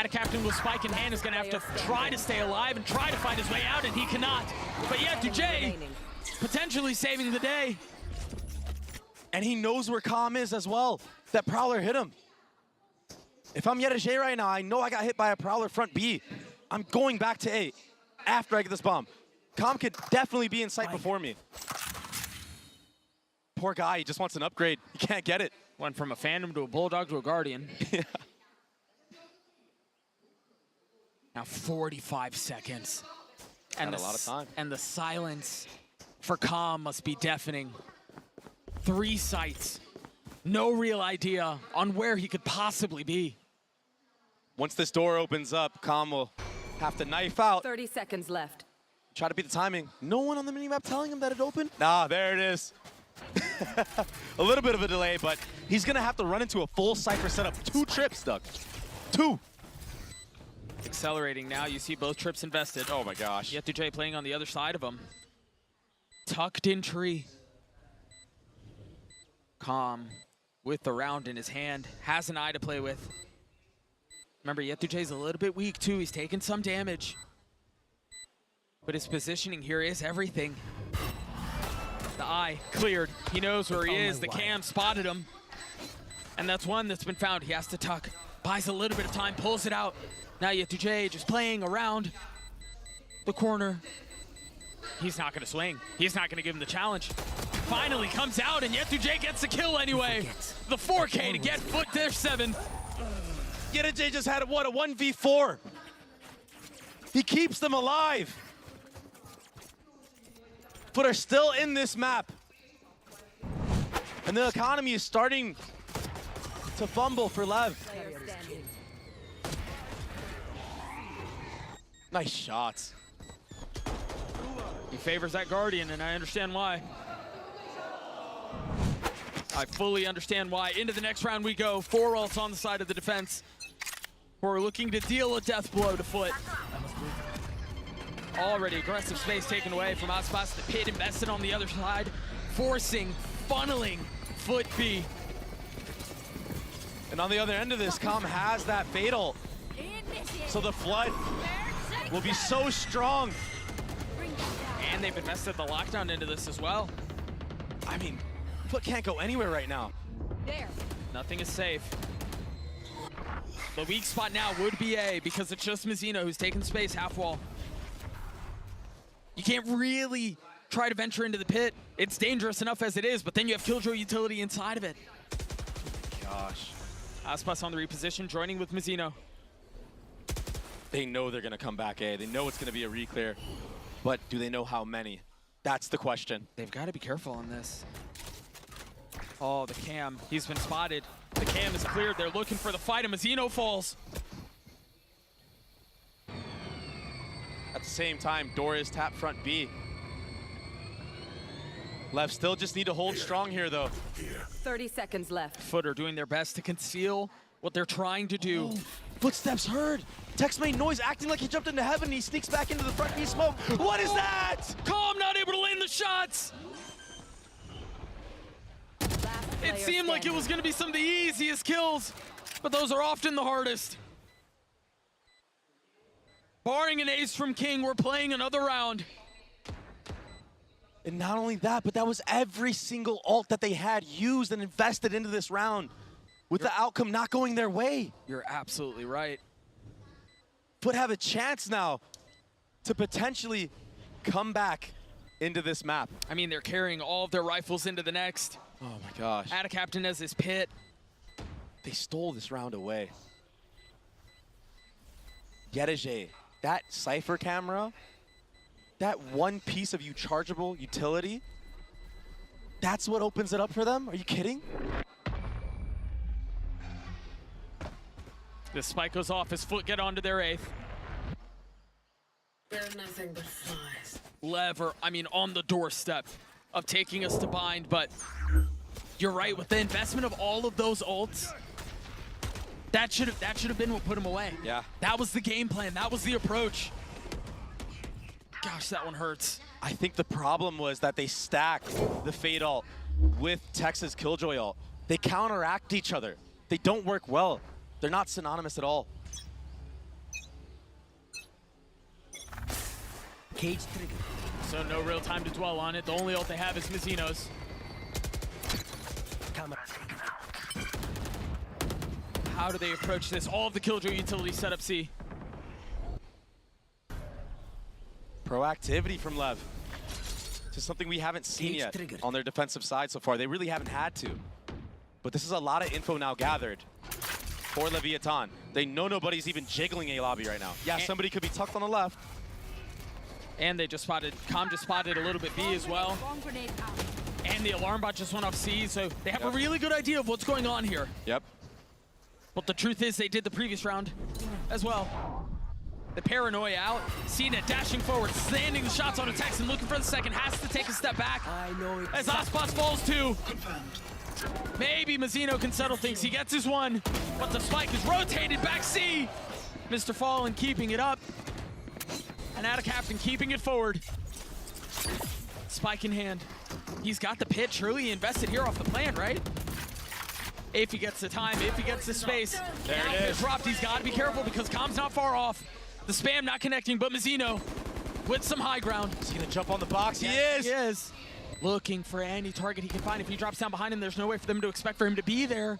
Captain with spike in hand is going to have to try to stay alive and try to find his way out, and he cannot. But Yetuje potentially saving the day. And he knows where Calm is as well. That Prowler hit him. If I'm Yettage right now, I know I got hit by a Prowler front B. I'm going back to A after I get this bomb. Calm could definitely be in sight before me. Poor guy, he just wants an upgrade. He can't get it. Went from a Phantom to a Bulldog to a Guardian. Yeah. Now 45 seconds. And Got a lot of time. And the silence for Calm must be deafening. 3 sights. No real idea on where he could possibly be. Once this door opens up, Calm will have to knife out. 30 seconds left. Try to beat the timing. No one on the minimap telling him that it opened? Nah, there it is. A little bit of a delay, but he's gonna have to run into a full Cypher setup. 2 trips, Doug. 2. Accelerating now, you see both trips invested. Oh my gosh. Yetuj playing on the other side of him. Tucked in tree. Calm with the round in his hand, has an eye to play with. Remember, Yetuj's a little bit weak too, he's taken some damage. But his positioning here is everything. The eye cleared, he knows where he is, the cam spotted him. And that's one that's been found, he has to tuck. Buys a little bit of time, pulls it out. Now Yetuj just playing around the corner. He's not gonna swing, he's not gonna give him the challenge. Finally comes out and Yetuj gets the kill anyway. The 4K to get FUT their 7th. Yetuj just had, what, a 1v4. He keeps them alive. FUT are still in this map. And the economy is starting to fumble for Lev. Nice shots. He favors that Guardian, and I understand why. I fully understand why. Into the next round we go. 4 ults on the side of the defense. We're looking to deal a death blow to FUT. Already aggressive space taken away from Aspas. The pit invested on the other side, forcing, funneling FUT B. And on the other end of this, Calm has that fatal. So the flood will be so strong. And they've invested the lockdown into this as well. I mean, FUT can't go anywhere right now. There. Nothing is safe. The weak spot now would be A, because it's just Mizzino who's taking space half wall. You can't really try to venture into the pit. It's dangerous enough as it is, but then you have Killjoy utility inside of it. Gosh. Aspas on the reposition, joining with Mizzino. They know they're gonna come back A. They know it's gonna be a reclear. But do they know how many? That's the question. They've got to be careful on this. Oh, the cam, he's been spotted. The cam is cleared, they're looking for the fight, and Mizzino falls. At the same time, door is tap front B. Lev still just need to hold strong here though. 30 seconds left. FUT are doing their best to conceal what they're trying to do. Oh, footsteps heard. Tex made noise, acting like he jumped into heaven. He sneaks back into the front B smoke. What is that? Calm not able to land the shots. It seemed like it was going to be some of the easiest kills, but those are often the hardest. Barring an ace from King, we're playing another round. And not only that, but that was every single ult that they had used and invested into this round, with the outcome not going their way. You're absolutely right. FUT have a chance now to potentially come back into this map. I mean, they're carrying all of their rifles into the next. Oh my gosh. Add a captain as his pit. They stole this round away. Yetuj, that Cypher camera, that one piece of chargeable utility, that's what opens it up for them? Are you kidding? The spike goes off as FUT get onto their 8th. They're nothing but flies. Lever, I mean, on the doorstep of taking us to bind, but you're right, with the investment of all of those ults, that should have been what put him away. Yeah. That was the game plan, that was the approach. Gosh, that one hurts. I think the problem was that they stacked the Fade ult with Tex's Killjoy ult. They counteract each other. They don't work well. They're not synonymous at all. Cage trigger. So no real time to dwell on it. The only ult they have is Mizzino's. Camera. How do they approach this? All of the Killjoy utility set up C. Proactivity from Lev. Just something we haven't seen yet on their defensive side so far. They really haven't had to. But this is a lot of info now gathered. for Leviatán. They know nobody's even jiggling A lobby right now. Yeah, somebody could be tucked on the left. And they just spotted, Calm just spotted a little bit B as well. And the alarm bot just went off C, so they have a really good idea of what's going on here. Yep. But the truth is they did the previous round as well. The paranoia out, CNET dashing forward, landing the shots on attacks and looking for the second, has to take a step back. I know as Aspas falls too. Maybe Mazzino can settle things, he gets his one, but the spike is rotated back C. Mr. Fallen keeping it up. And Adacaptain keeping it forward. Spike in hand. He's got the pit, truly he invested here off the plan, right? If he gets the time, if he gets the space. There now it is. Dropped, he's got to be careful because Calm's not far off. The spam not connecting, but Mazzino with some high ground. Is he gonna jump on the box? Yes, he is. Looking for any target he can find. If he drops down behind him, there's no way for them to expect for him to be there.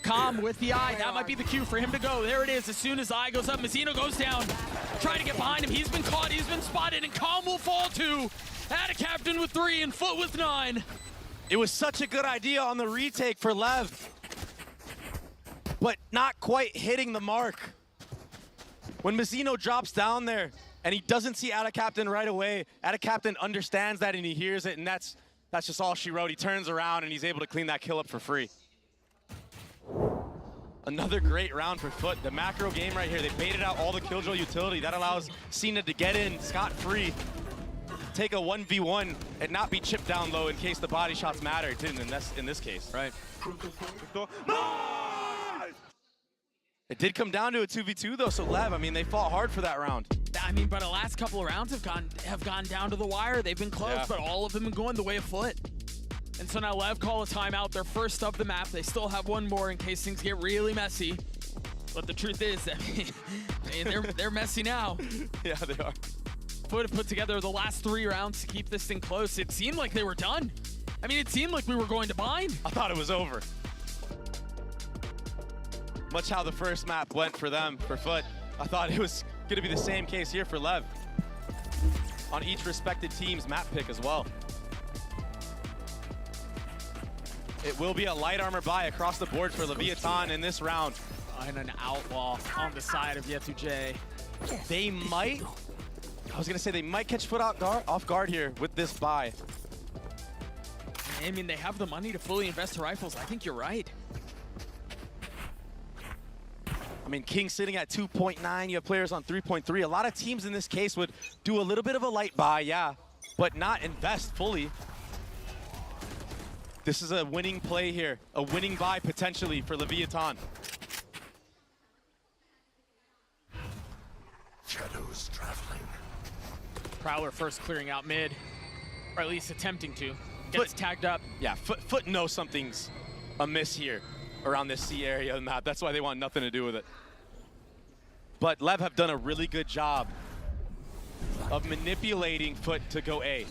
Calm with the eye, that might be the cue for him to go. There it is, as soon as the eye goes up, Mazzino goes down. Trying to get behind him, he's been caught, he's been spotted, and Calm will fall too. Adacaptain with 3 and FUT with 9. It was such a good idea on the retake for Lev, but not quite hitting the mark. When Mazzino drops down there and he doesn't see Adacaptain right away, Adacaptain understands that and he hears it, and that's just all she wrote. He turns around and he's able to clean that kill up for free. Another great round for FUT. The macro game right here, they baited out all the Killjoy utility. That allows Cena to get in scot-free, take a 1v1 and not be chipped down low in case the body shots matter, too, in this case. Right. It did come down to a 2v2 though, so Lev, I mean, they fought hard for that round. I mean, but the last couple of rounds have gone down to the wire. They've been close, but all of them have been going the way of FUT. And so now Lev call a timeout, their first of the map. They still have one more in case things get really messy. But the truth is, I mean, they're messy now. Yeah, they are. FUT have put together the last 3 rounds to keep this thing close. It seemed like they were done. I mean, it seemed like we were going to bind. I thought it was over. Much how the first map went for them, for FUT. I thought it was going to be the same case here for Lev. On each respected team's map pick as well. It will be a light armor buy across the board for Leviatán in this round. And an outlaw on the side of Yetu-J. They might, I was going to say, they might catch FUT off guard here with this buy. I mean, they have the money to fully invest to rifles. I think you're right. I mean, King sitting at 2.9, you have players on 3.3. A lot of teams in this case would do a little bit of a light buy, yeah, but not invest fully. This is a winning play here, a winning buy potentially for Leviatán. Shadows traveling. Prowler first clearing out mid, or at least attempting to. Gets tagged up. Yeah, FUT knows something's amiss here around this C area of the map. That's why they want nothing to do with it. But Lev have done a really good job of manipulating FUT to go A.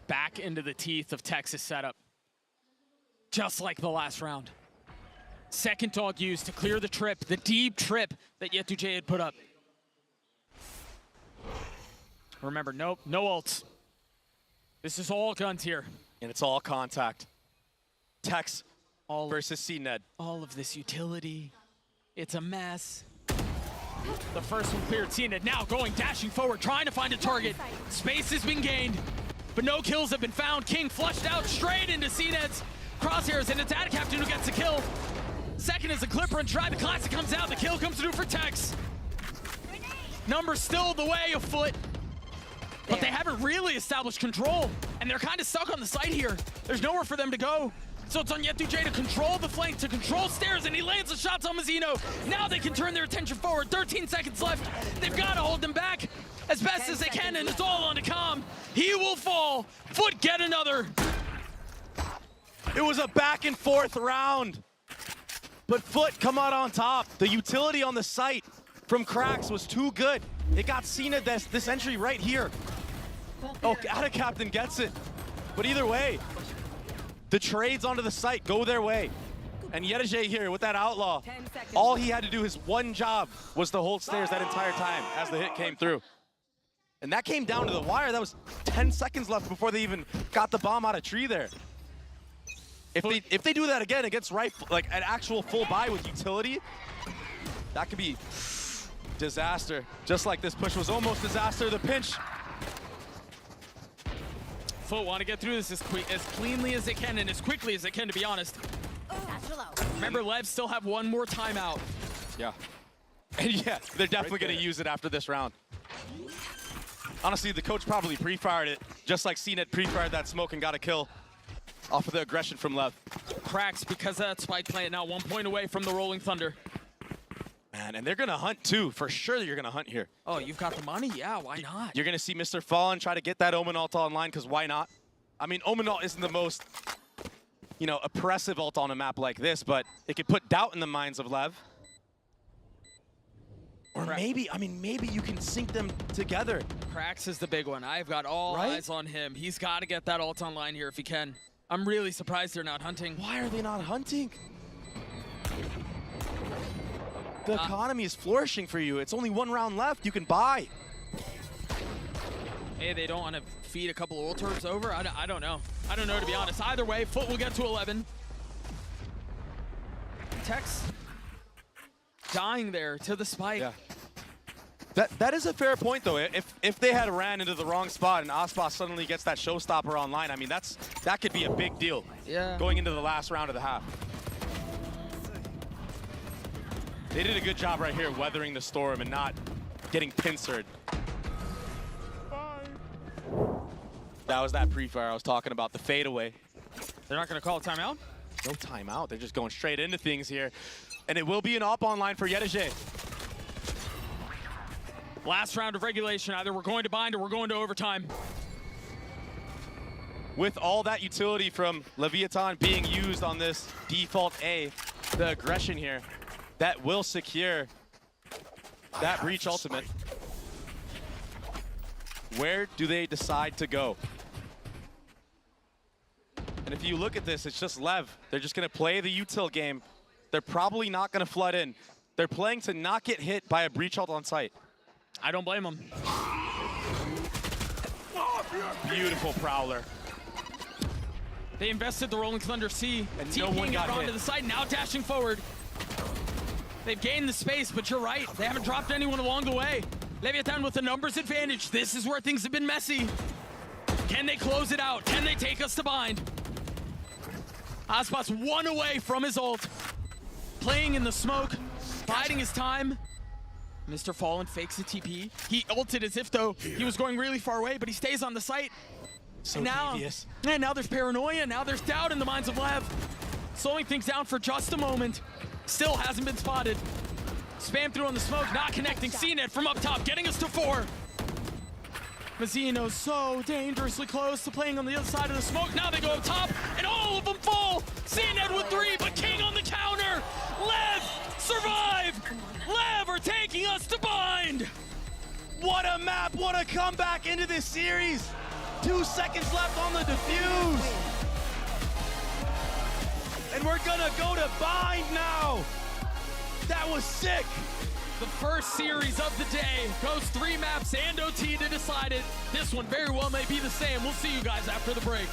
Back into the teeth of Texas setup. Just like the last round. Second dog used to clear the trip, the deep trip that Yetu-J had put up. Remember, no ults. This is all guns here. And it's all contact. Tex versus CNED. All of this utility. It's a mess. The first one cleared CNED. Now going, dashing forward, trying to find a target. Space has been gained, but no kills have been found. King flushed out straight into CNED's crosshairs, and it's Adacaptain who gets the kill. Second is a Clipper and Try. The classic comes out. The kill comes through for Tex. Numbers still the way of FUT. But they haven't really established control, and they're kind of stuck on the site here. There's nowhere for them to go. So it's on Yetu-J to control the flank, to control stairs, and he lands the shots on Mazzino. Now they can turn their attention forward. 13 seconds left. They've got to hold them back as best as they can, and it's all on to Calm. He will fall. FUT get another. It was a back and forth round, but FUT come out on top. The utility on the site from Cracks was too good. It got Cena this entry right here. Oh, Adacaptain gets it. But either way, the trades onto the site go their way. And Yetu-J here with that outlaw, all he had to do, his one job, was to hold stairs that entire time as the hit came through. And that came down to the wire. That was 10 seconds left before they even got the bomb out of tree there. If they do that again against Riot, like an actual full buy with utility, that could be disaster. Just like this push was almost disaster. The pinch. FUT want to get through this as cleanly as they can and as quickly as they can, to be honest. Remember, Lev still have one more timeout. Yeah. And yeah, they're definitely going to use it after this round. Honestly, the coach probably pre-fired it, just like CNET pre-fired that smoke and got a kill off of the aggression from Lev. Cracks because of that spike plant, now 1 point away from the Rolling Thunder. Man, and they're going to hunt too. For sure you're going to hunt here. Oh, you've got the money? Yeah, why not? You're going to see Mr. Fallen try to get that Omen ult online, because why not? I mean, Omen ult isn't the most, you know, oppressive ult on a map like this, but it could put doubt in the minds of Lev. Or maybe, I mean, maybe you can sync them together. Cracks is the big one. I've got all eyes on him. He's got to get that ult online here if he can. I'm really surprised they're not hunting. Why are they not hunting? The economy is flourishing for you. It's only 1 round left. You can buy. Hey, they don't want to feed a couple of ult orbs over? I don't know. I don't know, to be honest. Either way, FUT will get to 11. Tex dying there to the spike. Yeah. That is a fair point, though. If they had ran into the wrong spot and Aspas suddenly gets that showstopper online, I mean, that could be a big deal. Yeah. Going into the last round of the half. They did a good job right here weathering the storm and not getting pincered. That was that pre-fire I was talking about, the fadeaway. They're not going to call a timeout? No timeout. They're just going straight into things here. And it will be an op online for Yedege. Last round of regulation. Either we're going to bind or we're going to overtime. With all that utility from Leviatán being used on this default A, the aggression here, that will secure that breach ultimate. Where do they decide to go? And if you look at this, it's just Lev. They're just going to play the util game. They're probably not going to flood in. They're playing to not get hit by a breach ult on site. I don't blame them. Beautiful Prowler. They invested the Rolling Thunder C. And TPing no one got onto hit. the side, now dashing forward. They've gained the space, but you're right. They haven't dropped anyone along the way. Leviatán with the numbers advantage. This is where things have been messy. Can they close it out? Can they take us to bind? Aspas 1 away from his ult. Playing in the smoke, biding his time. Mr. Fallen fakes a TP. He ulted as if, though, he was going really far away, but he stays on the site. So devious. And now there's paranoia. Now there's doubt in the minds of Lev. Slowing things down for just a moment. Still hasn't been spotted. Spam through on the smoke, not connecting. CNET from up top, getting us to 4. Mazzino so dangerously close to playing on the other side of the smoke. Now they go up top, and all of them fall. CNET with 3, but King on the counter. Lev survive. Lev are taking us to bind. What a map, what a comeback into this series. 2 seconds left on the defuse. And we're gonna go to bind now. That was sick. The first series of the day goes 3 maps and OT to decide it. This one very well may be the same. We'll see you guys after the break.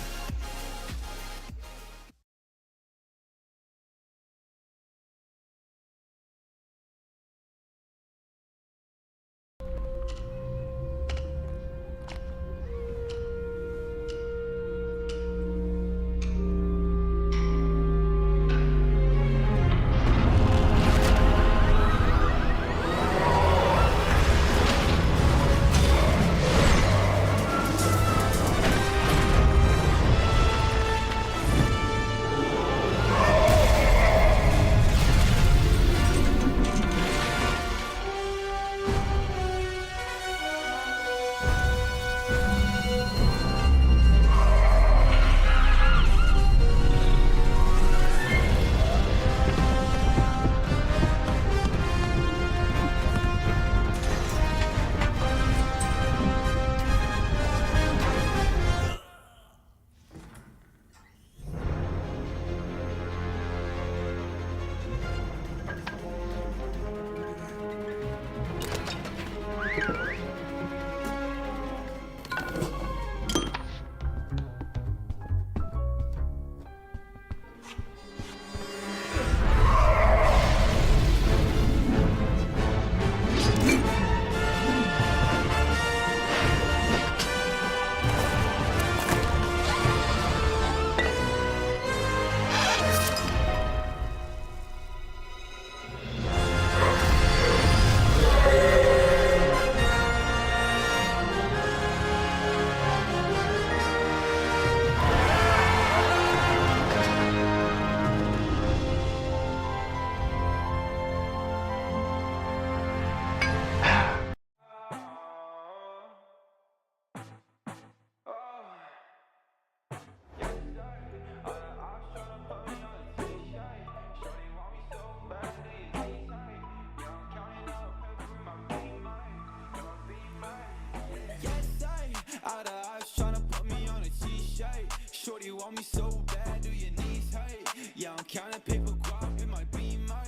Out of eyes tryna put me on a T-shirt. Shorty want me so bad, do your knees hurt? Yeah, I'm counting paper guap in my beamer.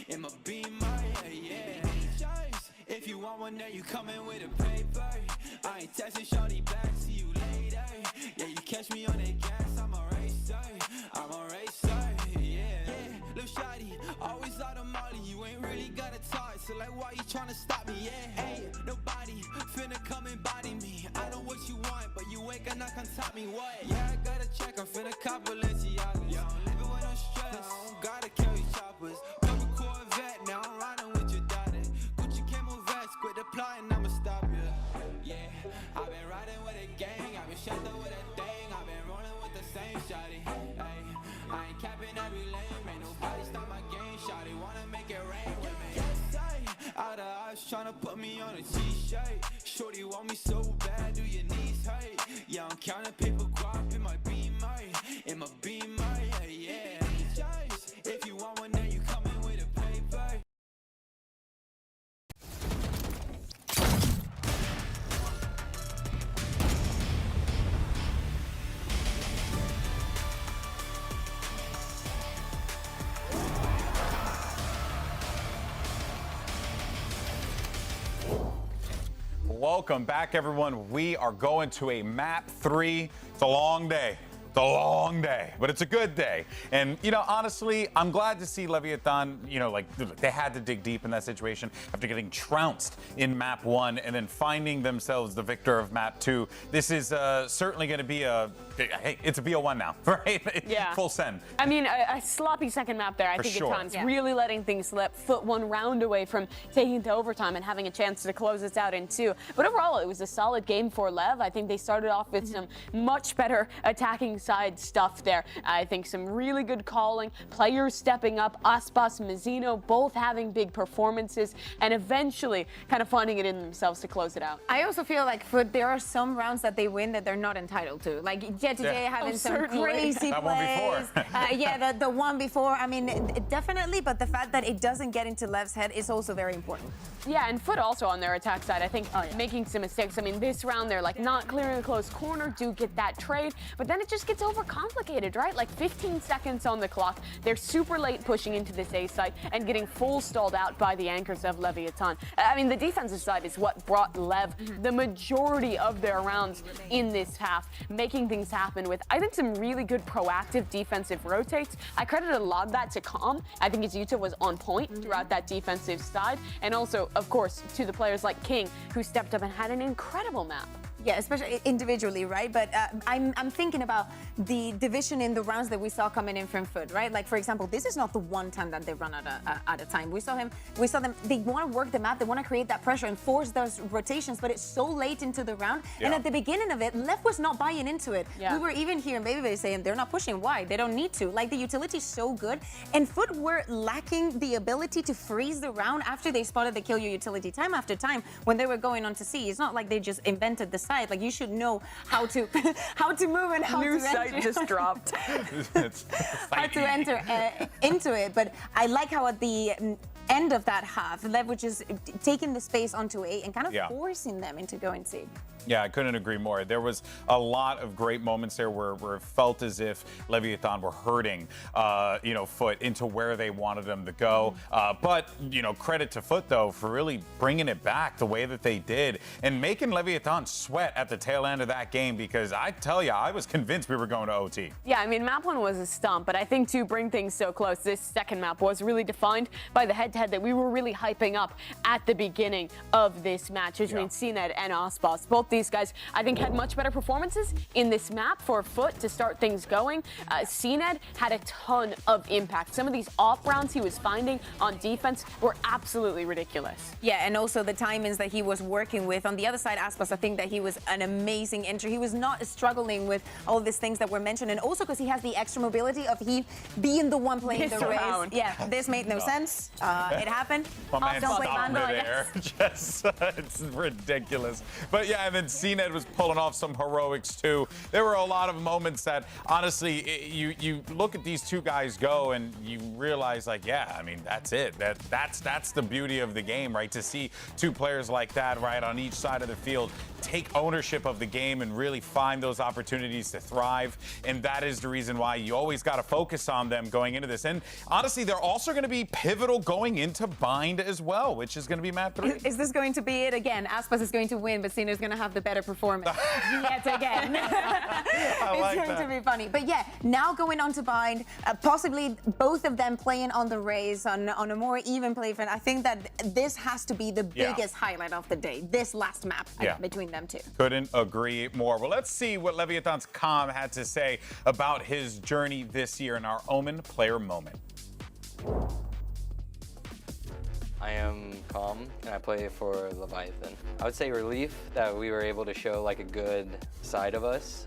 In my beamer, yeah. If you want one, then you coming with a paper. I ain't texting shorty back, see you later. Yeah, you catch me on that gas, I'm a racer, yeah. Lil' shawty, always out of molly, you ain't really got a talk, so like why you tryna stop me, yeah. Hey, nobody finna come and body me. I know what you want, but you ain't gonna come top me, what? Yeah, I gotta check, I'm finna cop Balenciagas. Yeah, I'm living with no stress, I don't gotta carry choppers. Double Corvette, now I'm riding with your daughter. Gucci camo vest, quit the plotting, I'ma stop you. Yeah, I've been riding with a gang, I've been shut up with a thing, I've been rolling with the same shawty. Hey, I ain't capping every lane, ain't nobody stop my game, shawty wanna make it rain with me. Yes, out of eyes tryna put me on a T-shirt. Shorty want me so bad, do your knees hurt? Yeah, I'm counting paper guap in my beamer, yeah. If you want one, then you coming with a paper. Welcome back, everyone. We are going to a map 3. It's a long day. It's a long day, but it's a good day. And, you know, honestly, I'm glad to see Leviatán, you know, like, they had to dig deep in that situation after getting trounced in map 1 and then finding themselves the victor of map 2. This is certainly going to be hey, it's a BO1 now, right? Yeah. Full send. I mean, a sloppy second map there, I For think, sure. at times. Really letting things slip. FUT 1 round away from taking to overtime and having a chance to close this out in 2. But overall, it was a solid game for Lev. I think they started off with some much better attacking side stuff there. I think some really good calling, players stepping up, Aspas, Mazzino, both having big performances, and eventually kind of finding it in themselves to close it out. I also feel like there are some rounds that they win that they're not entitled to. Like today having some crazy that plays. One before. Yeah, the one before. I mean, definitely, but the fact that it doesn't get into Lev's head is also very important. Yeah, and FUT also on their attack side, I think, making some mistakes. I mean, this round they're like not clearing a close corner, do get that trade, but then it just gets overcomplicated, right? Like 15 seconds on the clock. They're super late pushing into this A site and getting full stalled out by the anchors of Leviatán. I mean, the defensive side is what brought Lev the majority of their rounds in this half, making things happen with, I think, some really good proactive defensive rotates. I credit a lot of that to Calm. I think his Yuta was on point throughout that defensive side, and also, of course, to the players like King, who stepped up and had an incredible map. Yeah, especially individually, right? But I'm thinking about the division in the rounds that we saw coming in from FUT, right? Like, for example, this is not the one time that they run out of time. We saw them, they want to work the map, they want to create that pressure and force those rotations, but it's so late into the round. Yeah. And at the beginning of it, Lev was not buying into it. Yeah. We were even hearing Baby saying they're not pushing. Why? They don't need to. Like, the utility is so good. And FUT were lacking the ability to freeze the round after they spotted the kill your utility time after time when they were going on to C. It's not like they just invented the site. Like, you should know how to move and how to enter. New site just dropped. How to enter into it. But I like how at the end of that half, Lev was just taking the space onto A and kind of forcing them into going C. Yeah, I couldn't agree more. There was a lot of great moments there where it felt as if Leviatán were hurting, you know, FUT into where they wanted them to go. But, you know, credit to FUT, though, for really bringing it back the way that they did and making Leviatán sweat at the tail end of that game, because I tell you, I was convinced we were going to OT. Yeah, I mean, map 1 was a stump, but I think to bring things so close, this second map was really defined by the head-to-head that we were really hyping up at the beginning of this match between CNED and Aspas. Both these guys, I think, had much better performances in this map for FUT to start things going. CNED had a ton of impact. Some of these off rounds he was finding on defense were absolutely ridiculous. Yeah, and also the timings that he was working with. On the other side, Aspas, I think that he was an amazing entry. He was not struggling with all these things that were mentioned, and also because he has the extra mobility of he being the one playing the race. Yeah, this made no sense. It happened. My man stopped midair. Just, it's ridiculous. But yeah, and then CNED was pulling off some heroics too. There were a lot of moments that, honestly, you look at these two guys go and you realize, like, yeah, I mean, that's it. That's the beauty of the game, right? To see two players like that, right, on each side of the field, take ownership of the game and really find those opportunities to thrive. And that is the reason why you always got to focus on them going into this. And honestly, they're also going to be pivotal going into Bind as well, which is going to be map 3. Is this going to be it again? Aspas is going to win, but Cena is going to have the better performance yet again. It's going to be funny. But yeah, now going on to Bind, possibly both of them playing on the Rays on a more even play front. I think that this has to be the biggest highlight of the day, this last map between them two. Couldn't agree more. Well, let's see what Leviatán's Calm had to say about his journey this year in our Omen player moment. I am Calm and I play for Leviatán. I would say relief that we were able to show like a good side of us.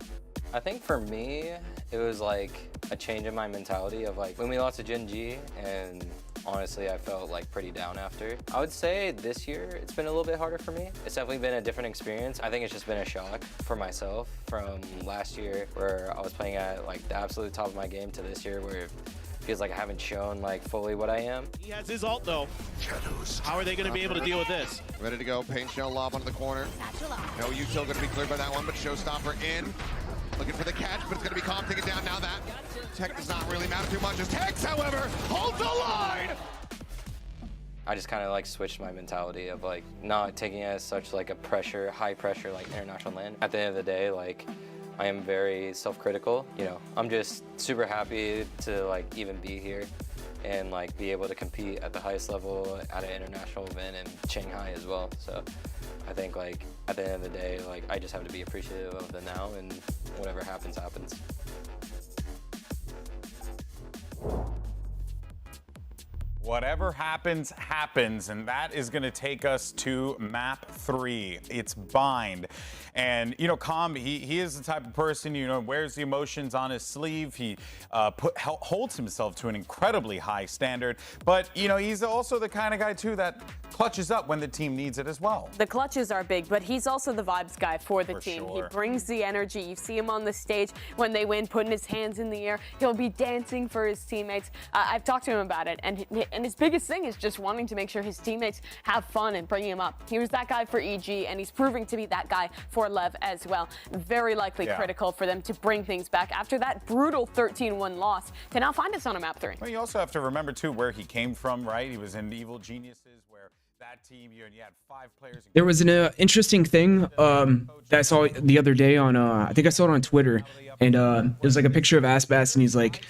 I think for me, it was like a change in my mentality of like when we lost to Gen G, and honestly, I felt like pretty down after. I would say this year, it's been a little bit harder for me. It's definitely been a different experience. I think it's just been a shock for myself from last year where I was playing at like the absolute top of my game to this year where it feels like I haven't shown like fully what I am. He has his ult though. How are they going to be able to deal with this? Ready to go, paint shell lob onto the corner. No util going to be cleared by that one, but Showstopper in. Looking for the catch, but it's going to be Calm taking down now that. Tech does not really matter too much as Tex, however, holds the line! I just kind of like switched my mentality of like not taking it as such like a pressure, high pressure like international land. At the end of the day, like I am very self-critical. You know, I'm just super happy to like even be here and like be able to compete at the highest level at an international event in Shanghai as well. So I think like at the end of the day, like I just have to be appreciative of the now and whatever happens, happens. Whatever happens, happens, and that is going to take us to map 3. It's Bind. And, you know, Calm, he is the type of person, you know, wears the emotions on his sleeve. He holds himself to an incredibly high standard. But, you know, he's also the kind of guy, too, that clutches up when the team needs it as well. The clutches are big, but he's also the vibes guy for the team. Sure. He brings the energy. You see him on the stage when they win, putting his hands in the air. He'll be dancing for his teammates. I've talked to him about it, and his biggest thing is just wanting to make sure his teammates have fun and bring him up. He was that guy for EG, and he's proving to be that guy for Lev as well. Very likely critical for them to bring things back after that brutal 13-1 loss to now find us on a map 3. Well, you also have to remember, too, where he came from, right? He was in Evil Geniuses, where that team, you had 5 players. There was an interesting thing that I saw the other day on, I think I saw it on Twitter, and it was like a picture of Aspas, and he's like,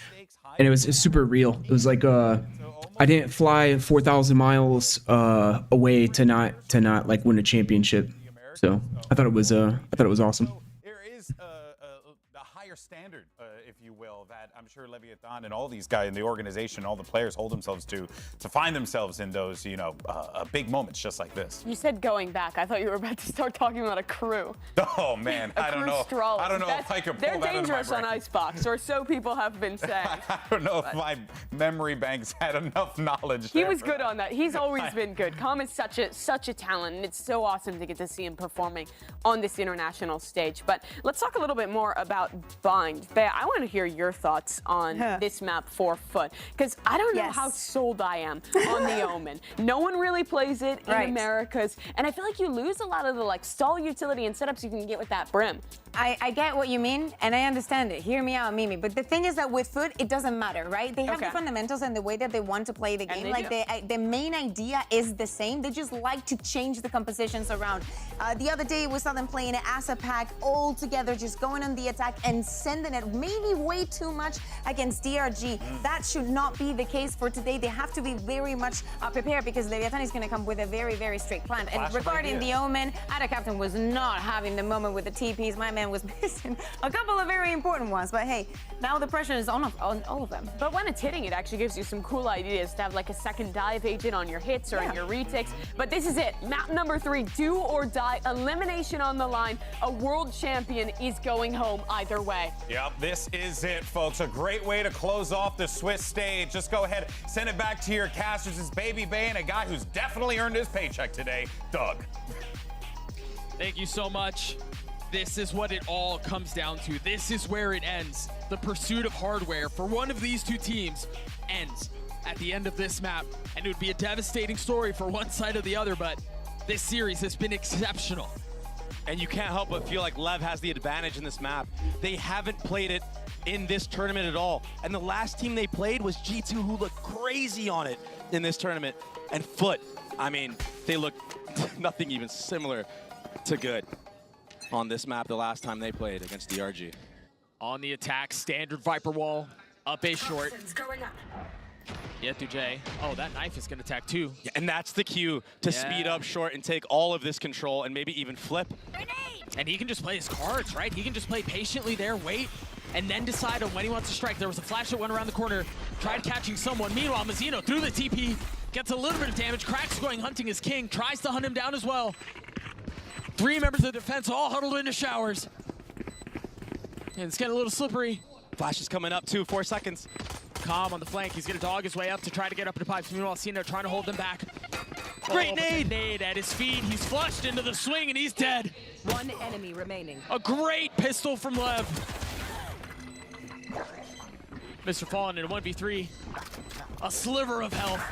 and it was super real. It was like, I didn't fly 4,000 miles away to not like win a championship. So I thought it was awesome. There is the higher standard, if you will, that I'm sure Leviatán and all these guys in the organization, all the players hold themselves to find themselves in those, you know, big moments just like this. You said going back. I thought you were about to start talking about a crew. Oh man, I don't know. I don't know if I could pull that out of my brain. They're dangerous on Icebox, or so people have been saying. I don't know if my memory banks had enough knowledge. He was good on that. He's always been good. Calm is such a talent, and it's so awesome to get to see him performing on this international stage. But let's talk a little bit more about Bind. Bea, I want to hear your thoughts on this map for FUT, because I don't know how sold I am on the Omen. No one really plays it in Americas, and I feel like you lose a lot of the like stall utility and setups you can get with that Brim. I get what you mean, and I understand it. Hear me out, Mimi. But the thing is that with FUT, it doesn't matter, right? They have the fundamentals and the way that they want to play the game. Like the main idea is the same. They just like to change the compositions around. The other day, we saw them playing it as a pack, all together, just going on the attack and sending it maybe way too much against DRG. That should not be the case for today. They have to be very much prepared because Leviatán is going to come with a very, very strict plan. And regarding the Omen, Ada Captain was not having the moment with the TPs. My man was missing a couple of very important ones. But hey, now the pressure is on all of them. But when it's hitting, it actually gives you some cool ideas to have like a second dive agent on your hits or in your retakes. But this is it. Map number 3, do or die, elimination on the line. A world champion is going home either way. Yep, this is it, folks. A great way to close off the Swiss stage. Just go ahead, send it back to your casters. It's Baby Bay and a guy who's definitely earned his paycheck today, Doug. Thank you so much. This is what it all comes down to. This is where it ends. The pursuit of hardware for one of these two teams ends at the end of this map. And it would be a devastating story for one side or the other, but this series has been exceptional. And you can't help but feel like Lev has the advantage in this map. They haven't played it in this tournament at all. And the last team they played was G2, who looked crazy on it in this tournament. And FUT, I mean, they look nothing even similar to good on this map the last time they played against DRG. On the attack, standard Viper wall, up A short. Yeah, Dujay. Oh, that knife is gonna attack too. Yeah, and that's the cue to speed up short and take all of this control and maybe even flip. And he can just play his cards, right? He can just play patiently there, wait, and then decide on when he wants to strike. There was a flash that went around the corner, tried catching someone. Meanwhile, Mazzino through the TP, gets a little bit of damage. Crack's going hunting his king, tries to hunt him down as well. 3 members of defense all huddled into showers. And it's getting a little slippery. Flash is coming up too, 4 seconds. Calm on the flank, he's gonna dog his way up to try to get up into pipes. Meanwhile, Cena trying to hold them back. Great nade! Nade at his feet, he's flushed into the swing and he's dead. 1 enemy remaining. A great pistol from Lev. Mr. Fallen in a 1v3. A sliver of health.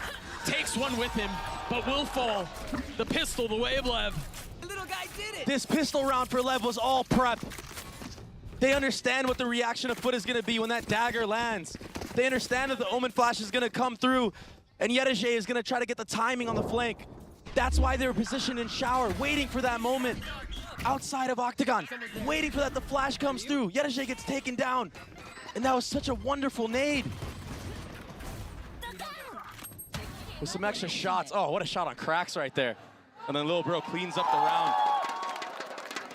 Takes one with him, but will fall. The pistol, the way of Lev. The little guy did it! This pistol round for Lev was all prep. They understand what the reaction of FUT is gonna be when that dagger lands. They understand that the Omen Flash is gonna come through and Yedege is gonna try to get the timing on the flank. That's why they were positioned in shower, waiting for that moment. Outside of Octagon, waiting for that the flash comes through. Yedege gets taken down. And that was such a wonderful nade. With some extra shots. Oh, what a shot on Cracks right there. And then Lil Bro cleans up the round.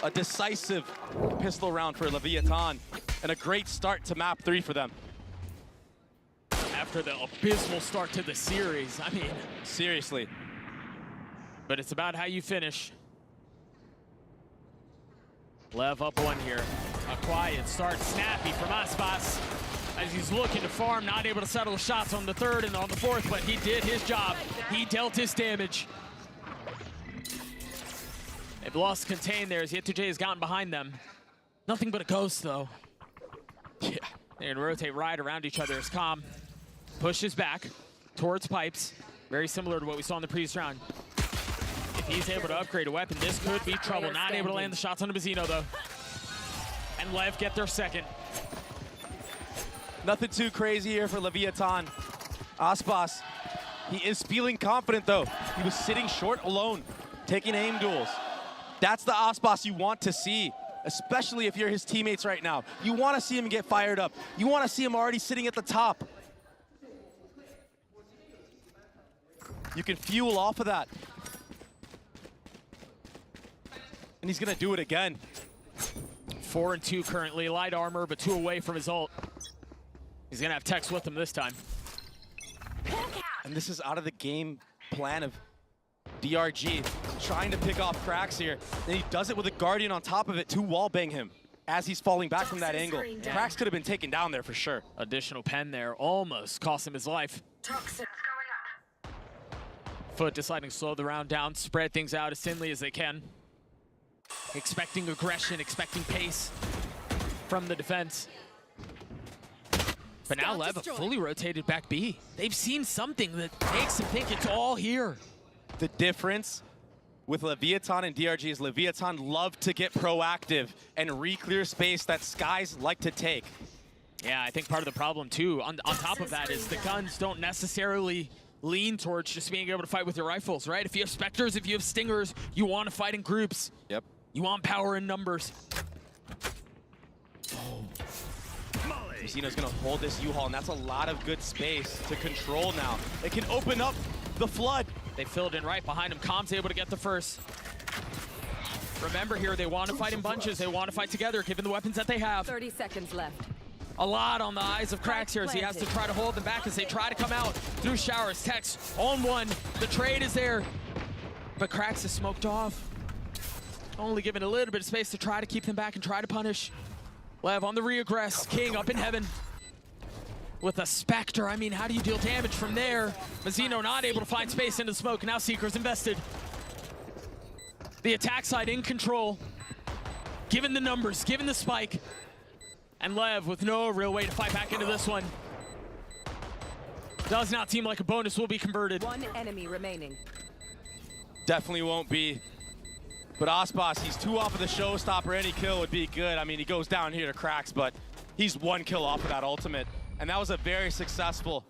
A decisive pistol round for Leviatán. And a great start to map 3 for them. After the abysmal start to the series, I mean. Seriously. But it's about how you finish. Lev up 1 here. A quiet start, snappy from Aspas. As he's looking to farm, not able to settle the shots on the 3rd and on the 4th, but he did his job. He dealt his damage. They've lost contain there as Yetuje has gotten behind them. Nothing but a ghost, though. Yeah. They're gonna rotate right around each other as Calm pushes back towards pipes. Very similar to what we saw in the previous round. If he's able to upgrade a weapon, this could be trouble. Not able to land the shots on the Mazzino, though. And Lev get their 2nd. Nothing too crazy here for Leviatán. Aspas, he is feeling confident, though. He was sitting short alone, taking aim duels. That's the Aspas you want to see, especially if you're his teammates right now. You want to see him get fired up. You want to see him already sitting at the top. You can fuel off of that. And he's going to do it again. 4 and 2 currently, light armor, but 2 away from his ult. He's gonna have Tex with him this time. And this is out of the game plan of DRG, trying to pick off Cracks here. And he does it with a Guardian on top of it to wallbang him as he's falling back from that angle. Yeah. Cracks could have been taken down there for sure. Additional pen there, almost cost him his life. FUT deciding to slow the round down, spread things out as thinly as they can. Expecting aggression, expecting pace from the defense. But now Lev fully rotated back B. They've seen something that makes them think it's all here. The difference with Leviatán and DRG is Leviatán love to get proactive and re-clear space that Skies like to take. Yeah, I think part of the problem too, on top of that, is the guns don't necessarily lean towards just being able to fight with your rifles, right? If you have Spectres, if you have Stingers, you want to fight in groups. Yep. You want power in numbers. Mazzino's gonna hold this U-Haul, and that's a lot of good space to control now. It can open up the flood. They filled in right behind him. Com's able to get the first. Remember here, they want to fight in bunches. They want to fight together, given the weapons that they have. 30 seconds left. A lot on the eyes of Cracks here as he has to try to hold them back as they try to come out through showers. Tex on 1. The trade is there, but Cracks is smoked off. Only given a little bit of space to try to keep them back and try to punish. Lev on the reaggress, King up in heaven. With a Spectre, I mean, how do you deal damage from there? Mazzino not able to find space into the smoke, now Seeker's invested. The attack side in control, given the numbers, given the spike, and Lev with no real way to fight back into this one. Does not seem like a bonus will be converted. One enemy remaining. Definitely won't be. But Aspas, he's 2 off of the showstopper. Any kill would be good. I mean, he goes down here to cracks, but he's 1 kill off of that ultimate. And that was a very successful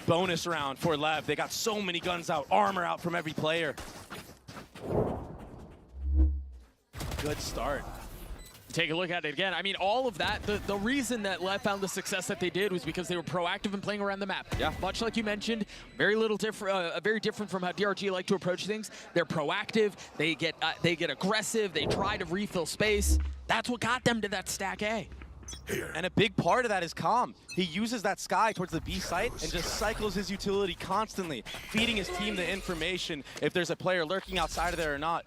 bonus round for Lev. They got so many guns out, armor out from every player. Good start. Take a look at it again. I mean, all of that, the reason that Lev found the success that they did was because they were proactive in playing around the map. Yeah. Much like you mentioned, very different from how DRG like to approach things. They're proactive, they get aggressive, they try to refill space. That's what got them to that stack A. And a big part of that is Calm. He uses that sky towards the B site and just cycles his utility constantly, feeding his team the information if there's a player lurking outside of there or not.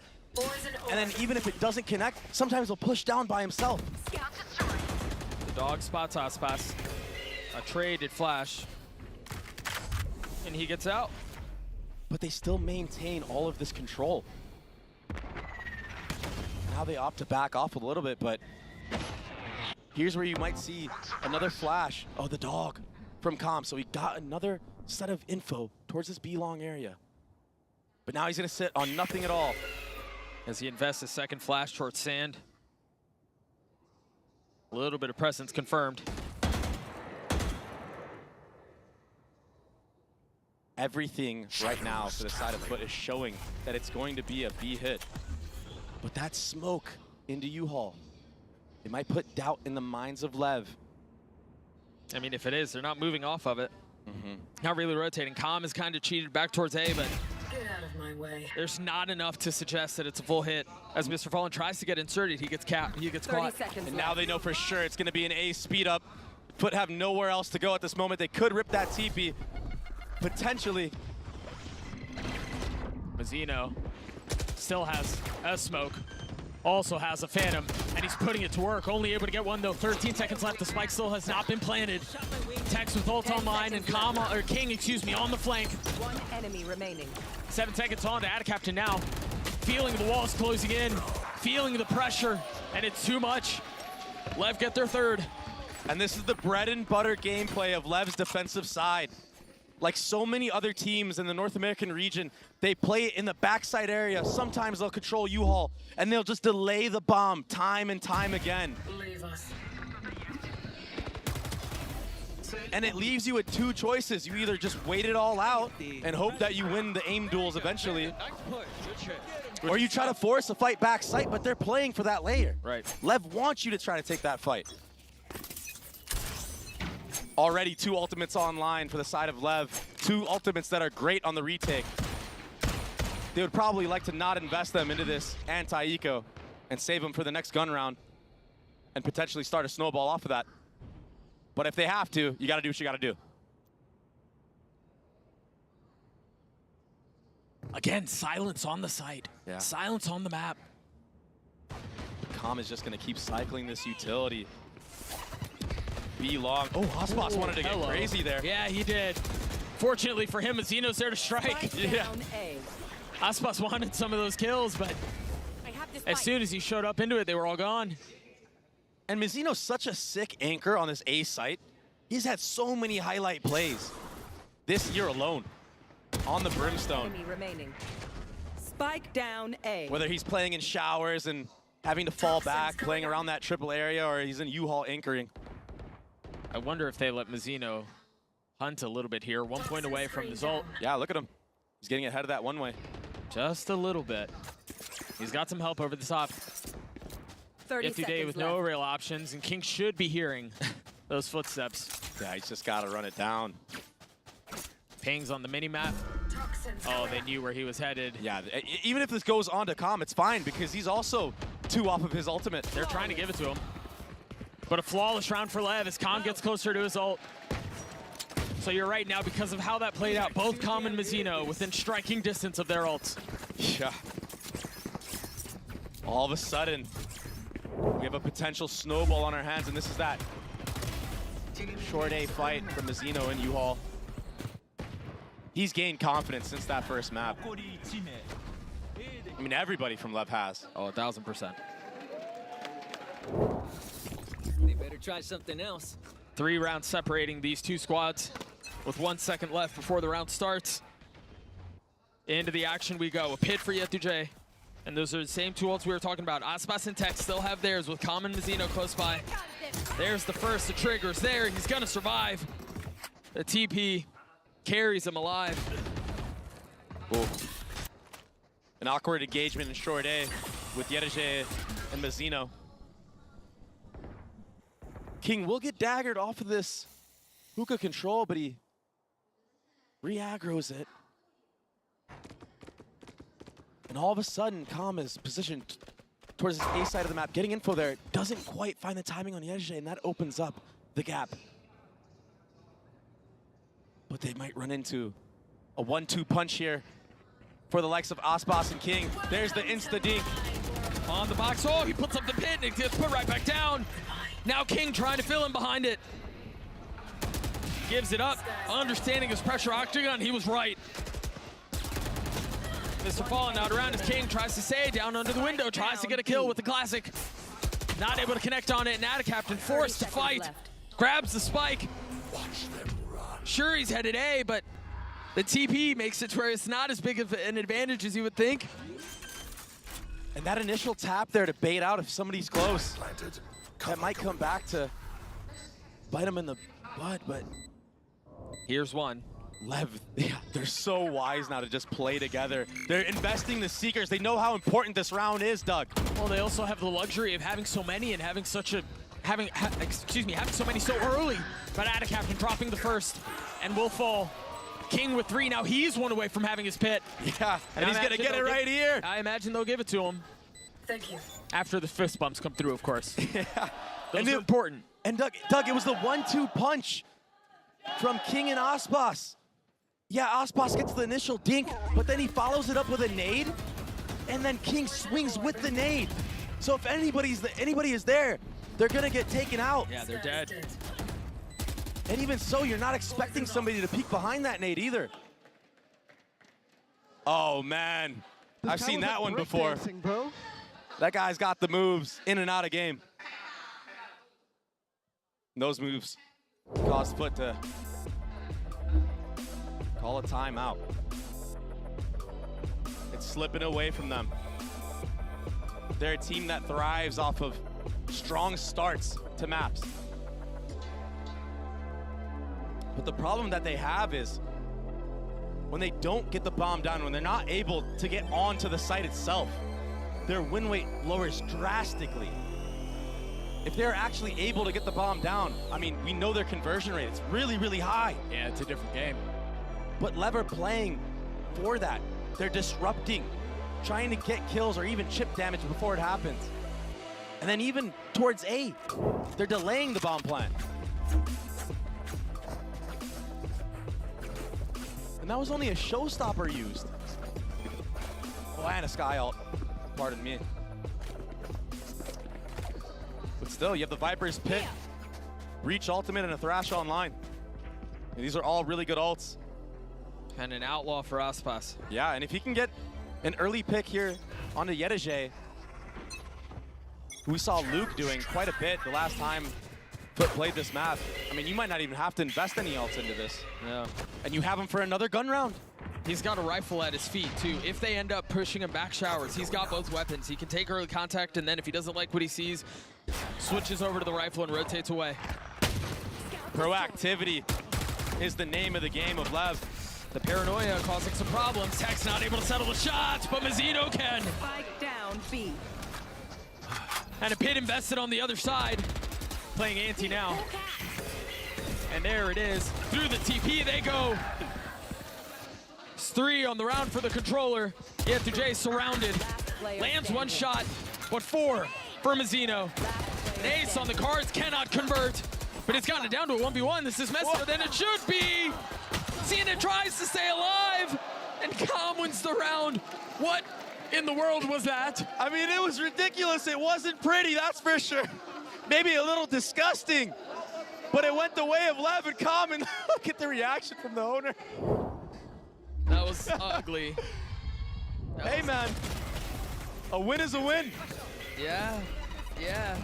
And then even if it doesn't connect, sometimes he'll push down by himself. The dog spots Aspas. A traded flash. And he gets out. But they still maintain all of this control. Now they opt to back off a little bit, but here's where you might see another flash. Oh, the dog from Calm. So he got another set of info towards this B long area. But now he's gonna sit on nothing at all. As he invests his second flash towards Sand. A little bit of presence confirmed. Everything right now for the side of FUT is showing that it's going to be a B hit. But that smoke into U-Haul, it might put doubt in the minds of Lev. I mean, if it is, they're not moving off of it. Not really rotating. Calm is kind of cheated back towards A, but Get out of my way. there's not enough to suggest that it's a full hit. As Mr. Fallen tries to get inserted, he gets capped, he gets 30 caught. seconds And left. now they know for sure it's going to be an A speed up. FUT have nowhere else to go at this moment. They could rip that TP, potentially. Mazzino still has a smoke, also has a Phantom, and he's putting it to work. Only able to get one though. 13 seconds left. The spike still has not been planted. Tex with ult online and King, excuse me, on the flank. One enemy remaining. 7 seconds on to add a captain now. Feeling the walls closing in, feeling the pressure, and it's too much. Lev get their third. And this is the bread and butter gameplay of Lev's defensive side. Like so many other teams in the North American region, they play it in the backside area. Sometimes they'll control U-Haul, and they'll just delay the bomb time and time again. Leave us. And it leaves you with 2 choices. You either just wait it all out and hope that you win the aim duels eventually, or you try to force a fight back site, but they're playing for that layer. Right. Lev wants you to try to take that fight. Already 2 ultimates online for the side of Lev. 2 ultimates that are great on the retake. They would probably like to not invest them into this anti-eco and save them for the next gun round and potentially start a snowball off of that. But if they have to, you gotta do what you gotta do. Again, silence on the site. Yeah. Silence on the map. Calm is just gonna keep cycling this utility. B long. Oh, Aspas wanted to get crazy there. Yeah, he did. Fortunately for him, Mazzino's there to strike. Yeah. A. Aspas wanted some of those kills, but as soon as he showed up into it, they were all gone. And Mazzino's such a sick anchor on this A site. He's had so many highlight plays this year alone on the Brimstone. Enemy remaining. Spike down A. Whether he's playing in showers and having to fall back, playing around that triple area, or he's in U-Haul anchoring. I wonder if they let Mazzino hunt a little bit here. 1 point away from the Zolt. Yeah, look at him. He's getting ahead of that one way. Just a little bit. He's got some help over the top. 30 Day seconds with left. no real options, and King should be hearing those footsteps. Yeah, he's just got to run it down. Pings on the mini-map. Oh, they knew where he was headed. Yeah, even if this goes on to Calm, it's fine because he's also 2 off of his ultimate. They're trying to give it to him. But a flawless round for Lev as Calm gets closer to his ult. So you're right now, because of how that played out, both Calm and Mazzino within striking distance of their ults. Yeah. All of a sudden, we have a potential snowball on our hands, and this is that short A fight from Mazzino and U-Haul. He's gained confidence since that first map. I mean, everybody from Lev has. Oh, 1000%. They better try something else. 3 rounds separating these two squads with 1 second left before the round starts. Into the action we go. A pit for Yetuje. And those are the same two ults we were talking about. Aspas and Tech still have theirs with Comm and Mazino close by. There's the first. The trigger's there. He's going to survive. The TP carries him alive. Ooh. An awkward engagement in short A with Yetuje and Mazino. King will get daggered off of this hookah control, but he re-aggroes it. And all of a sudden, Comm is positioned towards his A side of the map, getting info there. Doesn't quite find the timing on Yetuje, and that opens up the gap. But they might run into a 1-2 punch here for the likes of Aspas and King. There's the insta-dink. On the box. Oh, he puts up the pit and it gets put right back down. Now King trying to fill in behind it. Gives it up. Understanding his pressure octagon, he was right. Mr. Fallen out around as King tries to stay down under the window, tries to get a kill with the classic. Not able to connect on it. Nada Captain forced to fight. Grabs the spike. Sure, he's headed A, but the TP makes it to where it's not as big of an advantage as you would think. And that initial tap there to bait out if somebody's close, that might come back to bite him in the butt, but here's one. Lev, yeah, they're so wise now to just play together. They're investing the Seekers. They know how important this round is, Doug. Well, they also have the luxury of having so many and having such a, having so many so early. But Nada Captain dropping the first and will fall. King with 3, now he's 1 away from having his pit. Yeah, and he's gonna get it right here. I imagine they'll give it to him. Thank you. After the fist bumps come through, of course. Yeah. Those are important. And Doug, it was the 1-2 punch from King and Aspas. Yeah, Aspas gets the initial dink, but then he follows it up with a nade, and then King swings with the nade. So if anybody is there, they're gonna get taken out. Yeah, they're dead. And even so, you're not expecting somebody to peek behind that nade either. Oh man, I've seen that one before. Bro. That guy's got the moves in and out of game. And those moves caused FUT to call a timeout. It's slipping away from them. They're a team that thrives off of strong starts to maps. But the problem that they have is when they don't get the bomb down, when they're not able to get onto the site itself, their win rate lowers drastically. If they're actually able to get the bomb down, I mean, we know their conversion rate. It's really, really high. Yeah, it's a different game. But Lev are playing for that. They're disrupting, trying to get kills or even chip damage before it happens. And then even towards A, they're delaying the bomb plant. And that was only a showstopper used. Oh, and a sky ult. Pardon me. But still, you have the Viper's Pit, Reach Ultimate, and a Thrash online. And these are all really good ults. And an outlaw for Aspas. Yeah, and if he can get an early pick here onto Yetuje, who we saw Luke doing quite a bit the last time FUT played this map. I mean, you might not even have to invest any ults into this. Yeah. And you have him for another gun round. He's got a rifle at his feet, too. If they end up pushing him back showers, he's got both weapons. He can take early contact, and then if he doesn't like what he sees, switches over to the rifle and rotates away. Proactivity is the name of the game of Lev. The paranoia causing some problems. Tech's not able to settle the shots, but Mazino can. Spike down B. And a pit invested on the other side. Playing anti now. And there it is. Through the TP they go. It's 3 on the round for the controller. Yetuje surrounded. Lands 1 shot, but 4 for Mazino. An ace on the cards, cannot convert. But it's gotten it down to a 1v1. This is messier than it should be. Cena tries to stay alive, and Comm wins the round. What in the world was that? I mean, it was ridiculous. It wasn't pretty, that's for sure. Maybe a little disgusting, but it went the way of Lev and Comm, and look at the reaction from the owner. That was ugly. Hey, man, A win is a win. Yeah. Yeah.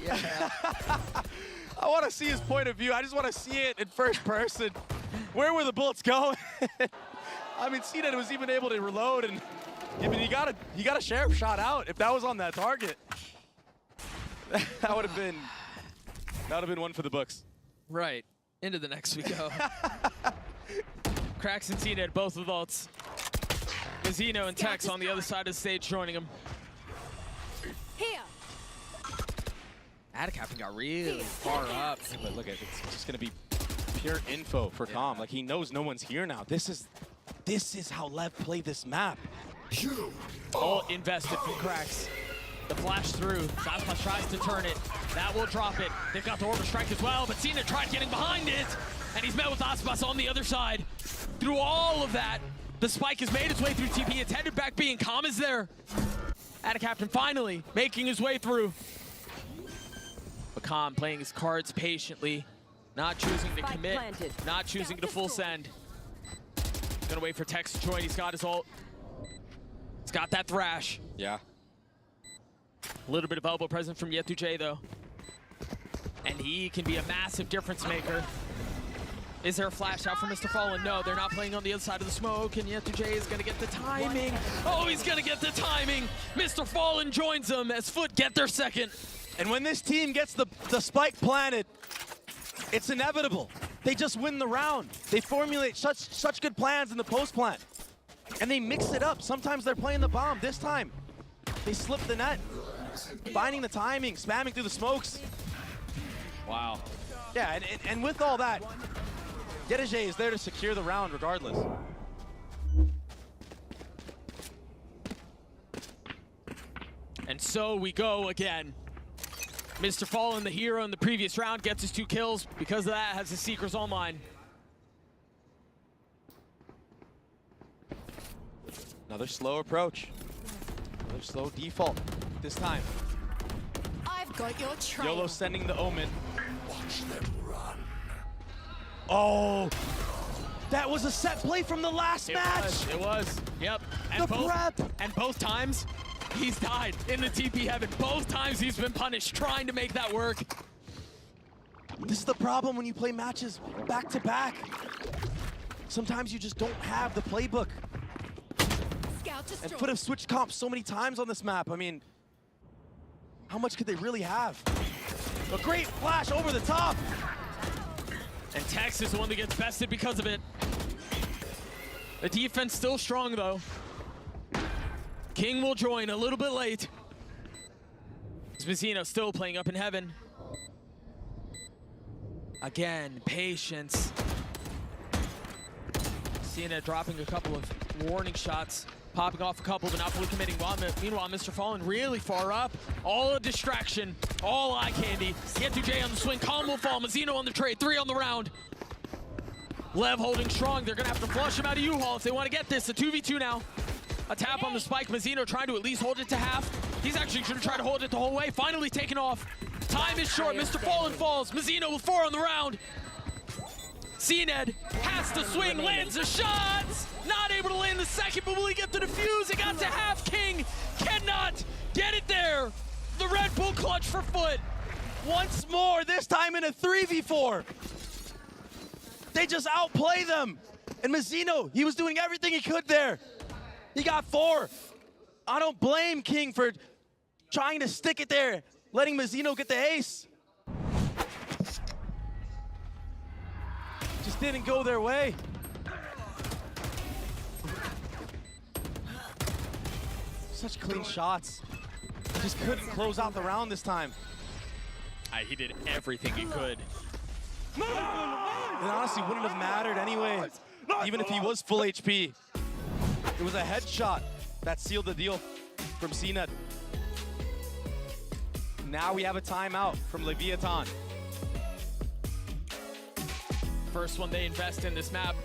Yeah. I want to see his point of view. I just want to see it in first person. Where were the bullets going? I mean, CNED was even able to reload, and I mean, he got a sheriff shot out. If that was on that target, that would have been one for the books. Right. Into the next we go. Cracks and CNED both with ults. Mazino and Tex on the other side of the stage joining him. Here. Adacaptain got really far up. But look at it, it's just gonna be pure info for Calm. Like, he knows no one's here now. This is how Lev play this map. All invested from Cracks. The flash through. Zaspas tries to turn it. That will drop it. They've got the Order Strike as well, but Cena tried getting behind it, and he's met with Zaspas on the other side. Through all of that, the spike has made its way through TP. It's headed back B, and Calm is there. Adacaptain finally making his way through. But Calm playing his cards patiently, not choosing to commit, not choosing to full send. Gonna wait for Tex to join. He's got his ult. He's got that thrash. Yeah. A little bit of elbow presence from Yetu though. And he can be a massive difference maker. Is there a flash out for Mr. Fallen? No, they're not playing on the other side of the smoke, and Yetu is gonna get the timing. Oh, he's gonna get the timing. Mr. Fallen joins them as FUT get their second. And when this team gets the spike planted, it's inevitable. They just win the round. They formulate such good plans in the post plant. And they mix it up. Sometimes they're playing the bomb. This time, they slip the net. Finding the timing, spamming through the smokes. Wow. Yeah, and with all that, Yetu is there to secure the round regardless. And so we go again. Mr. Fallen, the hero in the previous round, gets his 2 kills. Because of that, has his Seekers online. Another slow approach. Another slow default this time. I've got your trail. YOLO sending the Omen. Watch them run. Oh! That was a set play from the last match! It was. Yep. And prep! And both times, he's died in the TP heaven. Both times he's been punished trying to make that work. This is the problem when you play matches back to back. Sometimes you just don't have the playbook. And FUT have switched comps so many times on this map. I mean, how much could they really have? A great flash over the top. And Tex is the one that gets bested because of it. The defense still strong though. King will join a little bit late. Mazino still playing up in heaven. Again, patience. Cena dropping a couple of warning shots, popping off a couple, but not fully committing. Meanwhile, Mr. Fallen really far up. All a distraction, all eye candy. Yetu on the swing, Calm will fall. Mazino on the trade, 3 on the round. Lev holding strong. They're gonna have to flush him out of U-Haul if they want to get this. A 2v2 now. A tap on the spike. Mazino trying to at least hold it to half. He's actually gonna try to hold it the whole way. Finally taken off. Time is short. Mr. Fallen falls. Mazino with 4 on the round. CNED has to swing, lands a shot. Not able to land the second, but will he get the defuse? It got to half. King cannot get it there. The Red Bull clutch for FUT. Once more, this time in a 3v4. They just outplay them. And Mazino, he was doing everything he could there. He got 4. I don't blame King for trying to stick it there, letting Mazino get the ace. Just didn't go their way. Such clean shots. Just couldn't close out the round this time. He did everything he could. It honestly wouldn't have mattered anyway, even if he was full HP. It was a headshot that sealed the deal from CNED. Now we have a timeout from Leviatán. First one they invest in this map,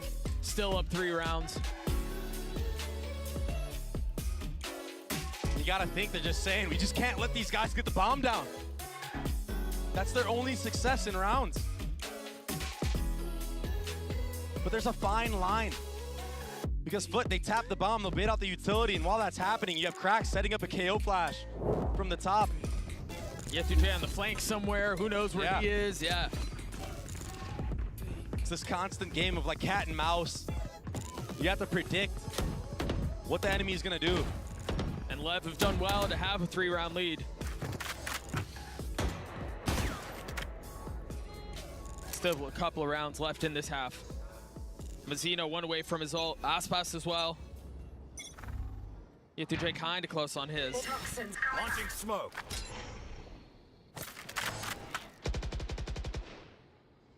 still up 3 rounds. You gotta think they're just saying, we just can't let these guys get the bomb down. That's their only success in rounds. But there's a fine line Because FUT, they tap the bomb, they'll bait out the utility, and while that's happening, you have Cracks setting up a KO flash from the top. Yetujay on the flank somewhere, who knows where he is, It's this constant game of like cat and mouse. You have to predict what the enemy is gonna do. And Lev have done well to have a 3-round lead. Still a couple of rounds left in this half. Mazzino one away from his ult. Aspas as well. Yetujay kind of close on his. Launching smoke.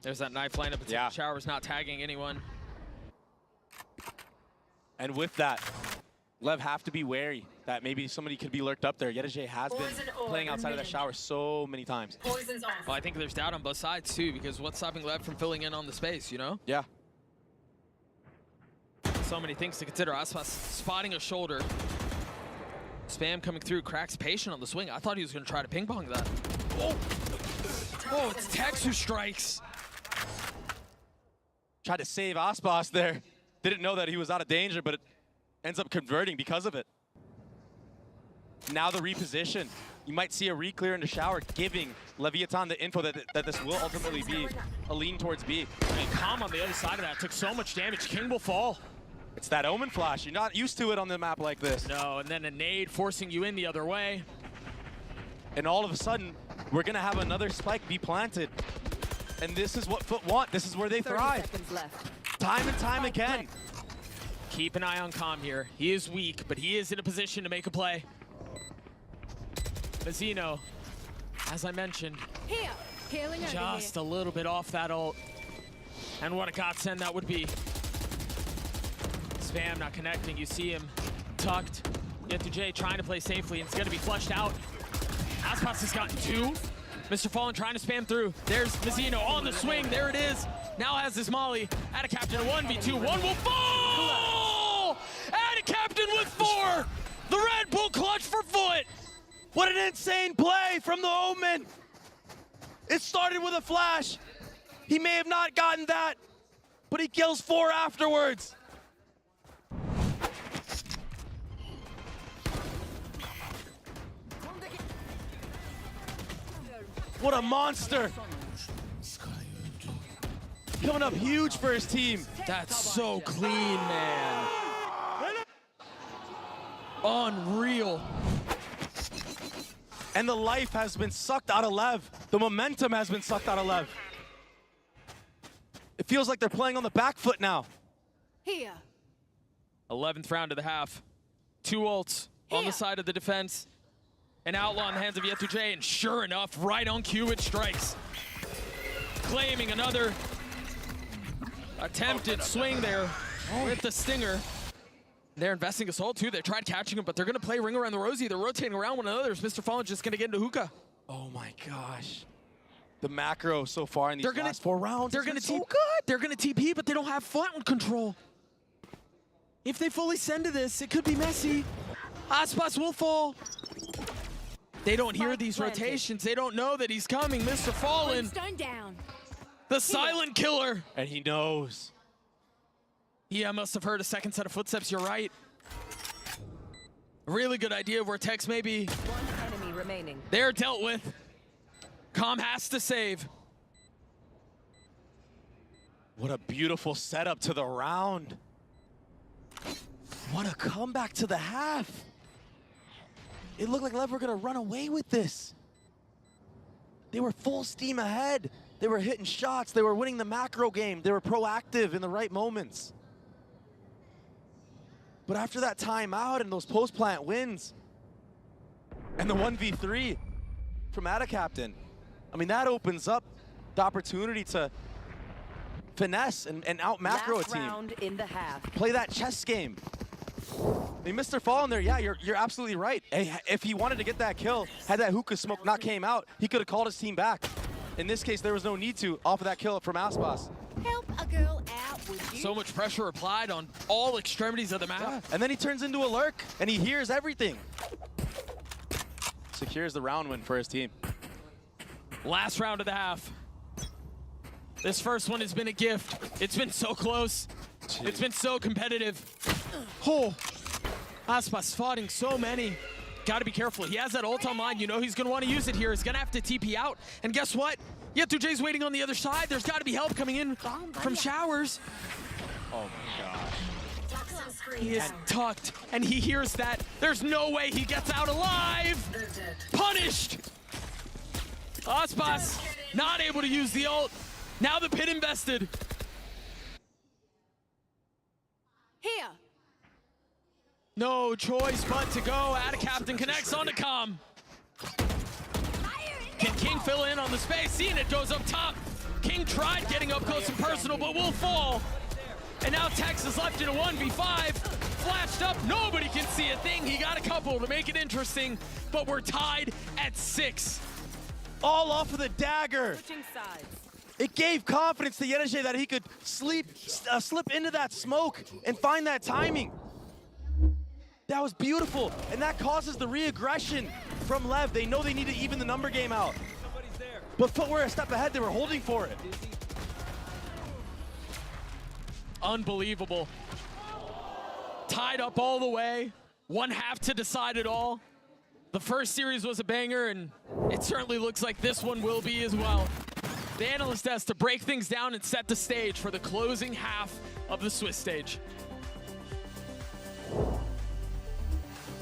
There's that knife lineup. Yeah. Shower's not tagging anyone. And with that, Lev have to be wary that maybe somebody could be lurked up there. Yetujay has been playing outside of that shower so many times. Well, I think there's doubt on both sides too, because what's stopping Lev from filling in on the space, you know? Yeah. So many things to consider. Aspas spotting a shoulder. Spam coming through. Cracks patient on the swing. I thought he was going to try to ping pong that. Oh, it's Tex who strikes. Tried to save Aspas there. Didn't know that he was out of danger, but it ends up converting because of it. Now the reposition. You might see a re-clear in the shower, giving Leviatán the info that this will ultimately be a lean towards B. I mean, Calm on the other side of that took so much damage. King will fall. It's that Omen flash. You're not used to it on the map like this. No, and then a nade forcing you in the other way. And all of a sudden, we're going to have another spike be planted. And this is what FUT want. This is where they thrive. Time and time again. Keep an eye on Calm here. He is weak, but he is in a position to make a play. Mazzino, as I mentioned, just a little bit off that ult. And what a godsend that would be. Spam not connecting. You see him tucked. Yetujay trying to play safely, and it's going to be flushed out. Aspas has gotten 2. Mr. Fallen trying to spam through. There's Mazzino on the swing. There it is. Now has his molly. Add a captain, a 1v2. One will fall! Add a captain with 4! The Red Bull clutch for FUT! What an insane play from the Omen! It started with a flash. He may have not gotten that, but he kills 4 afterwards. What a monster! Coming up huge for his team. That's so clean, man. Unreal. And the life has been sucked out of Lev. The momentum has been sucked out of Lev. It feels like they're playing on the back foot now. Here. 11th round of the half. 2 ults on the side of the defense. An outlaw in the hands of Yetujay, and sure enough, right on cue it strikes. Claiming another attempted swing there with the stinger. They're investing assault too. They tried catching him, but they're going to play ring around the rosy. They're rotating around one another. Is Mr. Fallen just going to get into hookah? Oh my gosh. The macro so far in these last 4 rounds. They're going to They're going to TP, but they don't have FUT control. If they fully send to this, it could be messy. Aspas will fall. They don't hear these rotations. They don't know that he's coming. Mr. Fallen. Down. The silent killer. And he knows. Yeah, must have heard a second set of footsteps. You're right. A really good idea of where Tex may be. One enemy remaining. They're dealt with. Calm has to save. What a beautiful setup to the round. What a comeback to the half. It looked like Lev were gonna run away with this. They were full steam ahead. They were hitting shots. They were winning the macro game. They were proactive in the right moments. But after that timeout and those post-plant wins, and the 1v3 from Ada Captain, I mean, that opens up the opportunity to finesse and out-macro a team. Round in the half. Play that chess game. I mean, Mr. Fallen there, yeah, you're absolutely right. If he wanted to get that kill, had that hookah smoke not came out, he could have called his team back. In this case, there was no need to off of that kill from Aspas. Help a girl out with you. So much pressure applied on all extremities of the map. Yeah. And then he turns into a lurk, and he hears everything. Secures the round win for his team. Last round of the half. This first one has been a gift. It's been so close. It's been so competitive. Oh, Aspas fighting so many. Gotta be careful. He has that ult online. You know he's gonna want to use it here. He's gonna have to TP out. And guess what? Yetujay's waiting on the other side. There's gotta be help coming in from showers. Oh my gosh. He is tucked, and he hears that. There's no way he gets out alive. Punished. Aspas not able to use the ult. Now the pit invested. Here. No choice but to go. Add a captain connects on to Com. Can King fill in on the space? Seeing it goes up top. King tried getting up close and personal, but will fall. And now Tex is left in a 1v5. Flashed up, nobody can see a thing. He got a couple to make it interesting, but we're tied at 6. All off of the dagger. Switching sides. It gave confidence to Yetujay that he could slip into that smoke and find that timing. That was beautiful, and that causes the re-aggression from Lev. They know they need to even the number game out. But FUT were a step ahead, they were holding for it. Unbelievable. Tied up all the way. 1/2 to decide it all. The first series was a banger, and it certainly looks like this one will be as well. The analyst has to break things down and set the stage for the closing half of the Swiss stage.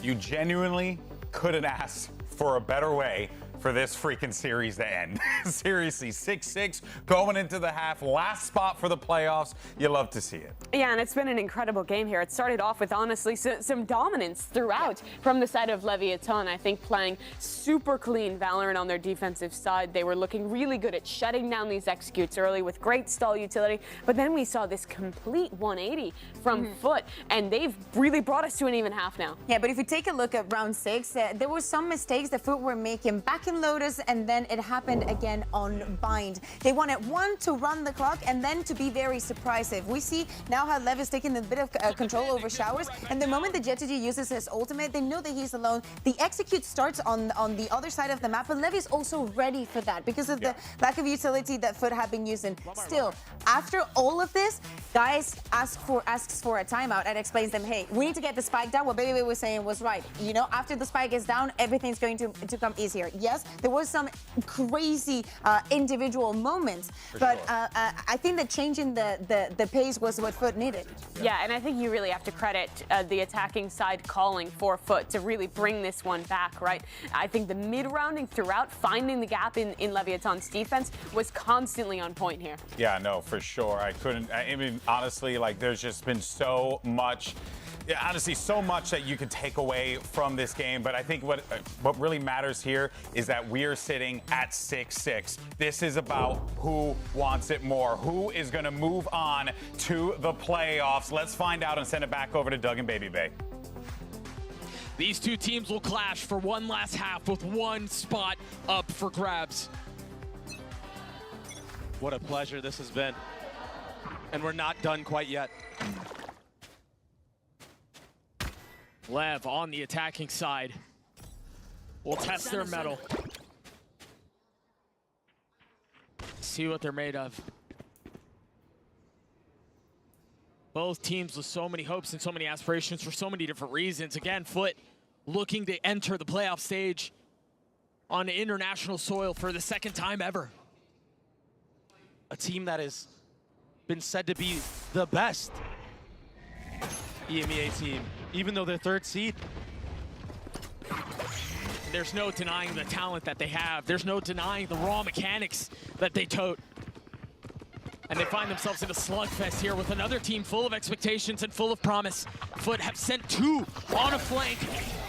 You genuinely couldn't ask for a better way for this freaking series to end. Seriously, 6-6 going into the half, last spot for the playoffs. You love to see it. Yeah, and it's been an incredible game here. It started off with, honestly, some dominance throughout from the side of Leviatán. I think playing super clean Valorant on their defensive side. They were looking really good at shutting down these executes early with great stall utility. But then we saw this complete 180 from FUT, and they've really brought us to an even half now. Yeah, but if you take a look at round 6, there were some mistakes that FUT were making back in Lotus, and then it happened again on Bind. They wanted one to run the clock and then to be very surprising. We see now how Lev is taking a bit of control over showers, and the moment that Yetujay uses his ultimate, they know that he's alone. The execute starts on the other side of the map, but Lev is also ready for that because of the lack of utility that FUT have been using. Still, after all of this, guys asks for a timeout and explains them, hey, we need to get the spike down. What Baby was saying was right. You know, after the spike is down, everything's going to come easier. Yes, there was some crazy individual moments, but I think that changing the pace was what FUT needed. Yeah, and I think you really have to credit the attacking side calling for FUT to really bring this one back, right? I think the mid-rounding throughout, finding the gap in Leviatán's defense was constantly on point here. Yeah, no, for sure. I mean, honestly, like, there's just been so much. Yeah, honestly, so much that you could take away from this game, but I think what really matters here is that we're sitting at 6-6. This is about who wants it more, who is going to move on to the playoffs. Let's find out and send it back over to Doug and Baby Bay. These two teams will clash for one last half with one spot up for grabs. What a pleasure this has been. And we're not done quite yet. Lev on the attacking side will test their mettle. See what they're made of. Both teams with so many hopes and so many aspirations for so many different reasons. Again, FUT looking to enter the playoff stage on international soil for the second time ever. A team that has been said to be the best EMEA team, even though they're 3rd seed. There's no denying the talent that they have. There's no denying the raw mechanics that they tote. And they find themselves in a slugfest here with another team full of expectations and full of promise. FUT have sent 2 on a flank.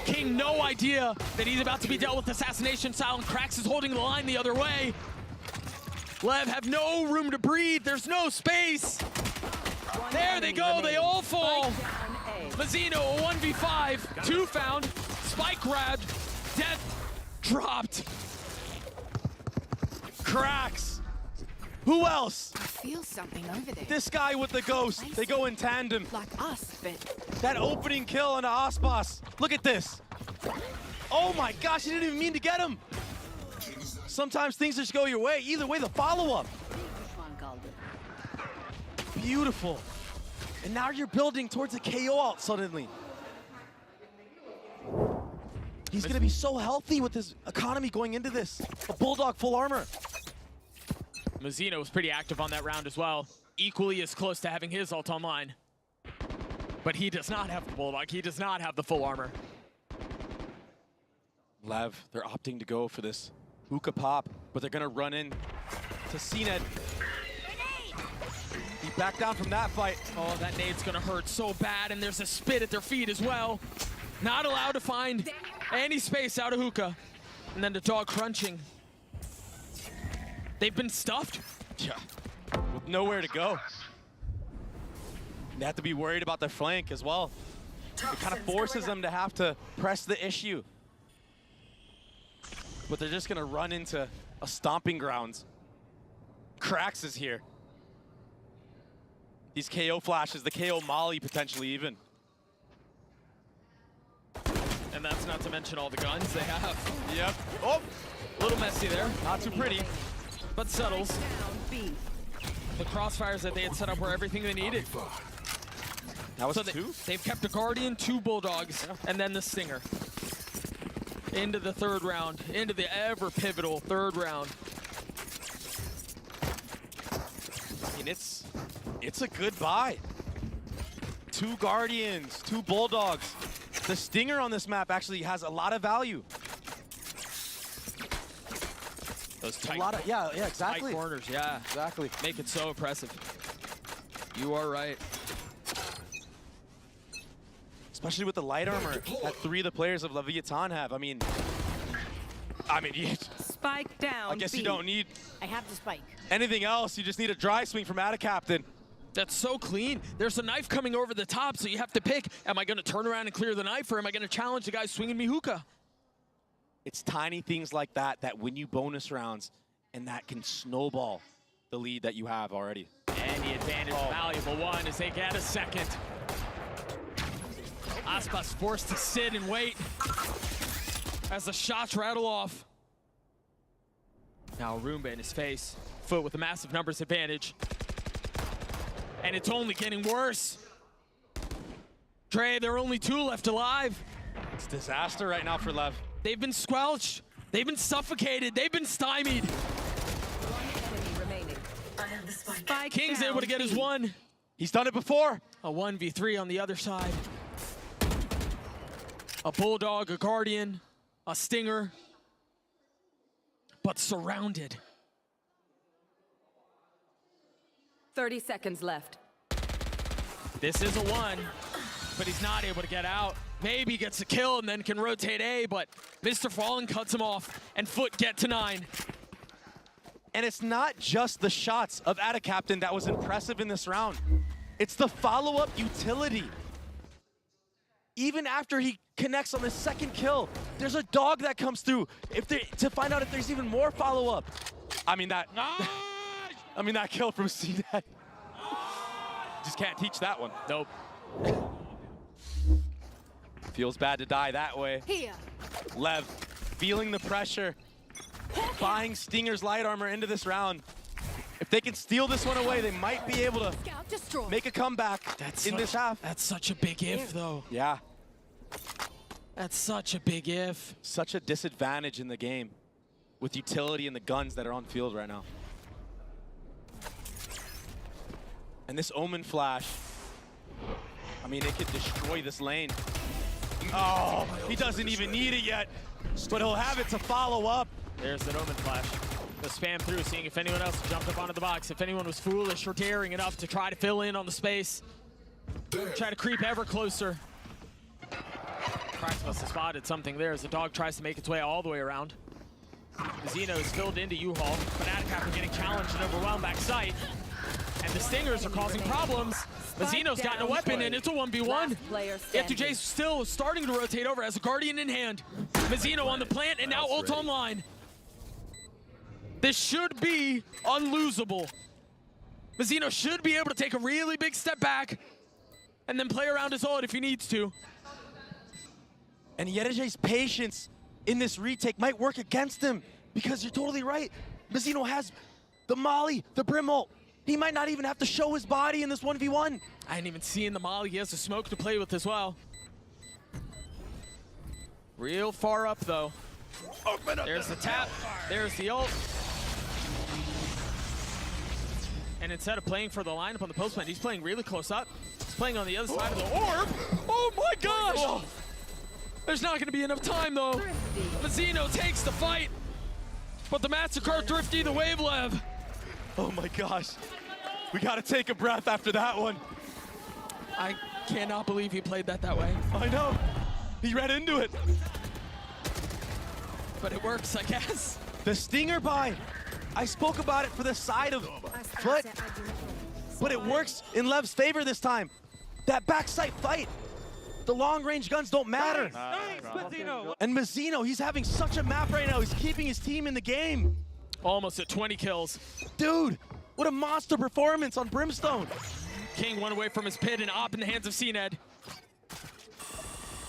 King, no idea that he's about to be dealt with assassination style, and Krax is holding the line the other way. Lev have no room to breathe. There's no space. There they go, they all fall. Mazzino, a 1v5, 2 found, spike grabbed, death dropped. Krax. Who else? I feel something over there. This guy with the ghost. They go in tandem. Like us, but... That opening kill on the Aspas. Look at this. Oh my gosh, he didn't even mean to get him. Sometimes things just go your way. Either way, the follow-up. Beautiful. And now you're building towards a KO ult suddenly. He's going to be so healthy with his economy going into this. A Bulldog full armor. Mazzino was pretty active on that round as well. Equally as close to having his ult online. But he does not have the Bulldog. He does not have the full armor. Lev, they're opting to go for this hookah pop, but they're going to run in to CNED. He backed down from that fight. Oh, that nade's going to hurt so bad, and there's a spit at their feet as well. Not allowed to find any space out of hookah. And then the dog crunching. They've been stuffed. Yeah, with nowhere to go. They have to be worried about their flank as well. It kind of forces them to have to press the issue. But they're just gonna run into a stomping grounds. Krax is here. These KO flashes, the KO molly potentially even. And that's not to mention all the guns they have. Yep. Oh, a little messy there. Not too pretty. But settles. The crossfires that they had set up were everything they needed. That was so two? They've kept a Guardian, 2 Bulldogs, and then the Stinger. Into the third round, into the ever pivotal third round. I mean, it's a good buy. 2 Guardians, 2 Bulldogs. The Stinger on this map actually has a lot of value. Those tight, yeah, exactly. Tight corners, yeah. Exactly. Make it so impressive. You are right. Especially with the light armor that 3 of the players of Leviatán have. I mean, Spike down. I guess you don't need I have the spike. anything else. You just need a dry swing from Captain. That's so clean. There's a knife coming over the top, so you have to pick, am I going to turn around and clear the knife, or am I going to challenge the guy swinging me hookah? It's tiny things like that that win you bonus rounds, and that can snowball the lead that you have already. And the advantage, valuable one, as they get a second. Aspas forced to sit and wait as the shots rattle off. Now Roomba in his face. FUT with a massive numbers advantage. And it's only getting worse. Trey, there are only 2 left alive. It's disaster right now for Lev. They've been squelched. They've been suffocated. They've been stymied. Spike King's down, able to get his 1. He's done it before. A 1v3 on the other side. A Bulldog, a Guardian, a Stinger, but surrounded. 30 seconds left. This is a 1, but he's not able to get out. Maybe gets a kill and then can rotate A, but Mr. Fallen cuts him off, and FUT get to 9. And it's not just the shots of Captain that was impressive in this round. It's the follow-up utility. Even after he connects on the second kill, there's a dog that comes through to find out if there's even more follow-up. I mean that kill from CNED. Just can't teach that one. Nope. Feels bad to die that way. Here. Lev feeling the pressure, buying Stinger's light armor into this round. If they can steal this one away, they might be able to make a comeback in this half. That's such a big if, though. Yeah. That's such a big if. Such a disadvantage in the game with utility and the guns that are on field right now. And this Omen flash, I mean, it could destroy this lane. Oh, he doesn't even need it yet, but he'll have it to follow up. There's the Omen flash. The spam through, seeing if anyone else jumped up onto the box, if anyone was foolish or daring enough to try to fill in on the space. Try to creep ever closer. Krax must have spotted something there as the dog tries to make its way all the way around. Zeno is filled into U-Haul, but Adicap are getting challenged and overwhelmed back sight. And the Stingers are causing problems. Mazino's gotten a weapon, and it's a 1v1. F2J's still starting to rotate over, has a Guardian in hand. Mazino on the plant, and now ult online. This should be unlosable. Mazino should be able to take a really big step back and then play around his ult if he needs to. And Yedeje's patience in this retake might work against him, because you're totally right. Mazino has the Molly, the Brim ult. He might not even have to show his body in this 1v1. I didn't even see in the molly. He has a smoke to play with as well. Real far up, though. There's the tap. There's the ult. And instead of playing for the lineup on the post plant, he's playing really close up. He's playing on the other side of the orb. Oh my gosh! Oh. There's not going to be enough time, though. Mazzino takes the fight. But the MasterCard Thrifty, the Wavelev. Oh my gosh. We got to take a breath after that one. I cannot believe he played that way. I know. He read into it. But it works, I guess. The stinger buy. I spoke about it for the side of FUT. But it works in Lev's favor this time. That backside fight. The long-range guns don't matter. And Mazzino, he's having such a map right now. He's keeping his team in the game. Almost at 20 kills. Dude, what a monster performance on Brimstone. King one away from his pit and op in the hands of CNED.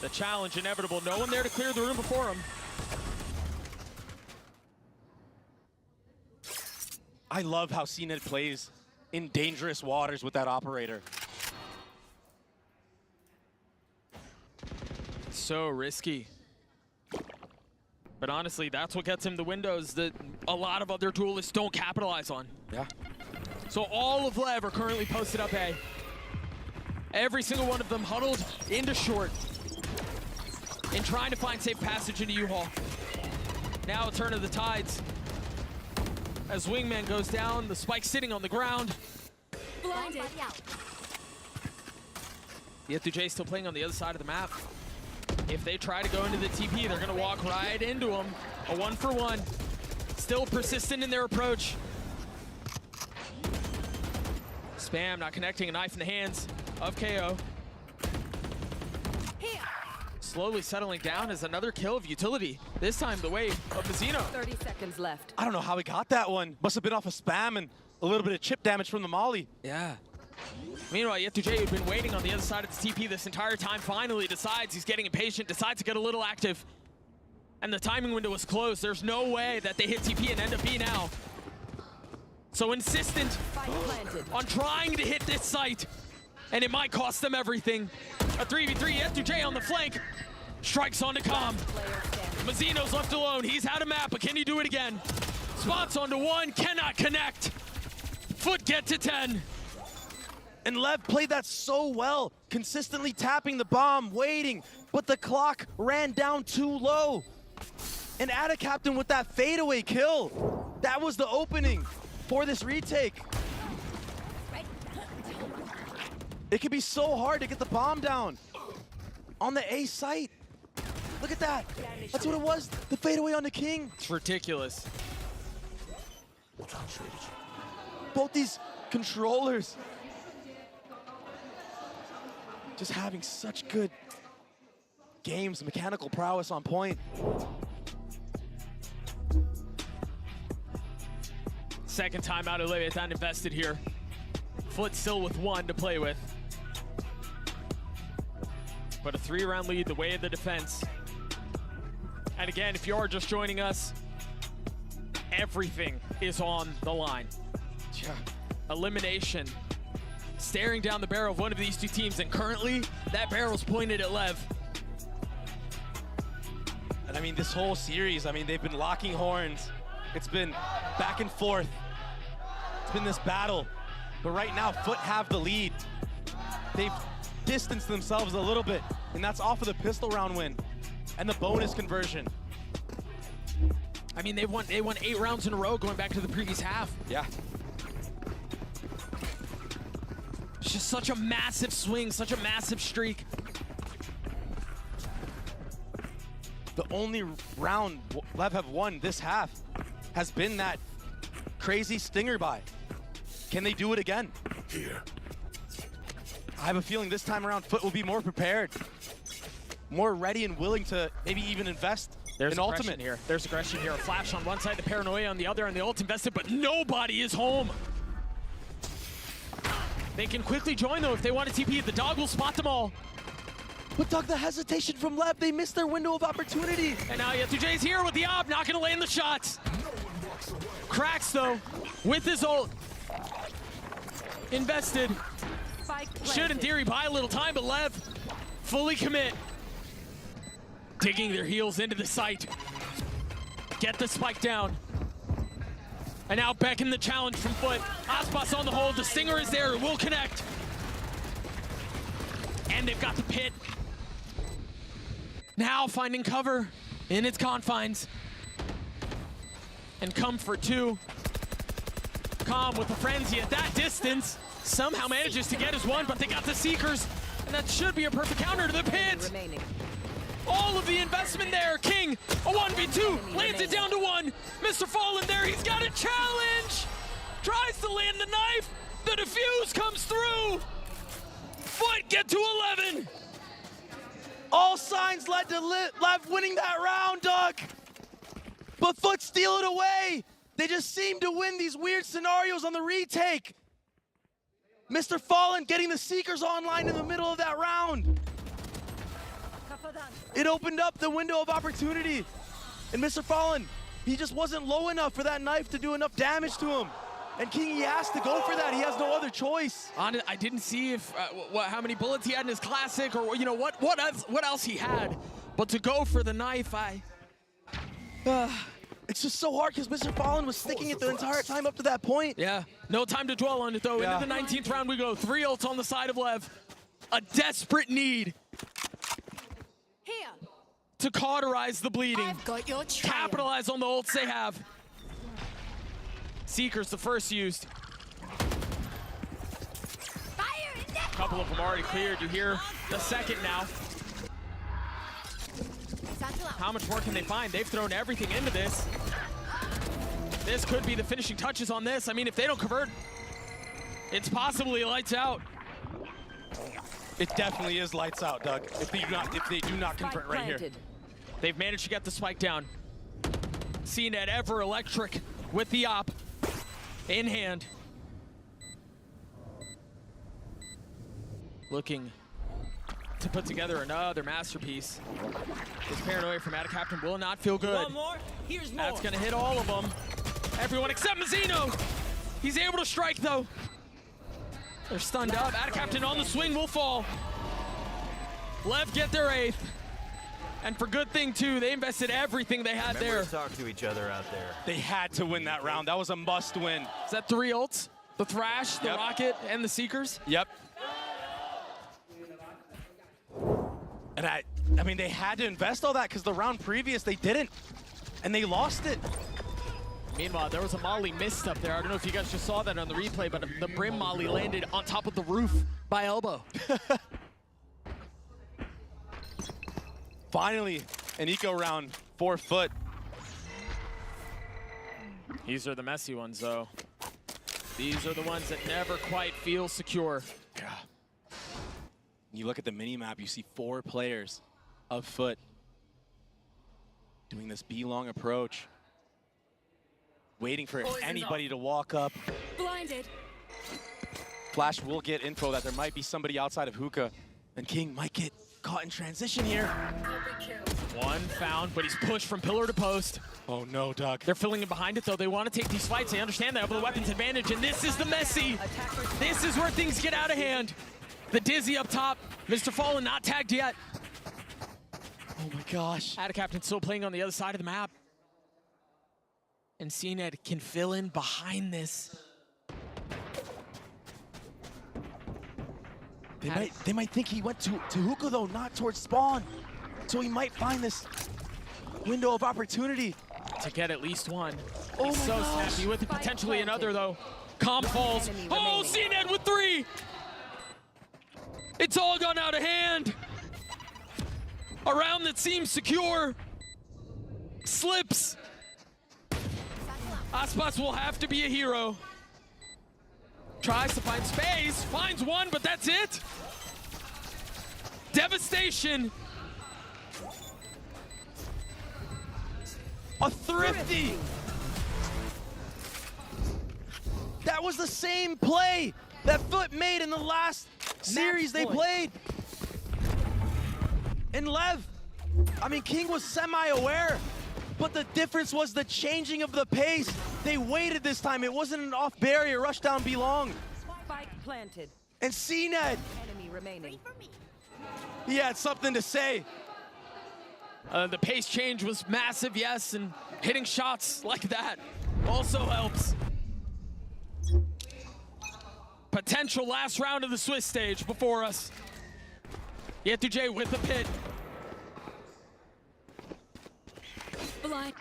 The challenge inevitable. No one there to clear the room before him. I love how CNED plays in dangerous waters with that operator. So risky. But honestly, that's what gets him the windows that a lot of other duelists don't capitalize on. Yeah. So all of Lev are currently posted up A. Every single one of them huddled into short and trying to find safe passage into U-Haul. Now a turn of the tides. As Wingman goes down, the spike sitting on the ground. Blinded. Yetujay still playing on the other side of the map. If they try to go into the TP, they're gonna walk right into him. A 1-for-1. Still persistent in their approach. Spam not connecting, a knife in the hands of KO. Slowly settling down as another kill of utility. This time the wave of Mazzino. 30 seconds left. I don't know how he got that one. Must have been off a spam and a little bit of chip damage from the molly. Yeah. Meanwhile, Yetujay, who'd been waiting on the other side of the TP this entire time, finally decides he's getting impatient, decides to get a little active. And the timing window was closed. There's no way that they hit TP and end up B now. So insistent on trying to hit this site. And it might cost them everything. A 3v3, Yetujay on the flank. Strikes onto Calm. Mazzino's left alone. He's had a map, but can he do it again? Spots onto one, cannot connect. FUT get to 10. And Lev played that so well, consistently tapping the bomb, waiting, but the clock ran down too low. And Ada Captain with that fadeaway kill. That was the opening for this retake. It can be so hard to get the bomb down on the A site. Look at that. That's what it was, the fadeaway on the King. It's ridiculous. Both these controllers just having such good games, mechanical prowess on point. Second time out of Leviatán invested here. FUT still with one to play with. But a 3-round lead the way of the defense. And again, if you are just joining us, everything is on the line. Yeah. Elimination. Staring down the barrel of one of these two teams, and currently, that barrel's pointed at Lev. And I mean, this whole series, I mean, they've been locking horns. It's been back and forth. It's been this battle. But right now, FUT have the lead. They've distanced themselves a little bit, and that's off of the pistol round win and the bonus conversion. I mean, they won 8 rounds in a row going back to the previous half. Yeah. It's just such a massive swing, such a massive streak. The only round Lev have won this half has been that crazy stinger buy. Can they do it again? Here. I have a feeling this time around FUT will be more prepared, more ready and willing to maybe even invest There's in aggression ultimate. here. There's aggression here. A flash on one side, the paranoia on the other, and the ult invested, but nobody is home. They can quickly join, though, if they want to TP. The dog will spot them all. But Doug, the hesitation from Lev, they missed their window of opportunity. And now Yetujay's here with the op, not going to land the shots. Cracks, though, with his ult. invested. Should, in theory, buy a little time, but Lev fully commit. Digging their heels into the site. Get the spike down. And now beckon the challenge from FUT. Aspas on the hold, the Stinger is there, it will connect. And they've got the pit. Now finding cover in its confines. And come for two. Calm with the frenzy at that distance. Somehow manages to get his one, but they got the Seekers. And that should be a perfect counter to the pit. All of the investment there. King, a 1v2, lands it down to one. Mr. Fallen there, he's got a challenge. Tries to land the knife. The defuse comes through. FUT get to 11. All signs led to Lev winning that round, Doug. But FUT steal it away. They just seem to win these weird scenarios on the retake. Mr. Fallen getting the Seekers online in the middle of that round. It opened up the window of opportunity. And Mr. Fallen, he just wasn't low enough for that knife to do enough damage to him. And King, he has to go for that. He has no other choice. I didn't see if how many bullets he had in his classic, or you know what else he had. But to go for the knife, it's just so hard because Mr. Fallen was sticking it the entire time up to that point. Yeah, no time to dwell on it though. Yeah. Into the 19th round we go. 3 ults on the side of Lev. A desperate need. Here. To cauterize the bleeding. I've got your trail. Capitalize on the ults they have. Seekers the first used. A couple of them already cleared. You hear the second now. How much more can they find? They've thrown everything into this. This could be the finishing touches on this. I mean, if they don't convert, it's possibly lights out. It definitely is lights out, Doug. If they do not convert right here. They've managed to get the spike down. CNET ever electric with the op in hand. Looking to put together another masterpiece. This paranoia from Ada Captain will not feel good. One more? Here's more. That's gonna hit all of them. Everyone except Mazzino. He's able to strike though. They're stunned up. Ada Captain on the swing will fall. Lev get their 8th. And for good thing too, they invested everything they had there. Talk to each other out there. They had to win that round. That was a must win. Is that 3 ults? The Thrash, the Rocket, and the Seekers? Yep. And I mean, they had to invest all that because the round previous they didn't, and they lost it. Meanwhile, there was a Molly missed up there. I don't know if you guys just saw that on the replay, but the Brim Molly landed on top of the roof by elbow. Finally, an eco round for FUT. These are the messy ones, though. These are the ones that never quite feel secure. Yeah. You look at the mini-map, you see 4 players of FUT doing this B-long approach, waiting for anybody to walk up. Blinded. Flash will get info that there might be somebody outside of Hookah, and King might get caught in transition here. One found, but he's pushed from pillar to post. Oh no, Doug. They're filling in behind it though. They want to take these fights. They understand they have the weapons advantage, and this is the messy. This is where things get out of hand. The Dizzy up top. Mr. Fallen not tagged yet. Oh my gosh. Ada Captain still playing on the other side of the map. And CNET can fill in behind this. They might think he went to Hookah though, not towards spawn. So he might find this window of opportunity. To get at least one. Oh He's my so gosh. snappy with it, potentially another though. Calm falls. Oh, CNET with 3! It's all gone out of hand. A round that seems secure. Slips. Aspas will have to be a hero. Tries to find space, finds one, but that's it. Devastation. A thrifty. That was the same play that FUT made in the last series they played. And Lev, I mean, King was semi-aware, but the difference was the changing of the pace. They waited this time. It wasn't an off barrier rush down B long. planted. And CNED, Enemy remaining. he had something to say. The pace change was massive, yes, and hitting shots like that also helps. Potential last round of the Swiss stage before us. Yetuje with the pit. Blinded.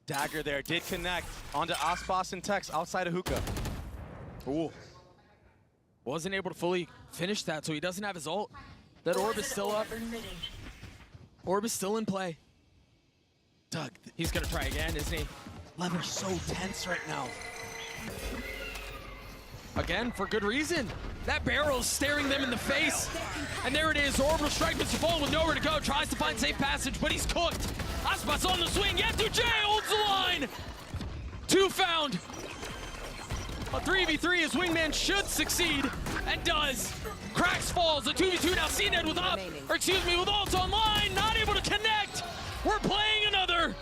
Dagger there did connect onto Aspas and Tex outside of hookah. Ooh. Wasn't able to fully finish that, so he doesn't have his ult. That orb is still up. Orb is still in play. Doug, he's gonna try again, isn't he? Lever's so tense right now. Again, for good reason. That barrel's staring them in the face. And there it is, orbital strike, Mr. Fallen with nowhere to go. Tries to find safe passage, but he's cooked. Aspas on the swing, Yetuje holds the line. 2 found. A 3v3 as Wingman should succeed, and does. Cracks falls, a 2v2 now, CNED with up, or excuse me, with ult online, not able to connect. We're playing another.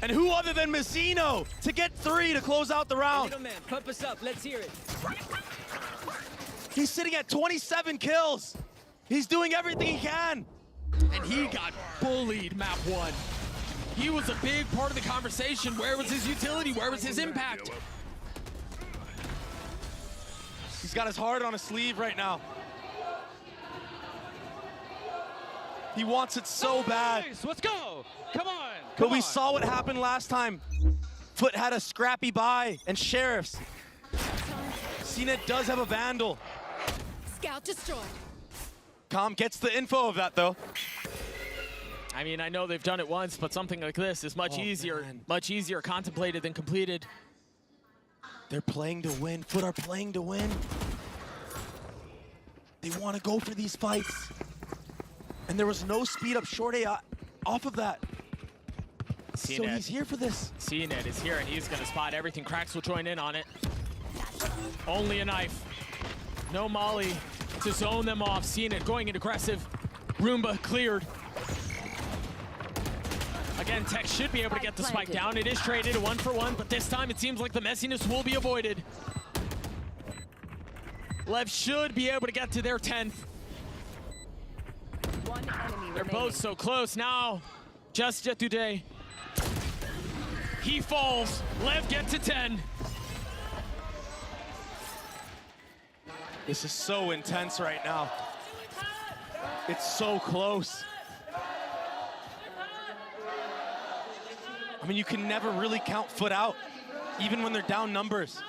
And who other than Messino to get 3 to close out the round? Little man, pump us up, let's hear it. He's sitting at 27 kills. He's doing everything he can. And he got bullied map 1. He was a big part of the conversation. Where was his utility? Where was his impact? He's got his heart on his sleeve right now. He wants it so bad. Let's go. Come on. But we saw what happened last time. FUT had a scrappy buy and Sheriffs. CNED does have a Vandal. Scout destroyed. Calm gets the info of that though. I mean, I know they've done it once, but something like this is much easier contemplated than completed. They're playing to win. FUT are playing to win. They want to go for these fights. And there was no speed up short A off of that. So he's here for this. CNED is here, and he's going to spot everything. Cracks will join in on it. Only a knife. No molly to zone them off. CNED going in aggressive. Roomba cleared. Again, Tex should be able to get the spike down. It is traded a 1-for-1, but this time it seems like the messiness will be avoided. Lev should be able to get to their 10th. One enemy They're remaining. both so close now. Just Yetuje. He falls. Lev gets to 10. This is so intense right now. It's so close. I mean, you can never really count FUT out, even when they're down numbers.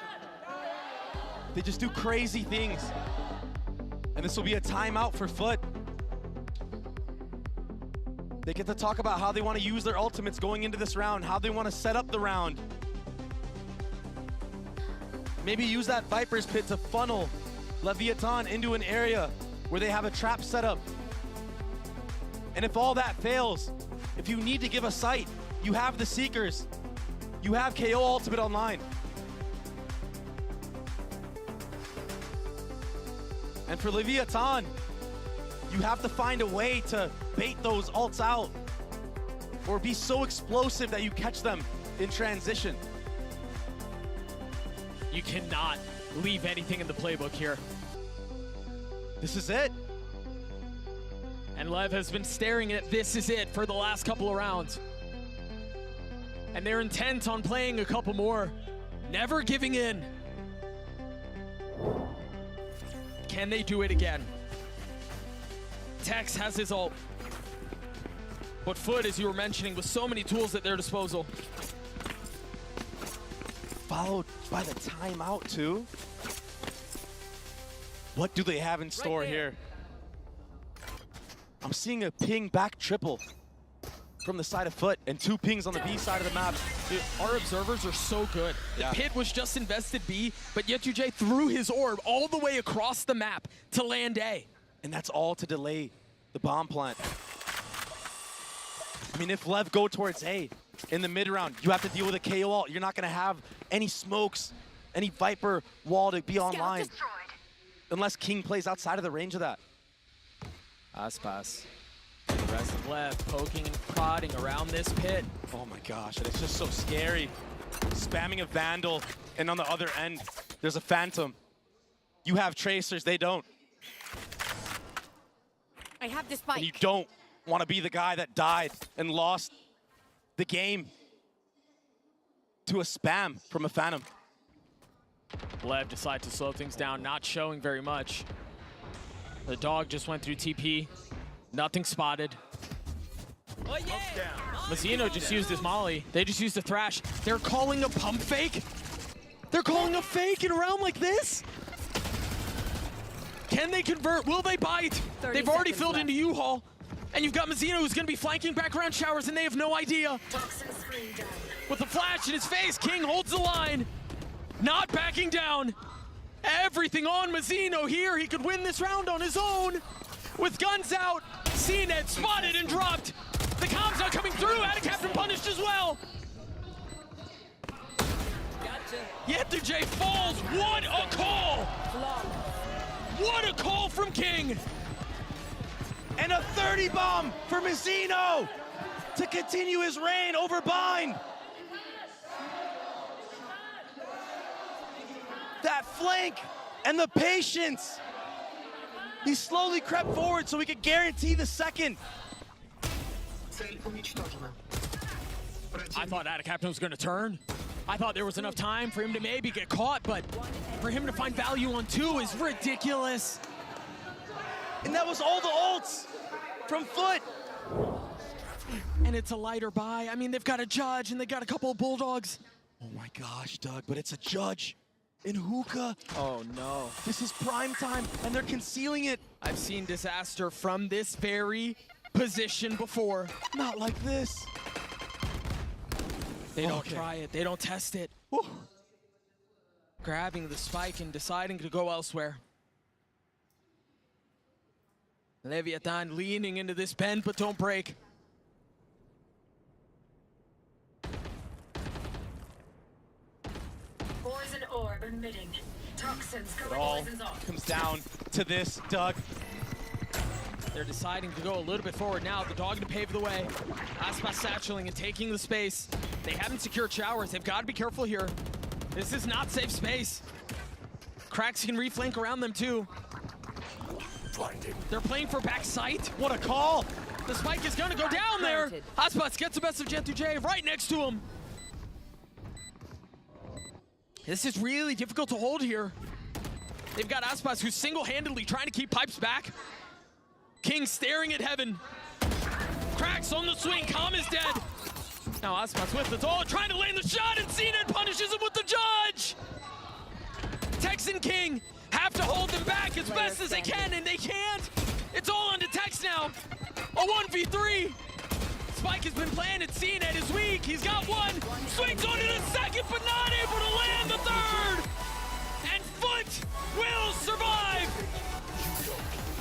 They just do crazy things. And this will be a timeout for FUT. They get to talk about how they want to use their ultimates going into this round, how they want to set up the round. Maybe use that Viper's Pit to funnel Leviatán into an area where they have a trap set up. And if all that fails, if you need to give a sight, you have the Seekers. You have KO Ultimate online. And for Leviatán, you have to find a way to bait those ults out or be so explosive that you catch them in transition. You cannot leave anything in the playbook here. This is it. And Lev has been staring at this is it for the last couple of rounds. And they're intent on playing a couple more, never giving in. Can they do it again? Tex has his ult. But FUT, as you were mentioning, with so many tools at their disposal. Followed by the timeout too. What do they have in store here? I'm seeing a ping back triple from the side of FUT and 2 pings on the B side of the map. Dude, our observers are so good. The pit was just invested B, but Yetuje threw his orb all the way across the map to land A. And that's all to delay the bomb plant. I mean, if Lev go towards A in the mid round, you have to deal with a KO ult. You're not gonna have any smokes, any Viper wall to be online. Unless King plays outside of the range of that. Aspas. Aggressive Lev poking and prodding around this pit. Oh my gosh, and it's just so scary. spamming a Vandal, and on the other end, there's a Phantom. You have Tracers, they don't. I have this bike. And you don't want to be the guy that died and lost the game to a spam from a Phantom. Lev decided to slow things down, not showing very much. The dog just went through TP. Nothing spotted. Oh, yeah. Mazzino just used his molly. They just used a thrash. They're calling a pump fake? They're calling a fake in a round like this? Can they convert? Will they bite? They've already filled into U-Haul. And you've got Mazzino who's going to be flanking background showers and they have no idea. With a flash in his face, King holds the line. Not backing down. Everything on Mazzino here. He could win this round on his own. With guns out, CNED spotted and dropped. The comms not coming through. Adicaptain punished as well. Yetujay falls. What a call! What a call from King! And a 30 bomb for Mazzino to continue his reign over Bind. That flank and the patience. He slowly crept forward so we could guarantee the second. I thought Adicaptain was going to turn. I thought there was enough time for him to maybe get caught, but for him to find value on 2 is ridiculous. And that was all the ults from FUT. And it's a lighter buy. I mean, they've got a Judge and they got a couple of Bulldogs. Oh my gosh, Doug, but it's a Judge in hookah. Oh no. This is prime time and they're concealing it. I've seen disaster from this very position before. Not like this. They don't try it. They don't test it. Whew. Grabbing the spike and deciding to go elsewhere. Leviatán leaning into this bend, but don't break. Poison orb emitting. Toxins It all comes down to this, Doug. They're deciding to go a little bit forward now. The dog to pave the way. Aspas satcheling and taking the space. They haven't secured showers. They've got to be careful here. This is not safe space. Cracks can reflank around them too. They're playing for back sight. What a call! The spike is gonna go down there. Aspas gets the best of Jet2J right next to him. This is really difficult to hold here. They've got Aspas who's single-handedly trying to keep pipes back. King staring at heaven. Cracks on the swing, Calm is dead. Now Aspas with the doll, trying to land the shot, and CNED punishes him with the Judge! Tex and King have to hold them back as best as they can, and they can't! It's all onto Tex now! A 1v3! Spike has been planted, CNED is weak, he's got one! Swings on it a second, but not able to land the third! And FUT will survive!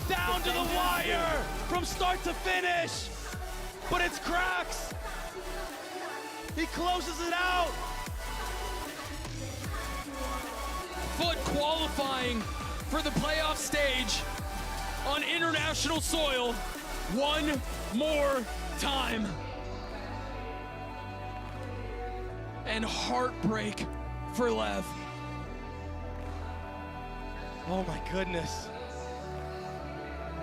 Down to the wire from start to finish. But it's Cracks. He closes it out. FUT qualifying for the playoff stage on international soil one more time. And heartbreak for Lev. Oh my goodness.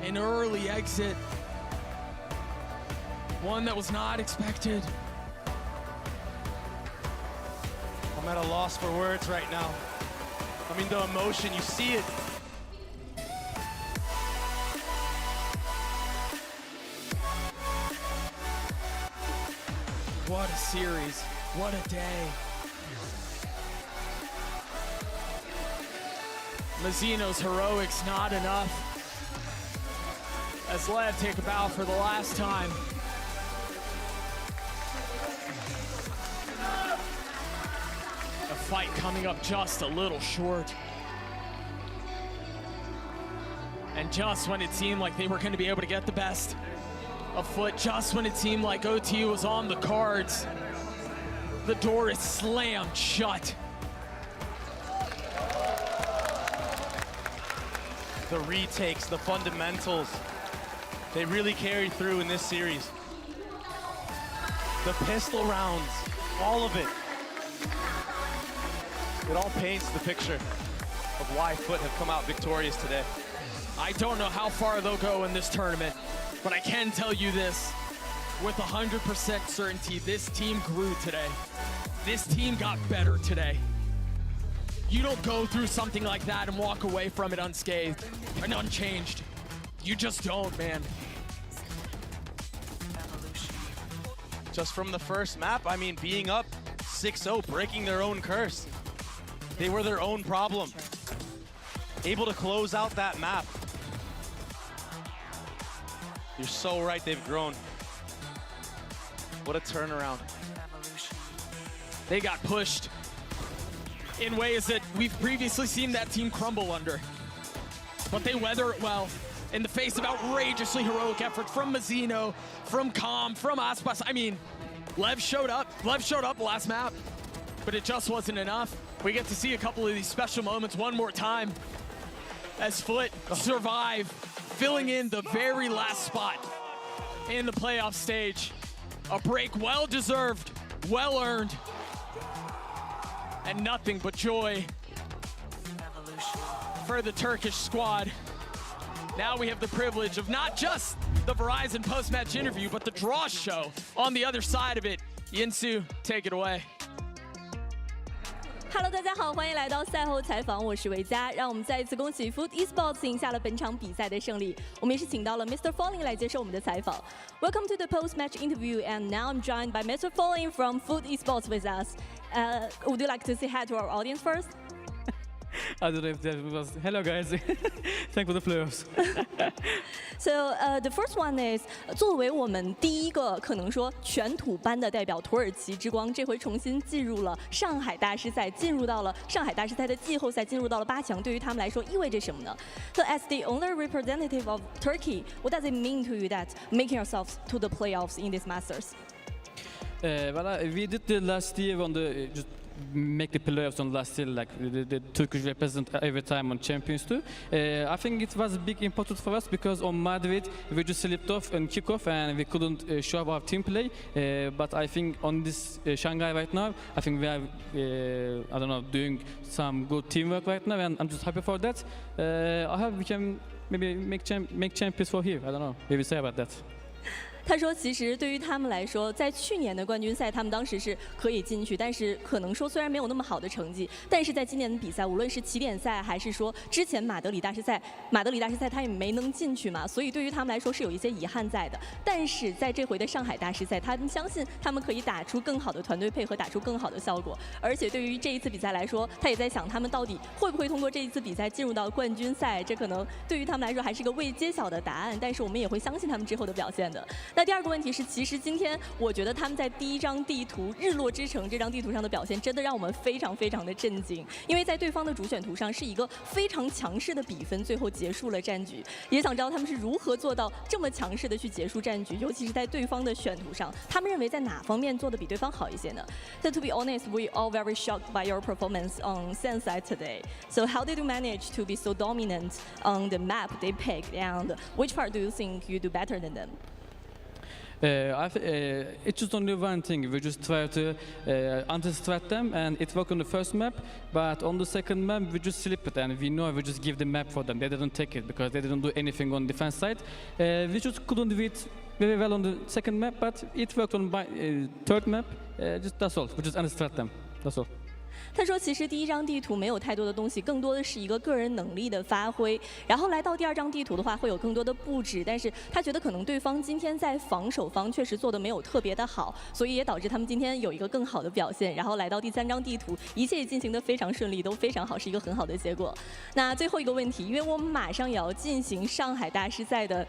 An early exit. One that was not expected. I'm at a loss for words right now. I mean, the emotion, you see it. What a series. What a day. Mazzino's heroics not enough. As Lev take a bow for the last time. A fight coming up just a little short. And just when it seemed like they were going to be able to get the best of FUT, just when it seemed like OT was on the cards, the door is slammed shut. The retakes, the fundamentals, they really carried through in this series. The pistol rounds, all of it. It all paints the picture of why FUT have come out victorious today. I don't know how far they'll go in this tournament, but I can tell you this. With 100% certainty, this team grew today. This team got better today. You don't go through something like that and walk away from it unscathed and unchanged. You just don't, man. Just from the first map, I mean, being up 6-0, breaking their own curse. They were their own problem. Able to close out that map. You're so right, they've grown. What a turnaround. They got pushed in ways that we've previously seen that team crumble under. But they weather it well in the face of outrageously heroic effort from Mazzino, from Calm, from Aspas. I mean, Lev showed up last map, but it just wasn't enough. We get to see a couple of these special moments one more time as FUT survive, filling in the very last spot in the playoff stage. A break well-deserved, well-earned, and nothing but joy for the Turkish squad. Now we have the privilege of not just the Verizon post-match interview, but the draw show on the other side of it. Yinsu, take it away. Hello， 大家好，欢迎来到赛后采访，我是维嘉。让我们再一次恭喜 FUT Esports 赢下了本场比赛的胜利。我们也是请到了 Mr. Falling 来接受我们的采访。Welcome to the post-match interview, and now I'm joined by Mr. Falling from FUT Esports with us. Would you like to say hi to our audience first? I don't know if that was. Hello, guys. Thank you for the players. So the first one is 作为我们第一个可能说全土班的代表，土耳其之光这回重新进入了上海大师赛，进入到了上海大师赛的季后赛，进入到了8强。对于他们来说意味着什么呢 ？So as the only representative of Turkey, what does it mean to you that making yourselves to the playoffs in this Masters? Well, we did the last year on the just make the playoffs on last year, like the Turkish represent every time on Champions too. I think it was big important for us because on Madrid we just slipped off and kickoff and we couldn't show up our team play. But I think on this Shanghai right now, I think we are, I don't know, doing some good teamwork right now, and I'm just happy for that. I hope we can maybe make champions for here. I don't know, maybe say about that. 他说：“其实对于他们来说，在去年的冠军赛，他们当时是可以进去，但是可能说虽然没有那么好的成绩，但是在今年的比赛，无论是起点赛还是说之前马德里大师赛他也没能进去嘛，所以对于他们来说是有一些遗憾在的。但是在这回的上海大师赛，他们相信他们可以打出更好的团队配合，打出更好的效果。而且对于这一次比赛来说，他也在想他们到底会不会通过这一次比赛进入到冠军赛，这可能对于他们来说还是个未揭晓的答案。但是我们也会相信他们之后的表现的。”那第二个问题是，其实今天我觉得他们在第一张地图日落之城这张地图上的表现，真的让我们非常非常的震惊。因为在对方的主选图上是一个非常强势的比分，最后结束了战局。也想知道他们是如何做到这么强势的去结束战局，尤其是在对方的选图上，他们认为在哪方面做的比对方好一些呢 ？So to be honest, we all very shocked by your performance on Sensei today. So how did you manage to be so dominant on the map they picked, and which part do you think you do better than them? It's just only one thing. We just try to anti-strat them, and it worked on the first map. But on the second map, we just slip it, and we know we just give the map for them. They didn't take it because they didn't do anything on the defense side. We just couldn't do it very well on the second map, but it worked on third map. Just that's all. We just anti-strat them. That's all. 他说：“其实第一张地图没有太多的东西，更多的是一个个人能力的发挥。然后来到第二张地图的话，会有更多的布置。但是他觉得可能对方今天在防守方确实做的没有特别的好，所以也导致他们今天有一个更好的表现。然后来到第三张地图，一切也进行得非常顺利，都非常好，是一个很好的结果。那最后一个问题，因为我们马上也要进行上海大师赛的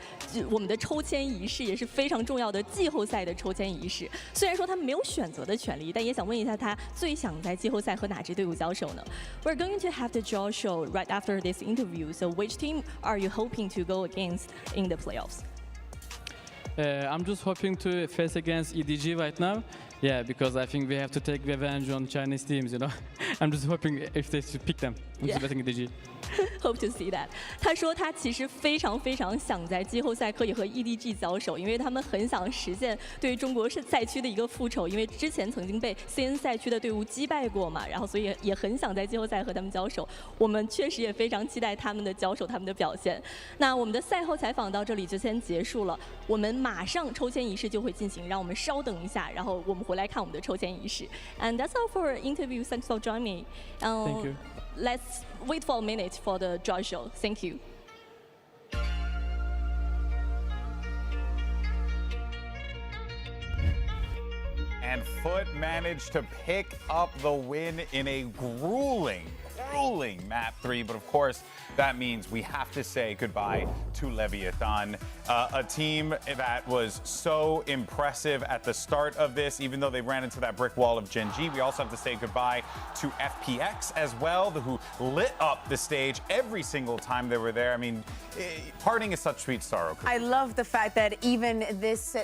我们的抽签仪式，也是非常重要的季后赛的抽签仪式。虽然说他们没有选择的权利，但也想问一下他最想在季后赛和哪支队伍交手呢 ？We're going to have the draw show right after this interview. So which team are you hoping to go against in the playoffs? I'm just hoping to face against EDG right now. Yeah, because I think we have to take revenge on Chinese teams, you know. I'm just hoping if they should pick them. I'm just betting EDG. Hope to see that。他说他其实非常想在季后赛可以和 EDG 交手，因为他们很想实现对于中国赛区的一个复仇，因为之前曾经被 CN 赛区的队伍击败过嘛，然后所以也很想在季后赛和他们交手。我们确实也非常期待他们的交手，他们的表现。那我们的赛后采访到这里就先结束了，我们马上抽签仪式就会进行，让我们稍等一下，然后我们回来看我们的抽签仪式。And that's all for interview. Thanks for joining me. Thank you. Let's wait for a minute for the draw show. Thank you. And FUT managed to pick up the win in a grueling map 3, but of course that means we have to say goodbye to Leviatán, a team that was so impressive at the start of this, even though they ran into that brick wall of Gen G. We also have to say goodbye to FPX as well, who lit up the stage every single time they were there. I mean, parting is such sweet sorrow. I love the fact that even this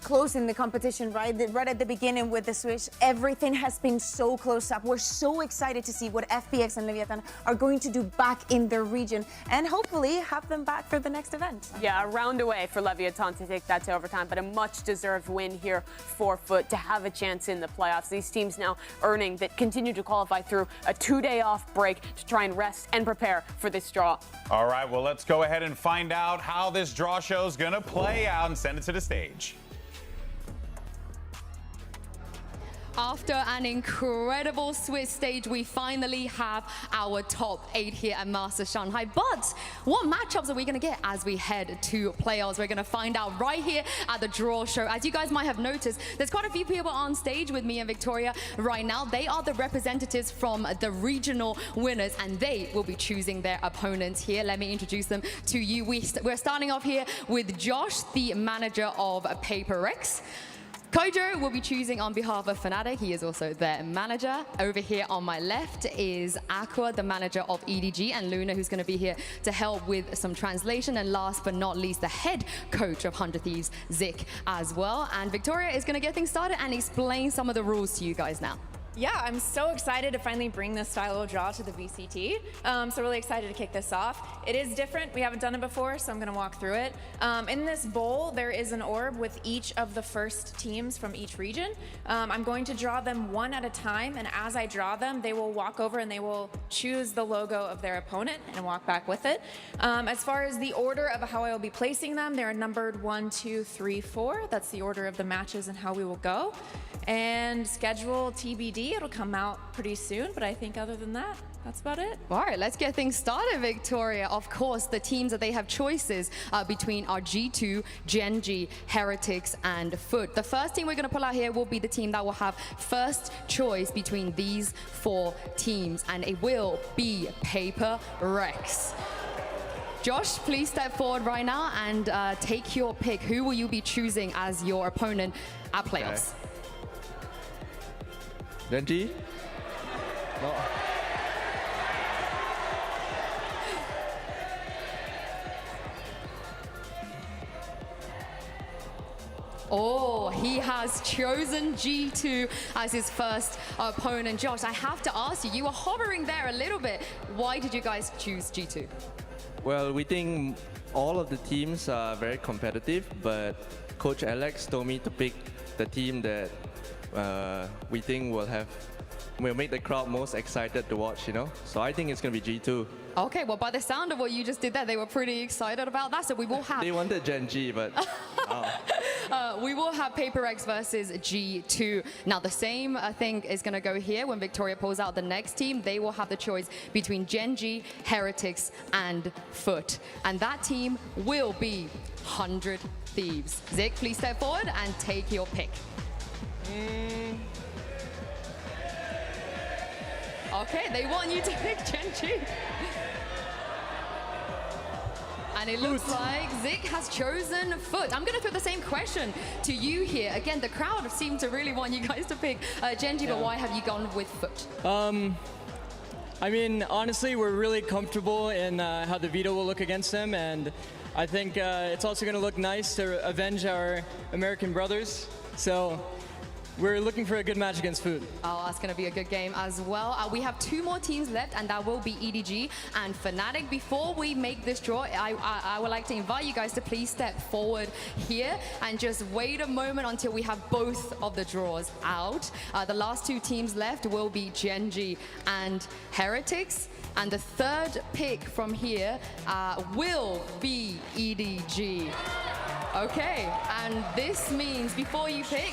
close in the competition, right at the beginning with the switch, everything has been so close up. We're so excited to see what FPX and Leviatán are going to do back in their region and hopefully have them back for the next event. Yeah, a round away for Leviatán to take that to overtime, but a much-deserved win here for FUT to have a chance in the playoffs. These teams now earning that continue to qualify through a 2-day off break to try and rest and prepare for this draw. All right, well, let's go ahead and find out how this draw show is going to play out and send it to the stage. After an incredible Swiss stage, we finally have our top 8 here at Masters Shanghai. But what matchups are we going to get as we head to playoffs? We're going to find out right here at the draw show. As you guys might have noticed, there's quite a few people on stage with me and Victoria right now. They are the representatives from the regional winners, and they will be choosing their opponents here. Let me introduce them to you. We're starting off here with Josh, the manager of Paper Rex. Kojo will be choosing on behalf of Fnatic. He is also their manager. Over here on my left is Aqua, the manager of EDG, and Luna, who's going to be here to help with some translation. And last but not least, the head coach of 100 Thieves, Zik, as well. And Victoria is going to get things started and explain some of the rules to you guys now. Yeah, I'm so excited to finally bring this style of draw to the VCT. So really excited to kick this off. It is different. We haven't done it before, so I'm going to walk through it. In this bowl, there is an orb with each of the first teams from each region. I'm going to draw them one at a time, and as I draw them, they will walk over and they will choose the logo of their opponent and walk back with it. As far as the order of how I will be placing them, they're numbered 1, 2, 3, 4. That's the order of the matches and how we will go. And schedule TBD, it'll come out pretty soon, but I think other than that, that's about it. All right, let's get things started, Victoria. Of course, the teams that they have choices between are G2, Gen G, Heretics, and FUT. The first team we're going to pull out here will be the team that will have first choice between these 4 teams, and it will be Paper Rex. Josh, please step forward right now and take your pick. Who will you be choosing as your opponent at playoffs? Okay. Gen G? No. Oh, he has chosen G2 as his first opponent. Josh, I have to ask you, you were hovering there a little bit. Why did you guys choose G2? Well, we think all of the teams are very competitive, but Coach Alex told me to pick the team that we think will make the crowd most excited to watch, you know? So I think it's going to be G2. Okay, well, by the sound of what you just did there, they were pretty excited about that, so we will have... They wanted Gen G, but... we will have Paper X versus G2. Now, the same thing is going to go here when Victoria pulls out the next team. They will have the choice between Gen G, Heretics, and FUT. And that team will be 100 Thieves. Zik, please step forward and take your pick. Okay, they want you to pick Gen G. And it looks like Zik has chosen FUT. I'm going to throw the same question to you here. Again, the crowd seem to really want you guys to pick Gen G, but why have you gone with FUT? I mean, honestly, we're really comfortable in how the veto will look against them, and I think it's also going to look nice to avenge our American brothers. So We're looking for a good match against FUT. Oh, that's going to be a good game as well. We have 2 more teams left, and that will be EDG and Fnatic. Before we make this draw, I would like to invite you guys to please step forward here and just wait a moment until we have both of the draws out. The last 2 teams left will be Genji and Heretics. And the 3rd pick from here will be EDG. Okay, and this means before you pick,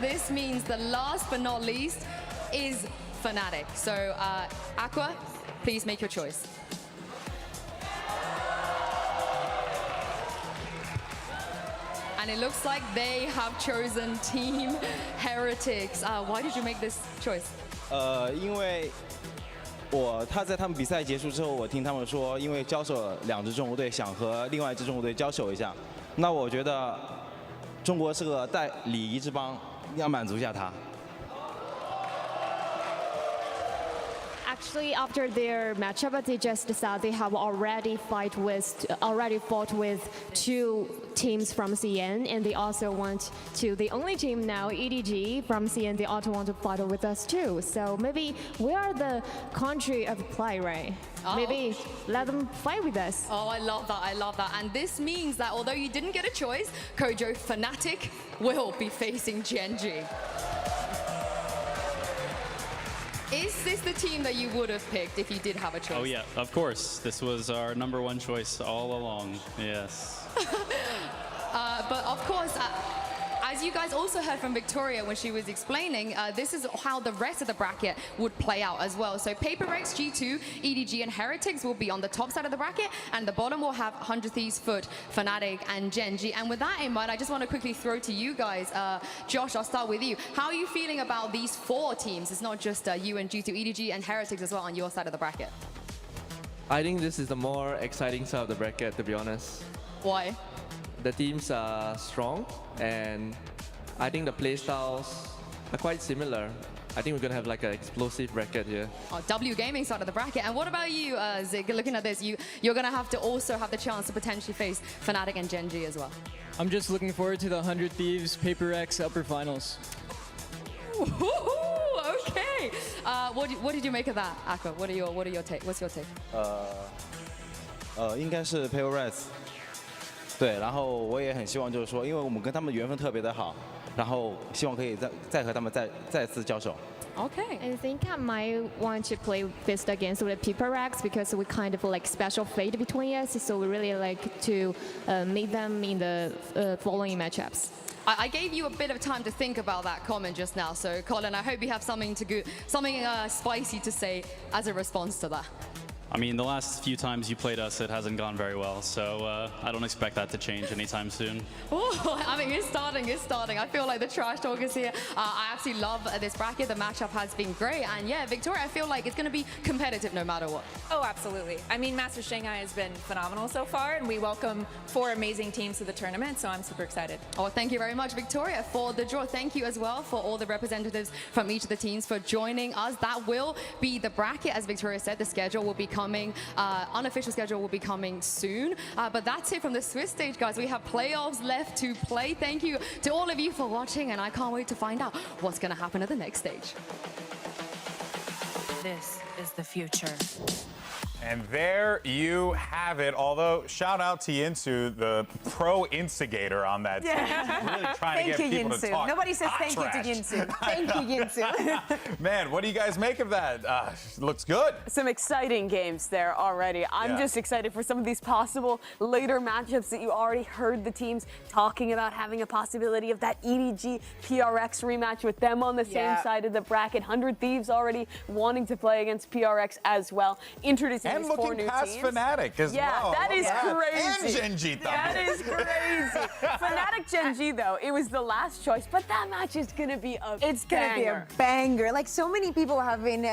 this means the last but not least is Fnatic. So Aqua, please make your choice. And it looks like they have chosen Team Heretics. Why did you make this choice? 因为他在他们比赛结束之后，我听他们说，因为交手了2支中国队，想和另外1支中国队交手一下。那我觉得中国是个带礼仪之邦，要满足一下他。 Actually, after their matchup, they just said they have already fought with 2 teams from CN, and they also want to. The only team now, EDG from CN, they also want to fight with us too. So maybe we are the country of play, right? Oh. Maybe let them fight with us. Oh, I love that. I love that. And this means that although you didn't get a choice, Kojo Fnatic will be facing Genji. Is this the team that you would have picked if you did have a choice? Oh yeah, of course. This was our #1 choice all along. Yes. But of course, as you guys also heard from Victoria when she was explaining, this is how the rest of the bracket would play out as well. So Paper Rex, G2, EDG, and Heretics will be on the top side of the bracket, and the bottom will have 100 Thieves, FUT, Fnatic, and Genji. And with that in mind, I just want to quickly throw to you guys. Josh, I'll start with you. How are you feeling about these 4 teams? It's not just you and G2, EDG, and Heretics as well on your side of the bracket. I think this is the more exciting side of the bracket, to be honest. Why? The teams are strong, and I think the playstyles are quite similar. I think we're going to have like an explosive bracket here. Oh, W Gaming side of the bracket. And what about you, Zig? Looking at this, you're going to have to also have the chance to potentially face Fnatic and Genji as well. I'm just looking forward to the 100 Thieves Paper X upper finals. Okay. What did you make of that, Aqua? What are your take? What's your take? 应该是 Paper X。 对，然后我也很希望就是说，因为我们跟他们缘分特别的好，然后希望可以再和他们再次交手。 Okay. I think I might want to play Fist against with Paper Rex because we kind of like special fate between us. So we really like to meet them in the following matchups. I gave you a bit of time to think about that comment just now. So Colin, I hope you have something spicy to say as a response to that. I mean, the last few times you played us, it hasn't gone very well, so I don't expect that to change anytime soon. Oh, I mean, it's starting. I feel like the trash talk is here. I absolutely love this bracket. The matchup has been great. And yeah, Victoria, I feel like it's going to be competitive no matter what. Oh, absolutely. I mean, Masters Shanghai has been phenomenal so far, and we welcome 4 amazing teams to the tournament, so I'm super excited. Oh, thank you very much, Victoria, for the draw. Thank you as well for all the representatives from each of the teams for joining us. That will be the bracket. As Victoria said, the schedule will be coming, unofficial schedule will be coming soon. But that's it from the Swiss stage, guys. We have playoffs left to play. Thank you to all of you for watching, and I can't wait to find out what's going to happen at the next stage. This is the future. And there you have it. Although, shout out to Yinsu, the pro instigator on that team. Really trying to get people to talk. Nobody says thank you to Yinsu. Thank you, Yinsu. Man, what do you guys make of that? Looks good. Some exciting games there already. I'm just excited for some of these possible later matchups that you already heard the teams talking about, having a possibility of that EDG PRX rematch with them on the same side of the bracket. 100 Thieves already wanting to play against PRX as well. Introducing and these 4 looking new past teams. Fnatic as well. Yeah, that is crazy. And Genji. That is crazy. Fnatic Genji, though, it was the last choice, but that match is going to be a It's going to be a banger. Like, so many people have been,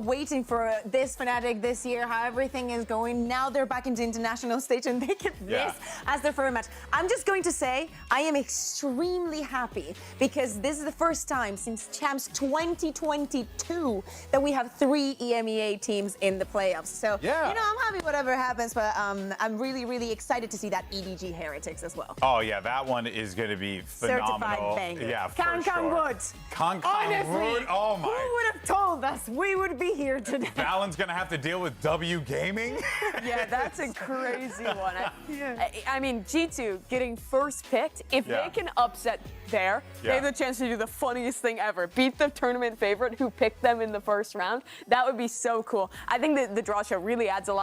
waiting for this Fnatic this year, how everything is going. Now they're back into international stage and they get this as their first match. I'm just going to say I am extremely happy because this is the first time since Champs 2022 that we have 3 EMEA teams in the playoffs. So So, you know, I'm happy whatever happens, but I'm really, really excited to see that EDG Heretics as well. Oh, yeah, that one is going to be phenomenal. Certified banger. Yeah, for Kankan sure. Wood. Kankan Wood, oh my. Who would have told us we would be here today? Valen's going to have to deal with W Gaming? Yeah, that's a crazy one. I mean, G2 getting first picked, if they can upset there, they have the chance to do the funniest thing ever. Beat the tournament favorite who picked them in the first round. That would be so cool. I think that the draw show really adds a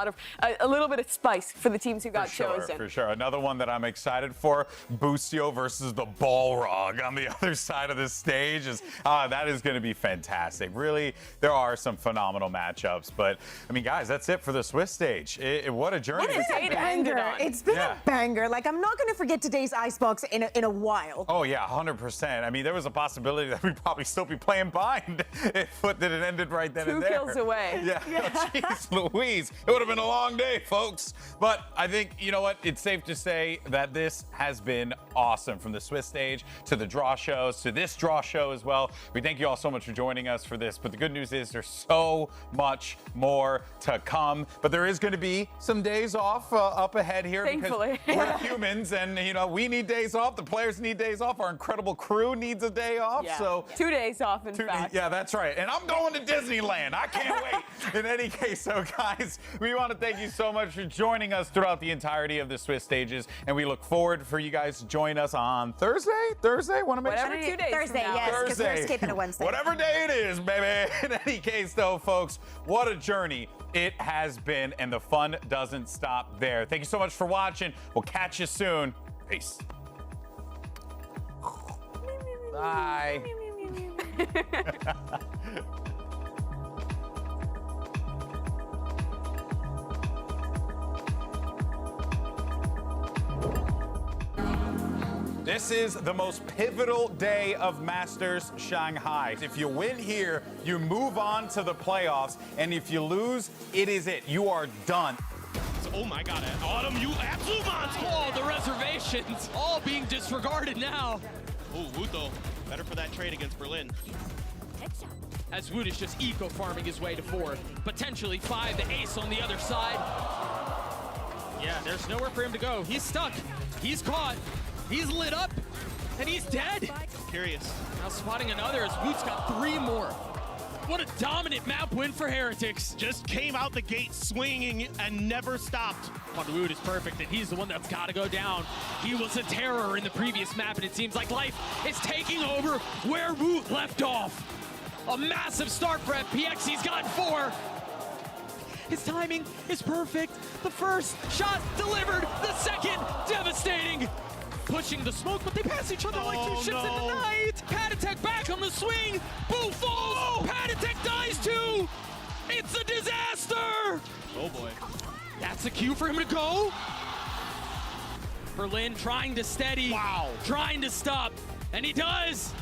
little bit of spice for the teams who got chosen. For sure. Another one that I'm excited for, Boostio versus the Balrog on the other side of the stage. That is going to be fantastic. Really, there are some phenomenal matchups. But, I mean, guys, that's it for the Swiss stage. What a journey. It's a banger. It's been a banger. Like, I'm not going to forget today's Icebox in a while. Oh, yeah, 100%. I mean, there was a possibility that we'd probably still be playing Bind if FUT didn't ended right then and there. 2 kills away. Yeah. Jeez Louise. It would have been a long day, folks. But I think, you know what? It's safe to say that this has been awesome, from the Swiss stage to the draw shows to this draw show as well. We thank you all so much for joining us for this. But the good news is there's so much more to come. But there is going to be some days off up ahead here. Thankfully. Because we're humans, and, you know, we need days off. The players need days off. Our incredible crew needs a day off. Yeah. So 2 days off, in fact. Yeah, that's right. And I'm going to Disneyland. I can't wait. In any case, so guys, we want to thank you so much for joining us throughout the entirety of the Swiss stages, and we look forward for you guys to join us on Thursday. Want to make Whatever sure? 2 days Thursday, from now. yes, because we're skipping a Wednesday. Whatever day it is, baby. In any case, though, folks, what a journey it has been, and the fun doesn't stop there. Thank you so much for watching. We'll catch you soon. Peace. Bye. This is the most pivotal day of Masters Shanghai. If you win here, you move on to the playoffs, and if you lose, it is it. You are done. Oh my God, Autumn, you absolute monster! Oh, the reservations all being disregarded now. Oh, Wuto, better for that trade against Berlin. As Wood is just eco-farming his way to 4, potentially 5, the ace on the other side. Yeah, there's nowhere for him to go. He's stuck, he's caught, he's lit up, and he's dead. Curious. Now spotting another as Wood's got 3 more. What a dominant map win for Heretics. Just came out the gate swinging and never stopped. Wood is perfect, and he's the one that's got to go down. He was a terror in the previous map, and it seems like life is taking over where Wood left off. A massive start for FPX. He's got 4. His timing is perfect. The first shot delivered. The second, devastating. Pushing the smoke, but they pass each other like 2 ships in the night. Patatek back on the swing. Boo falls. Patatek dies too. It's a disaster. Oh boy. That's a cue for him to go. Berlin trying to steady. Wow. Trying to stop. And he does.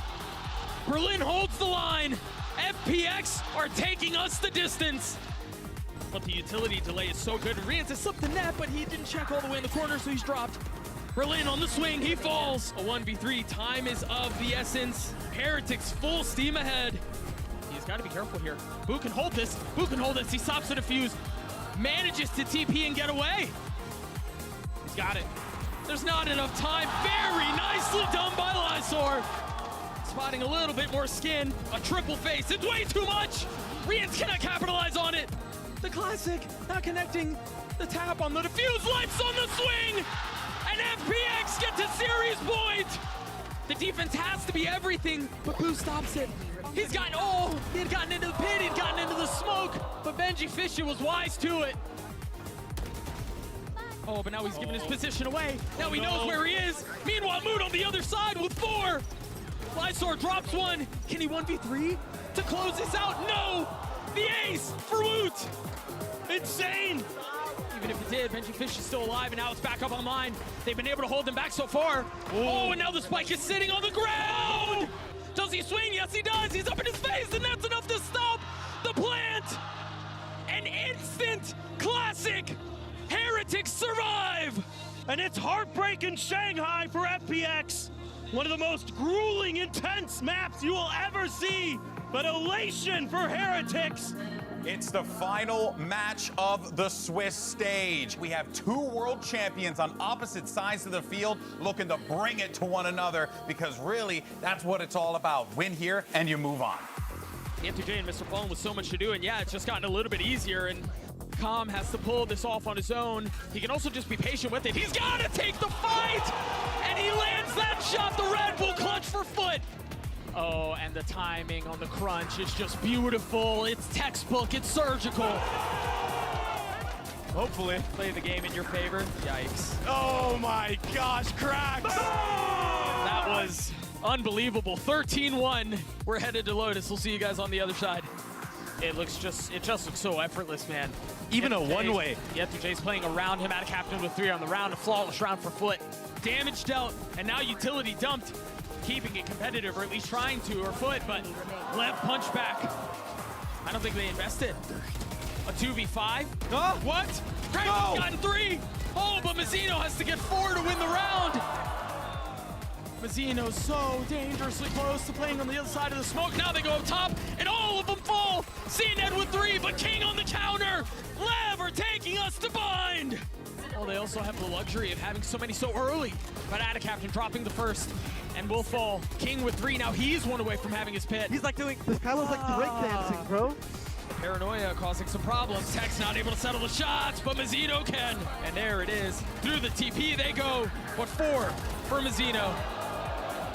Berlin holds the line. FPX are taking us the distance. But the utility delay is so good. Rian has slipped the net, but he didn't check all the way in the corner, so he's dropped. Berlin on the swing, he falls. A 1v3, time is of the essence. Heretics full steam ahead. He's got to be careful here. Who can hold this? Who can hold this? He stops the defuse. Manages to TP and get away. He's got it. There's not enough time. Very nicely done by Lysor. Spotting a little bit more skin. A triple face. It's way too much. Rians cannot capitalize on it. The classic not connecting. The tap on the defuse. Lights on the swing. And FPX gets a series point. The defense has to be everything, but Boo stops it. He had gotten into the pit, he'd gotten into the smoke, but Benji Fisher was wise to it. Oh, but now he's giving his position away. Now he knows where he is. Meanwhile, Mood on the other side with 4. Lysor drops 1. Can he 1v3 to close this out? No! The ace for Woot! Insane! Even if it did, Benji Fish is still alive, and now it's back up online. They've been able to hold him back so far. Oh, and now the spike is sitting on the ground! Does he swing? Yes, he does. He's up in his face, and that's enough to stop the plant. An instant classic. Heretics survive. And it's heartbreak in Shanghai for FPX. One of the most grueling, intense maps you will ever see, but elation for Heretics. It's the final match of the Swiss stage. We have two world champions on opposite sides of the field looking to bring it to one another because really, that's what it's all about. Win here and you move on. F2J and Mr. Fallen with so much to do, and yeah, it's just gotten a little bit easier, and Calm has to pull this off on his own. He can also just be patient with it. He's got to take the fight, and he lands that shot. The Red Bull clutch for FUT. Oh, and the timing on the crunch is just beautiful. It's textbook, it's surgical. Hopefully, play the game in your favor. Yikes. Oh my gosh, cracked! That was unbelievable. 13-1. We're headed to Lotus. We'll see you guys on the other side. It just looks so effortless, man. Even a one-way. F2J's playing around him, out of captain with 3 on the round, a flawless round for FUT. Damage dealt, and now utility dumped. Keeping it competitive, or at least trying to, or FUT, but Lev punch back. I don't think they invested. A 2v5? What? Kraven's gotten 3! Oh, but Mazzino has to get 4 to win the round! Mazzino's so dangerously close to playing on the other side of the smoke. Now they go up top, and all of them fall! CNED with 3, but King on the counter! Lev are taking us to bind! Well, they also have the luxury of having so many so early. But Ada Captain dropping the first, and will fall. King with 3, now he's 1 away from having his pit. He's like doing, this guy was like breakdancing, bro. Paranoia causing some problems. Tech's not able to settle the shots, but Mazzino can. And there it is. Through the TP they go. What 4 for Mazzino?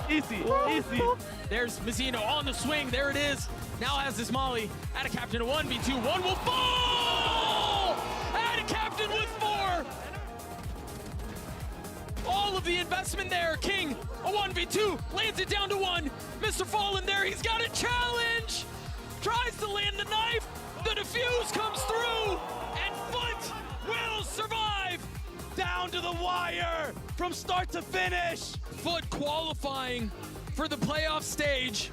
Easy, easy. There's Mazzino on the swing. There it is. Now has his molly. Ada Captain a 1v2. 1 will fall! Ada Captain with 4! All of the investment there. King, a 1v2. Lands it down to 1. Mr. Fallen there. He's got a challenge. Tries to land the knife. The defuse comes through. And FUT will survive. Down to the wire from start to finish. FUT qualifying for the playoff stage.